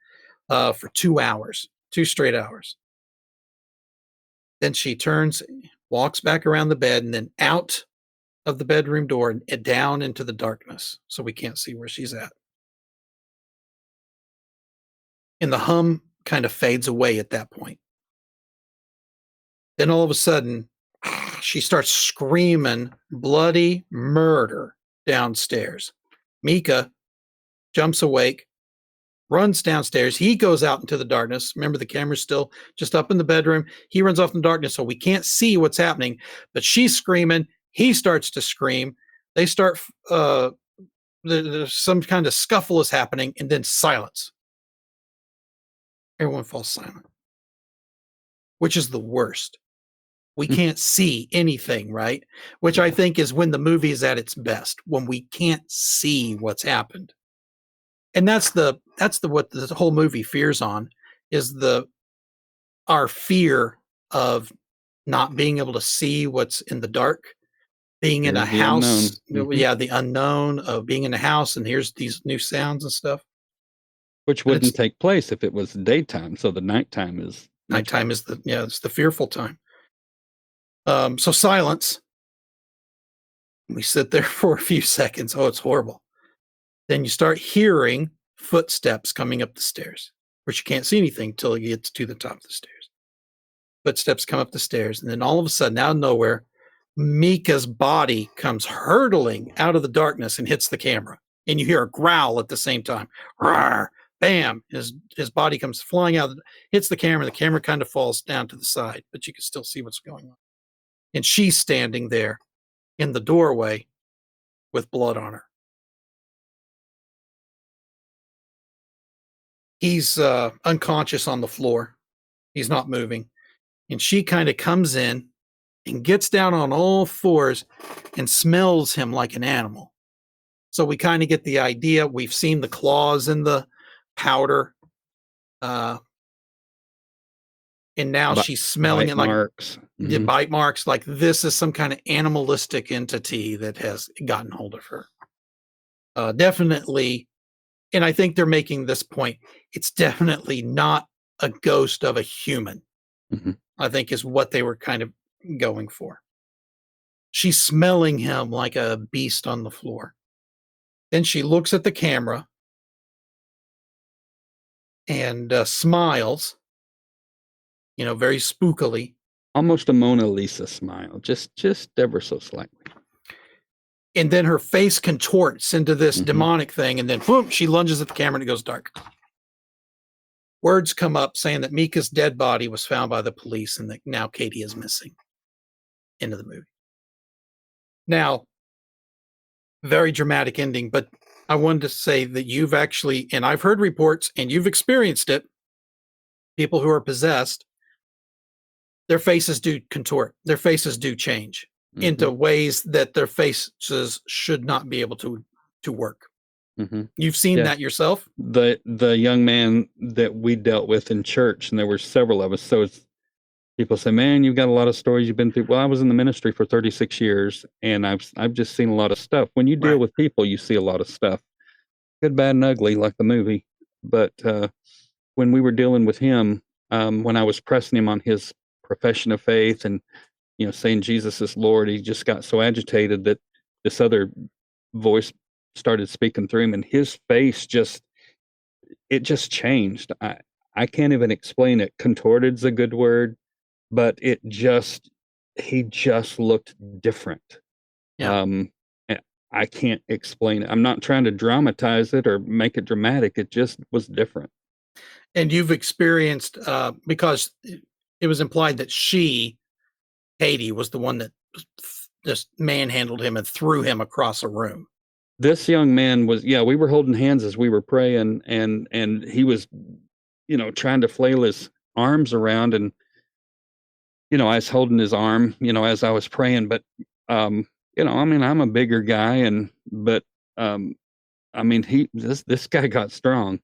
for 2 hours, 2 straight hours. Then she turns, walks back around the bed, and then out of the bedroom door and down into the darkness, so we can't see where she's at. And the hum kind of fades away at that point. Then all of a sudden, she starts screaming bloody murder downstairs. Mika jumps awake, runs downstairs. He goes out into the darkness. Remember, the camera's still just up in the bedroom. He runs off in the darkness, so we can't see what's happening. But she's screaming. He starts to scream. They start, there's some kind of scuffle is happening, and then silence. Everyone falls silent, which is the worst. We can't see anything, right? Which I think is when the movie is at its best, when we can't see what's happened. And that's what the whole movie fears on, is our fear of not being able to see what's in the dark, being in a house. Yeah, the unknown of being in a house, and here's these new sounds and stuff. Which wouldn't take place if it was daytime. So the nighttime is it's the fearful time. So silence. We sit there for a few seconds. Oh, it's horrible. Then you start hearing footsteps coming up the stairs, which you can't see anything until it gets to the top of the stairs. Footsteps come up the stairs, and then all of a sudden, out of nowhere, Mika's body comes hurtling out of the darkness and hits the camera. And you hear a growl at the same time. Rawr, bam! His body comes flying out, hits the camera. The camera kind of falls down to the side, but you can still see what's going on. And she's standing there in the doorway with blood on her. He's unconscious on the floor. He's not moving. And she kind of comes in and gets down on all fours and smells him like an animal. So we kind of get the idea. We've seen the claws in the powder. And now she's smelling it like marks. The bite marks, like this is some kind of animalistic entity that has gotten hold of her. Definitely. And I think they're making this point. It's definitely not a ghost of a human, I think is what they were kind of going for. She's smelling him like a beast on the floor. Then she looks at the camera and smiles, very spookily. Almost a Mona Lisa smile, just ever so slightly. And then her face contorts into this demonic thing, and then boom, she lunges at the camera and it goes dark. Words come up saying that Mika's dead body was found by the police and that now Katie is missing. end of the movie. Now, very dramatic ending, but I wanted to say that you've actually, and I've heard reports and you've experienced it, people who are possessed, their faces do contort, their faces do change into ways that their faces should not be able to work. You've seen that yourself? The young man that we dealt with in church, and there were several of us. So it's people say, "Man, you've got a lot of stories you've been through." Well, I was in the ministry for 36 years, and I've just seen a lot of stuff. When you deal with people, you see a lot of stuff, good, bad, and ugly, like the movie. But when we were dealing with him, when I was pressing him on his profession of faith and saying Jesus is Lord, he just got so agitated that this other voice started speaking through him, and his face just changed. I can't even explain it. Contorted's a good word, but he just looked different. And I can't explain it. I'm not trying to dramatize it or make it dramatic. It just was different. And you've experienced, because it was implied that Katie, was the one that just manhandled him and threw him across a room. This young man was, we were holding hands as we were praying, and he was, trying to flail his arms around, and, I was holding his arm, as I was praying, but, I'm a bigger guy, but this guy got strong.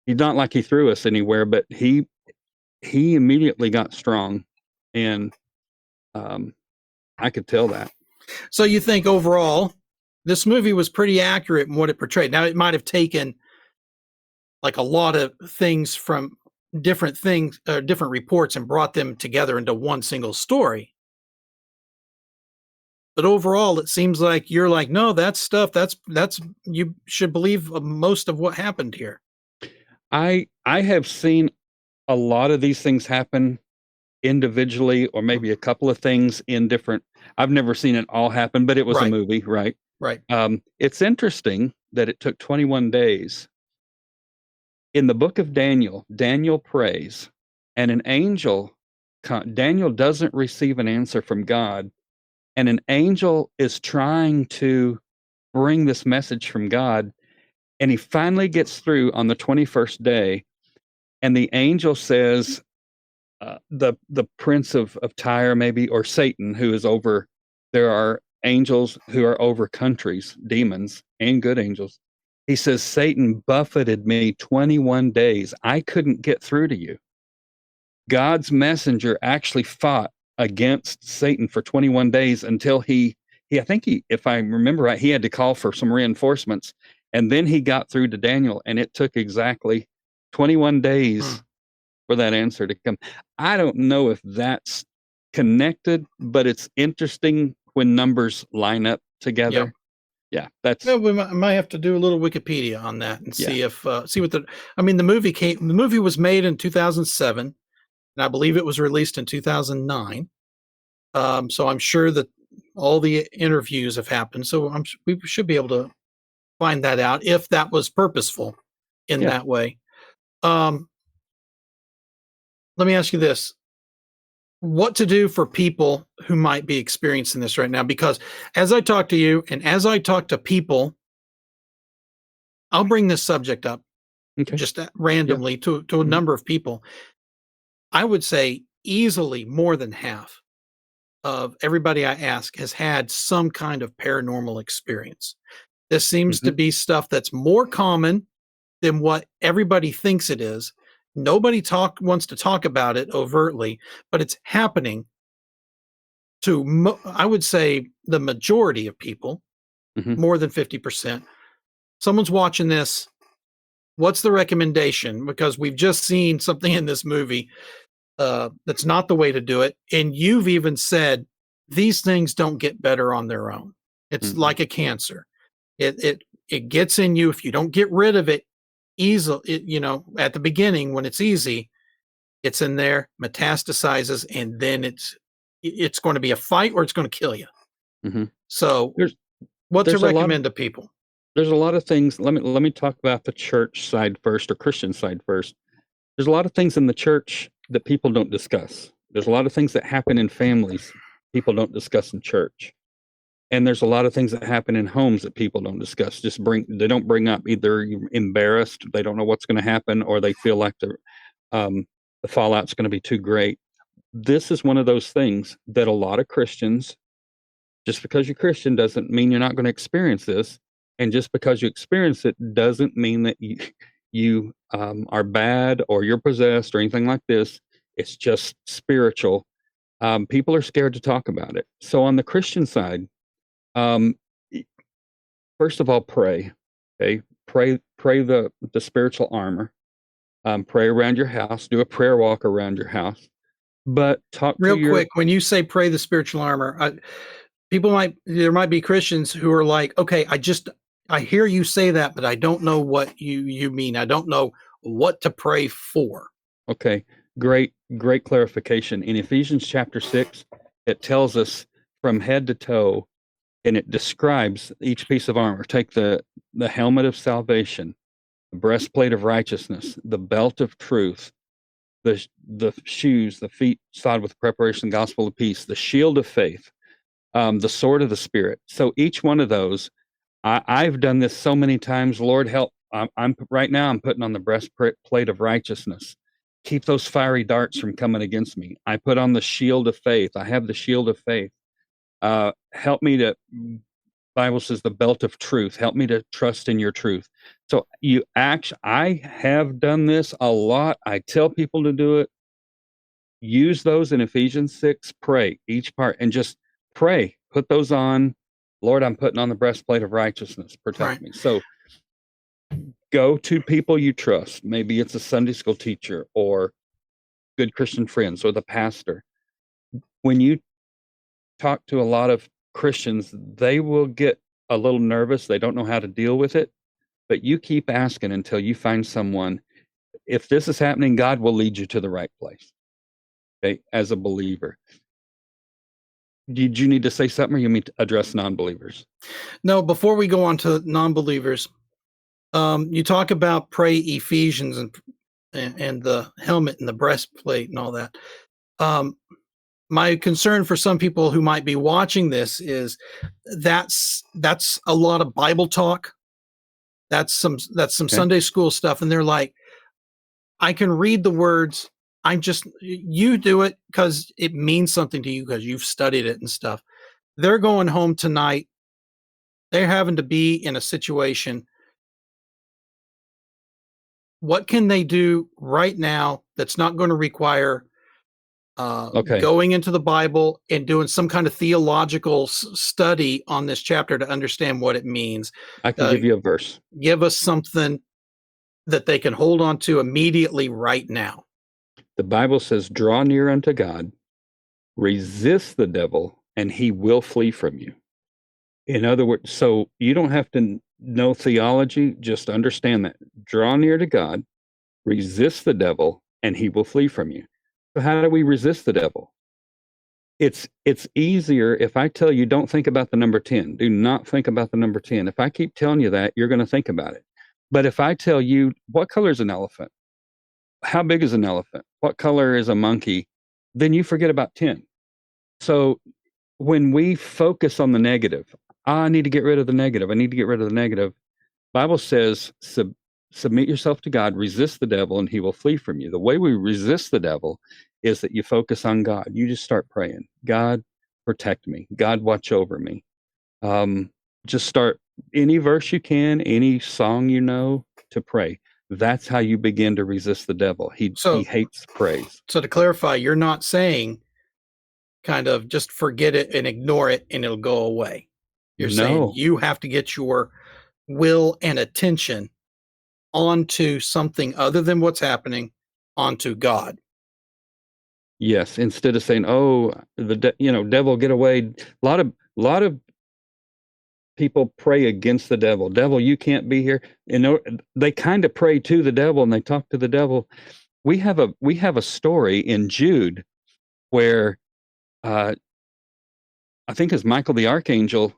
He's not like he threw us anywhere, but he immediately got strong, and, I could tell that. So you think overall, this movie was pretty accurate in what it portrayed. Now, it might have taken like a lot of things from different reports and brought them together into one single story. But overall, it seems like you're like, no, that's you should believe most of what happened here. I have seen a lot of these things happen individually, or maybe a couple of things in different. I've never seen it all happen, but it was a movie, right? Right. It's interesting that it took 21 days. In the book of Daniel, Daniel prays, and an angel, Daniel doesn't receive an answer from God, and an angel is trying to bring this message from God, and he finally gets through on the 21st day, and the angel says, the prince of Tyre, maybe, or Satan, who is over, there are angels who are over countries, demons and good angels. He says, Satan buffeted me 21 days. I couldn't get through to you. God's messenger actually fought against Satan for 21 days until I think if I remember right, he had to call for some reinforcements, and then he got through to Daniel, and it took exactly 21 days for that answer to come. I don't know if that's connected, but it's interesting when numbers line up together. Yeah, that's. Well, we might have to do a little Wikipedia on that and see if see what the movie was made in 2007, and I believe it was released in 2009. So I'm sure that all the interviews have happened. So we should be able to find that out if that was purposeful in that way. Let me ask you this. What to do for people who might be experiencing this right now? Because as I talk to you and as I talk to people, I'll bring this subject up just randomly to a number of people. I would say easily more than half of everybody I ask has had some kind of paranormal experience. This seems to be stuff that's more common than what everybody thinks it is. Nobody wants to talk about it overtly, but it's happening to, I would say, the majority of people, more than 50%. Someone's watching this. What's the recommendation? Because we've just seen something in this movie that's not the way to do it. And you've even said these things don't get better on their own. It's like a cancer. It gets in you. If you don't get rid of it easily, at the beginning when it's easy, it's in there, metastasizes, and then it's going to be a fight or it's going to kill you. So what to recommend to people? There's a lot of things. Let me talk about the church side first, or Christian side first. There's a lot of things in the church that people don't discuss. There's a lot of things that happen in families people don't discuss in church. And there's a lot of things that happen in homes that people don't discuss. They don't bring up, either you're embarrassed, they don't know what's going to happen, or they feel like the fallout's going to be too great. This is one of those things that a lot of Christians, just because you're Christian doesn't mean you're not going to experience this. And just because you experience it doesn't mean that you are bad or you're possessed or anything like this. It's just spiritual. People are scared to talk about it. So on the Christian side, um, first of all, pray. Okay, pray the spiritual armor. Pray around your house. Do a prayer walk around your house. But talk to Real your quick, when you say pray the spiritual armor, there might be Christians who are like, okay, I hear you say that, but I don't know what you mean. I don't know what to pray for. Okay, great clarification. In Ephesians chapter 6, it tells us from head to toe, and it describes each piece of armor. Take the helmet of salvation, the breastplate of righteousness, the belt of truth, the shoes, the feet shod with preparation of the gospel of peace, the shield of faith, the sword of the Spirit. So each one of those, I've done this so many times. Lord help! I'm right now. I'm putting on the breastplate of righteousness. Keep those fiery darts from coming against me. I put on the shield of faith. I have the shield of faith. Help me to. Bible says the belt of truth. Help me to trust in your truth. So I have done this a lot. I tell people to do it. Use those in Ephesians 6. Pray each part and just pray. Put those on. Lord, I'm putting on the breastplate of righteousness. Protect Right. me. So go to people you trust. Maybe it's a Sunday school teacher or good Christian friends or the pastor. When you talk to a lot of Christians, they will get a little nervous. They don't know how to deal with it. But you keep asking until you find someone. If this is happening, God will lead you to the right place. Okay, as a believer. Did you need to say something, or you mean to address non-believers? No, before we go on to non-believers, you talk about pray Ephesians and the helmet and the breastplate and all that. My concern for some people who might be watching this is that's a lot of Bible talk. That's some Okay. Sunday school stuff, and they're like, I can read the words. You do it because it means something to you because you've studied it and stuff. They're going home tonight. They're having to be in a situation. What can they do right now that's not going to require Okay. going into the Bible and doing some kind of theological study on this chapter to understand what it means? I can give you a verse. Give us something that they can hold on to immediately right now. The Bible says, draw near unto God, resist the devil, and he will flee from you. In other words, so you don't have to know theology, just understand that. Draw near to God, resist the devil, and he will flee from you. So how do we resist the devil? It's easier if I tell you, don't think about the number 10. Do not think about the number 10. If I keep telling you that, you're going to think about it. But if I tell you, what color is an elephant? How big is an elephant? What color is a monkey? Then you forget about 10. So when we focus on the negative, I need to get rid of the negative. I need to get rid of the negative. Bible says, submit yourself to God, resist the devil, and he will flee from you. The way we resist the devil is that you focus on God. You just start praying. God, protect me. God, watch over me. Just start any verse you can, any song you know, to pray. That's how you begin to resist the devil. He hates praise. So to clarify, you're not saying kind of just forget it and ignore it and it'll go away. You're saying you have to get your will and attention onto something other than what's happening, onto God. Yes, instead of saying, "Oh, devil, get away." A lot of people pray against the devil. Devil, you can't be here. They kind of pray to the devil and they talk to the devil. We have a story in Jude where I think it's Michael the archangel.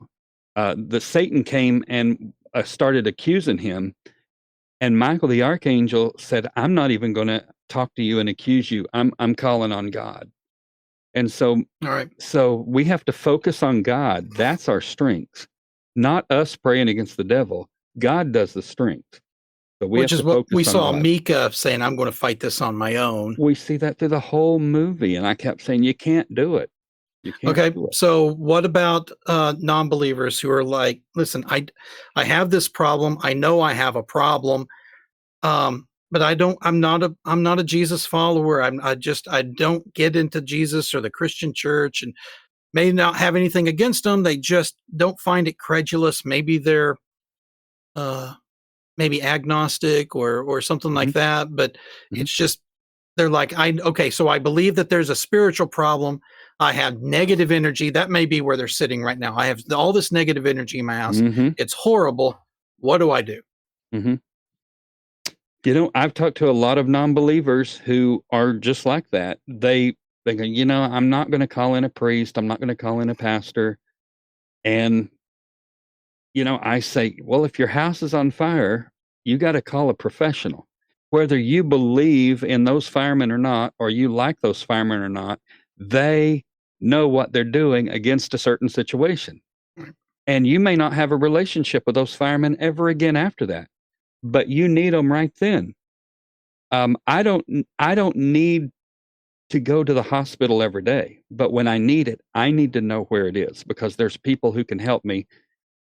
The Satan came and started accusing him, and Michael the archangel said, "I'm not even going to talk to you and accuse you. I'm calling on God." And so All right. so we have to focus on God. That's our strength, not us praying against the devil. God does the strength. So we Which have is to what we focus on saw God. Mika saying, I'm going to fight this on my own. We see that through the whole movie, and I kept saying, "You can't do it. You can't Okay. do it." So what about non-believers who are like, listen, I have this problem. I know I have a problem. But I'm not a Jesus follower. I don't get into Jesus or the Christian church, and may not have anything against them. They just don't find it credulous. Maybe they're, uh, maybe agnostic or something like Mhm, that, but mhm, it's just they're like, okay, so I believe that there's a spiritual problem. I have negative energy. That may be where they're sitting right now. I have all this negative energy in my house. mhm, It's horrible. What do I do? mhm. I've talked to a lot of non-believers who are just like that. They go, "I'm not gonna call in a priest. I'm not gonna call in a pastor." And, I say, "Well, if your house is on fire, you gotta call a professional. Whether you believe in those firemen or not, or you like those firemen or not, they know what they're doing against a certain situation. And you may not have a relationship with those firemen ever again after that, but you need them right then. I don't need to go to the hospital every day, but when I need it, I need to know where it is because there's people who can help me,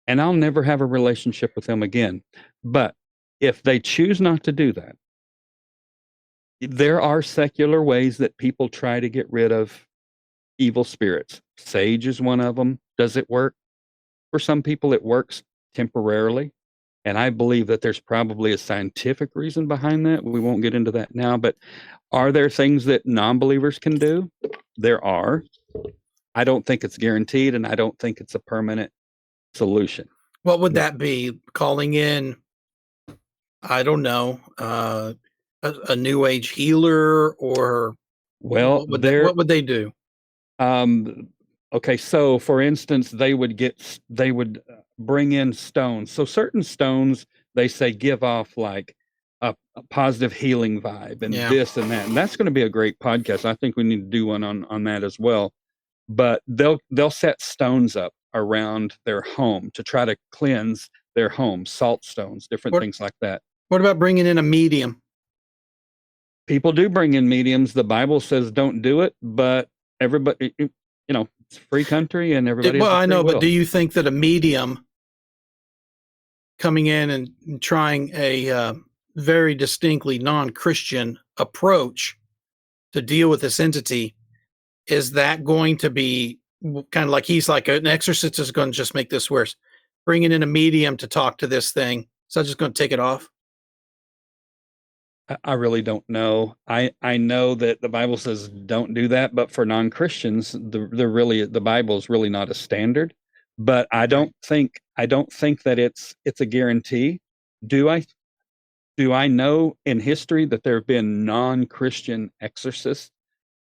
and I'll never have a relationship with them again." But if they choose not to do that, there are secular ways that people try to get rid of evil spirits. Sage is one of them. Does it work? For some people, it works temporarily. And I believe that there's probably a scientific reason behind that. We won't get into that now, but are there things that non-believers can do? There are. I don't think it's guaranteed, and I don't think it's a permanent solution. What would But that be? Calling in, I don't know, a new age healer, or well, what would they do? um, okay, so for instance, they would bring in stones. So certain stones, they say give off like a positive healing vibe and Yeah. this and that. And that's going to be a great podcast. I think we need to do one on that as well. But they'll set stones up around their home to try to cleanse their home, salt stones, different What things like that. what about bringing in a medium? People do bring in mediums. The Bible says don't do it, but everybody, it's a free country and everybody Well, has a I free know, but do will. you think that a medium coming in and trying a very distinctly non-Christian approach to deal with this entity, is that going to be kind of like he's like an exorcist is going to just make this worse? Bringing in a medium to talk to this thing, is that just going to take it off? I really don't know. I know that the Bible says don't do that, but for non-Christians, the Bible is really not a standard. But Right. I don't think that it's a guarantee. Do I do I know in history that there have been non-Christian exorcists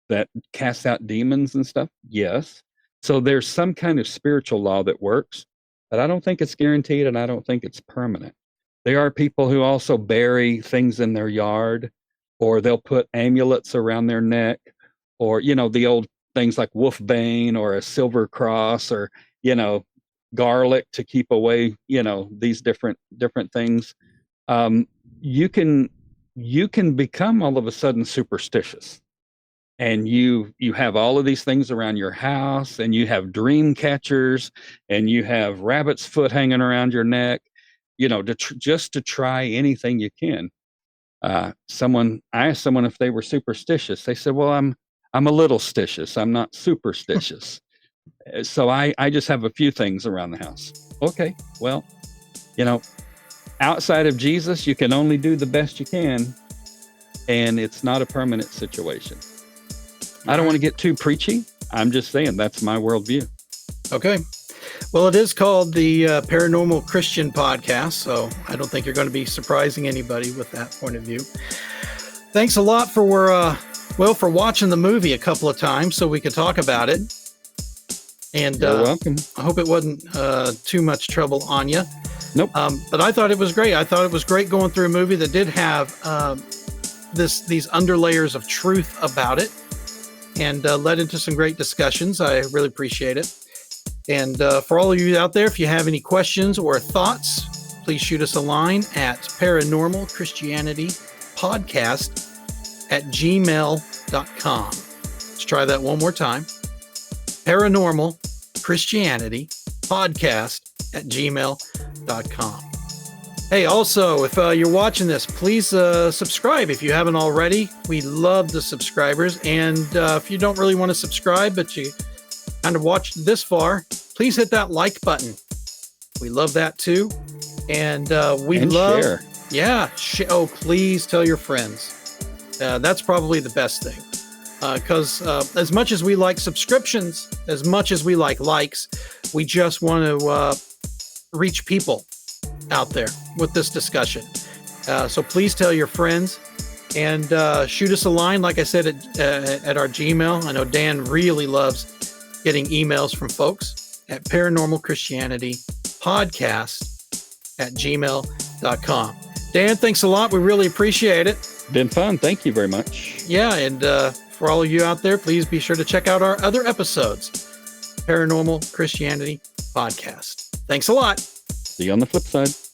that cast out demons and stuff? Yes. So there's some kind of spiritual law that works, but I don't think it's guaranteed and I don't think it's permanent. There are people who also bury things in their yard or they'll put amulets around their neck or, the old things like wolfbane or a silver cross or, you know, garlic to keep away, these different things. Um, you can you can become all of a sudden superstitious and you have all of these things around your house and you have dream catchers and you have rabbit's foot hanging around your neck, just to try anything you can. I asked someone if they were superstitious. They said, well, I'm a little stitious, I'm not superstitious. So I just have a few things around the house. Okay, well, you know outside of Jesus you can only do the best you can, and it's not a permanent situation. All I don't want right. to get too preachy. I'm just saying that's my worldview. Okay. Well, it is called the Paranormal Christian Podcast, so I don't think you're going to be surprising anybody with that point of view. Thanks a lot for watching the movie a couple of times so we could talk about it. And You're welcome. I hope it wasn't too much trouble on you. Nope. But I thought it was great. I thought it was great going through a movie that did have these underlayers of truth about it. and led into some great discussions. I really appreciate it. And for all of you out there, if you have any questions or thoughts, please shoot us a line at Paranormal Christianity Podcast at gmail.com. Let's try that one more time. Paranormal Christianity Podcast at gmail.com. Hey, also, if you're watching this, please subscribe if you haven't already. We love the subscribers. And if you don't really want to subscribe, but you kind of watched this far, please hit that like button. We love that too. And share. Yeah. Oh, please tell your friends. That's probably the best thing. Because as much as we like subscriptions, as much as we like likes, we just want to reach people out there with this discussion. So please tell your friends and shoot us a line, like I said, at our Gmail. I know Dan really loves getting emails from folks at Paranormal Christianity Podcast at gmail.com. Dan, thanks a lot. We really appreciate it. Been fun. Thank you very much. Yeah, and for all of you out there, please be sure to check out our other episodes. Paranormal Christianity Podcast. Thanks a lot. See you on the flip side.